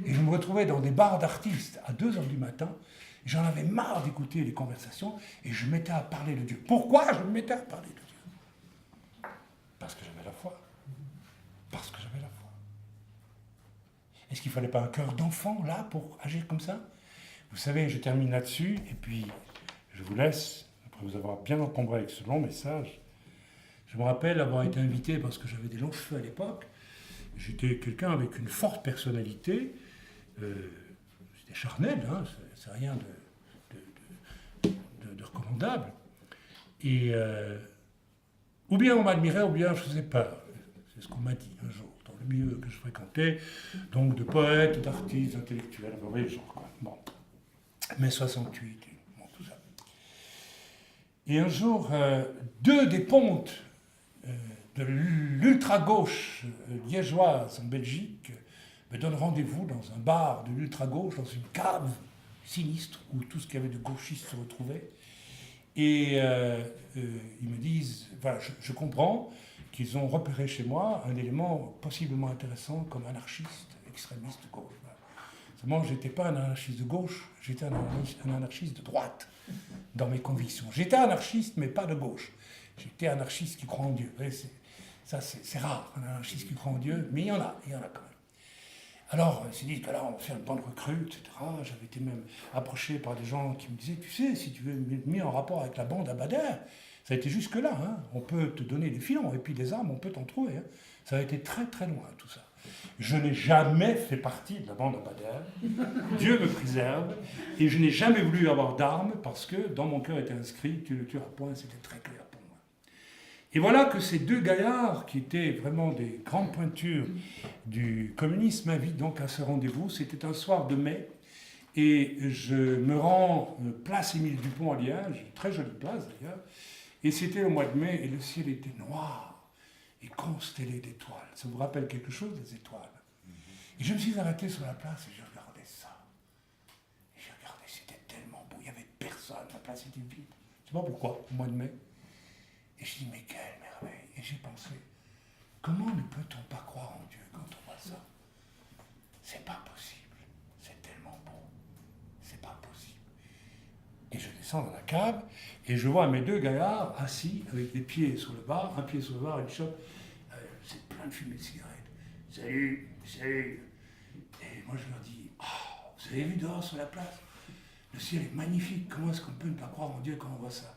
S3: Et je me retrouvais dans des bars d'artistes à 2h du matin, j'en avais marre d'écouter les conversations, et je me mettais à parler de Dieu. Pourquoi je me mettais à parler de Dieu? Parce que j'avais la foi. Parce que j'avais la foi. Est-ce qu'il ne fallait pas un cœur d'enfant, là, pour agir comme ça? Vous savez, je termine là-dessus, et puis je vous laisse, après vous avoir bien encombré avec ce long message. Je me rappelle avoir été invité, parce que j'avais des longs cheveux à l'époque, j'étais quelqu'un avec une forte personnalité, c'était charnel, hein, c'est rien de recommandable. Et ou bien on m'admirait, ou bien je faisais peur. C'est ce qu'on m'a dit un jour, dans le milieu que je fréquentais, donc de poètes, d'artistes, d'intellectuels, vous voyez, genre quoi. Bon. Mai 68, bon, tout ça. Et un jour, deux des pontes de l'ultra-gauche liégeoise en Belgique me donnent rendez-vous dans un bar de l'ultra-gauche, dans une cave sinistre où tout ce qu'il y avait de gauchiste se retrouvait. Et ils me disent, voilà, je comprends qu'ils ont repéré chez moi un élément possiblement intéressant comme anarchiste, extrémiste de gauche. Voilà. Seulement, je n'étais pas un anarchiste de gauche, j'étais un anarchiste de droite dans mes convictions. J'étais anarchiste, mais pas de gauche. J'étais anarchiste qui croit en Dieu. Ça, c'est rare, un anarchiste qui croit en Dieu, mais il y en a quand même. Alors, on s'est dit que là, on va faire une bande recrue, etc. J'avais été même approché par des gens qui me disaient, tu sais, si tu veux être mis en rapport avec la bande Abadère, ça a été jusque-là, hein. On peut te donner des filons et puis des armes, on peut t'en trouver. Hein. Ça a été très très loin, tout ça. Je n'ai jamais fait partie de la bande Abadère, Dieu me préserve, et je n'ai jamais voulu avoir d'armes parce que dans mon cœur était inscrit, tu le tueras point, c'était très clair pour moi. Et voilà que ces deux gaillards, qui étaient vraiment des grandes pointures du communisme, m'invitent donc à ce rendez-vous. C'était un soir de mai, et je me rends place Émile Dupont à Liège, très jolie place d'ailleurs, et c'était au mois de mai, et le ciel était noir et constellé d'étoiles. Ça vous rappelle quelque chose, des étoiles? Et je me suis arrêté sur la place et je regardais ça. Et je regardais, c'était tellement beau, il n'y avait personne, la place était vide. Je ne sais pas pourquoi, au mois de mai. Et je dis, mais quelle merveille! Et j'ai pensé, comment ne peut-on pas croire en Dieu quand on voit ça? C'est pas possible. C'est tellement beau. C'est pas possible. Et je descends dans la cave, et je vois mes deux gaillards assis, avec des pieds sur le bar, un pied sur le bar, une chope, c'est plein de fumée de cigarettes. Salut, salut. Et moi je leur dis, oh, vous avez vu dehors sur la place? Le ciel est magnifique, comment est-ce qu'on peut ne pas croire en Dieu quand on voit ça?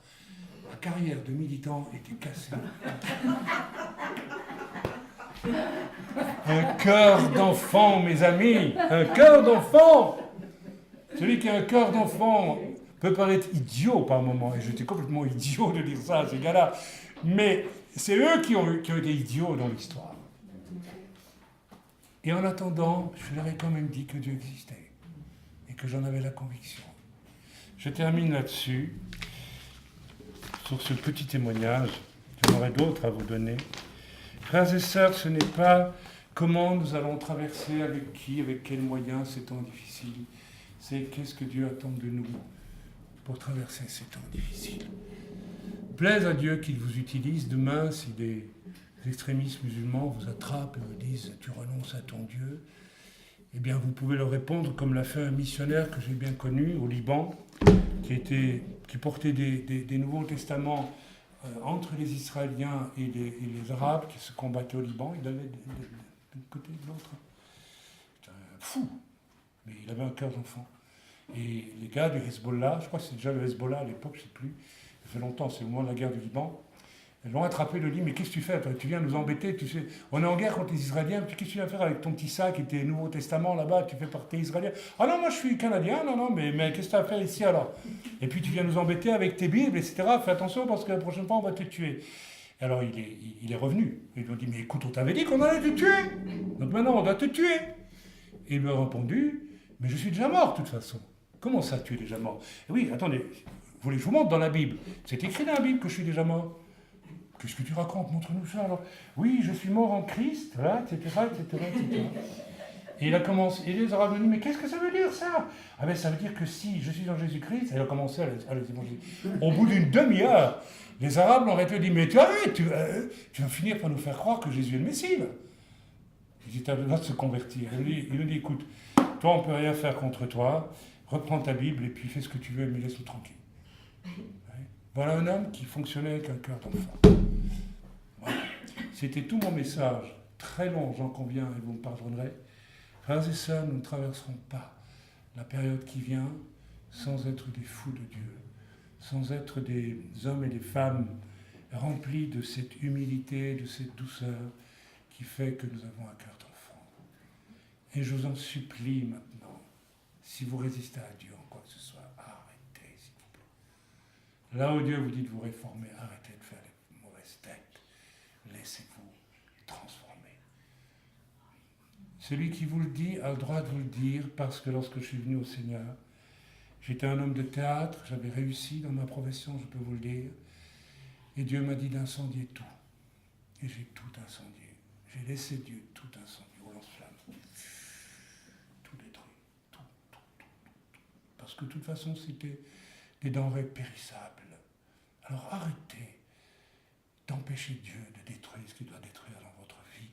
S3: Ma carrière de militant était cassée. Un cœur d'enfant, mes amis, un cœur d'enfant. Celui qui a un cœur d'enfant peut paraître idiot par moment, et j'étais complètement idiot de dire ça à ces gars-là, mais c'est eux qui ont été idiots dans l'histoire. Et en attendant, je leur ai quand même dit que Dieu existait, et que j'en avais la conviction. Je termine là-dessus. Sur ce petit témoignage, j'en aurai d'autres à vous donner. Frères et sœurs, ce n'est pas comment nous allons traverser, avec qui, avec quels moyens ces temps difficiles. C'est qu'est-ce que Dieu attend de nous pour traverser ces temps difficiles. Plaise à Dieu qu'il vous utilise demain si des extrémistes musulmans vous attrapent et vous disent « tu renonces à ton Dieu ». Eh bien, vous pouvez leur répondre comme l'a fait un missionnaire que j'ai bien connu au Liban, qui portait des Nouveaux Testaments entre les Israéliens et les Arabes qui se combattaient au Liban. Il allait d'un côté et de l'autre. C'était un fou, mais il avait un cœur d'enfant. Et les gars du Hezbollah, je crois que c'est déjà le Hezbollah à l'époque, je ne sais plus, ça fait longtemps, c'est au moment de la guerre du Liban, ils l'ont attrapé, ils lui ont dit, mais qu'est-ce que tu fais? Tu viens nous embêter, tu sais, on est en guerre contre les Israéliens, qu'est-ce que tu viens faire avec ton petit sac et tes Nouveaux Testaments là-bas, tu fais partie israélien? Ah non, moi je suis canadien, non, mais qu'est-ce que tu as à faire ici alors? Et puis tu viens nous embêter avec tes Bibles, etc. Fais attention parce que la prochaine fois on va te tuer. Alors il est revenu. Ils lui ont dit, mais écoute, on t'avait dit qu'on allait te tuer. Donc maintenant, on doit te tuer. Et il lui a répondu, mais je suis déjà mort de toute façon. Comment ça, tu es déjà mort? Et oui, attendez, vous voulez que je vous montre dans la Bible? C'est écrit dans la Bible que je suis déjà mort. Qu'est-ce que tu racontes? Montre-nous ça alors. Oui, je suis mort en Christ, voilà, etc., etc., etc. Et il a commencé, et les Arabes ont dit, mais qu'est-ce que ça veut dire ça? Ah ben ça veut dire que si je suis en Jésus-Christ, et il a commencé à les évangéliser. Au bout d'une demi-heure, les Arabes l'ont arrêté et dit, mais tu vas finir par nous faire croire que Jésus est le Messie, là. Il dit, t'as besoin de se convertir. Il lui dit, écoute, toi on ne peut rien faire contre toi, reprends ta Bible et puis fais ce que tu veux, mais laisse-nous tranquille. Voilà un homme qui fonctionnait avec un cœur d'enfant. Voilà. C'était tout mon message, très long, j'en conviens, et vous me pardonnerez. Frères et sœurs, nous ne traverserons pas la période qui vient sans être des fous de Dieu, sans être des hommes et des femmes remplis de cette humilité, de cette douceur qui fait que nous avons un cœur d'enfant. Et je vous en supplie maintenant, si vous résistez à Dieu en quoi que ce soit, arrêtez, s'il vous plaît. Là où Dieu vous dit de vous réformer, arrêtez de faire les mauvaises têtes. Laissez-vous transformer. Celui qui vous le dit a le droit de vous le dire parce que lorsque je suis venu au Seigneur, j'étais un homme de théâtre, j'avais réussi dans ma profession, je peux vous le dire, et Dieu m'a dit d'incendier tout. Et j'ai tout incendié. J'ai laissé Dieu tout incendier au lance-flamme. Tout détruit. Tout. Parce que de toute façon, c'était des denrées périssables. Alors arrêtez d'empêcher Dieu de détruire ce qu'il doit détruire dans votre vie.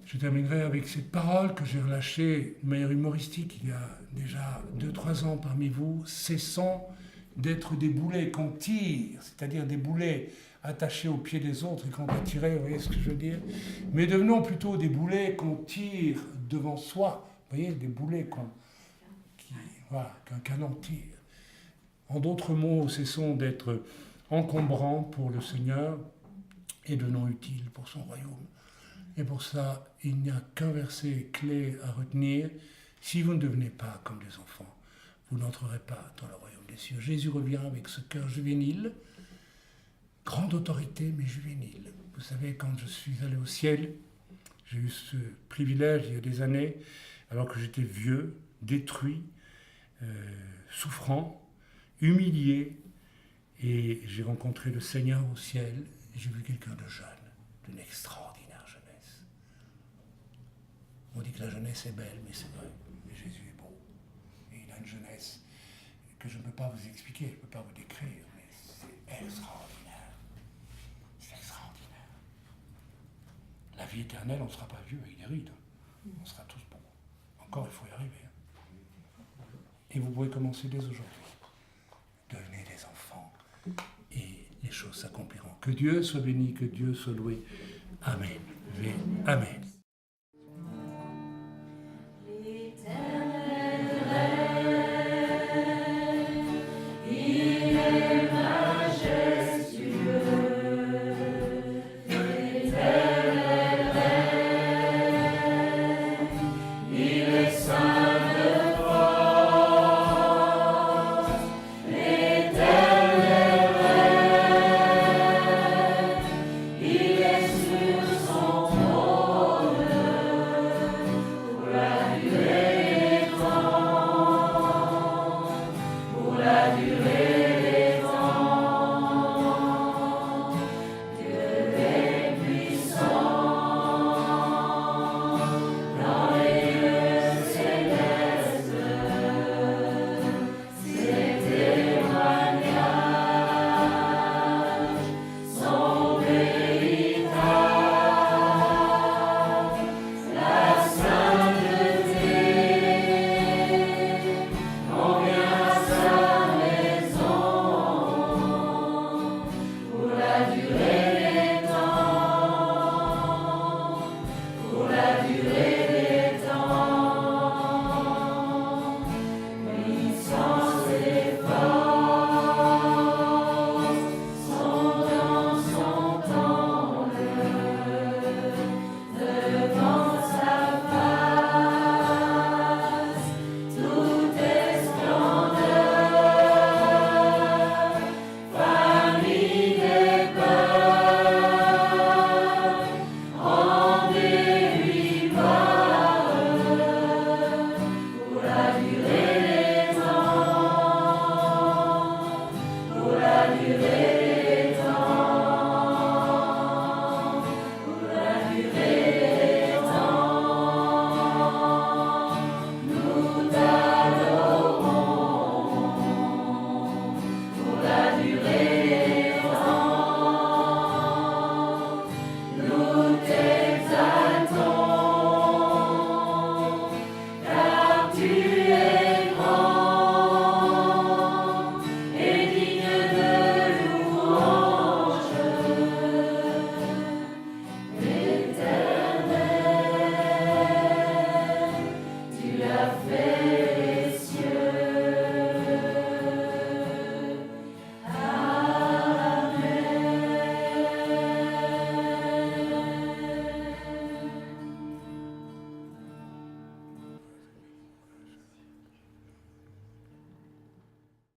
S3: Je terminerai avec cette parole que j'ai relâchée de manière humoristique il y a déjà 2-3 ans parmi vous. Cessons d'être des boulets qu'on tire, c'est-à-dire des boulets attachés aux pieds des autres et qu'on va tirer, vous voyez ce que je veux dire? Mais devenons plutôt des boulets qu'on tire devant soi, vous voyez, des boulets qu'un canon tire. En d'autres mots, cessons d'être encombrants pour le Seigneur et devenons utiles pour son royaume. Et pour ça, il n'y a qu'un verset clé à retenir. Si vous ne devenez pas comme des enfants, vous n'entrerez pas dans le royaume des cieux. Jésus revient avec ce cœur juvénile, grande autorité, mais juvénile. Vous savez, quand je suis allé au ciel, j'ai eu ce privilège il y a des années, alors que j'étais vieux, détruit, souffrant, humilié, et j'ai rencontré le Seigneur au ciel, et j'ai vu quelqu'un de jeune, d'une extraordinaire jeunesse. On dit que la jeunesse est belle, mais c'est vrai, mais Jésus est beau. Et il a une jeunesse que je ne peux pas vous expliquer, je ne peux pas vous décrire, mais c'est extraordinaire. C'est extraordinaire. La vie éternelle, on ne sera pas vieux avec des rides. On sera tous bons. Encore, il faut y arriver. Et vous pouvez commencer dès aujourd'hui. Devenez des enfants et les choses s'accompliront. Que Dieu soit béni, que Dieu soit loué. Amen. Amen.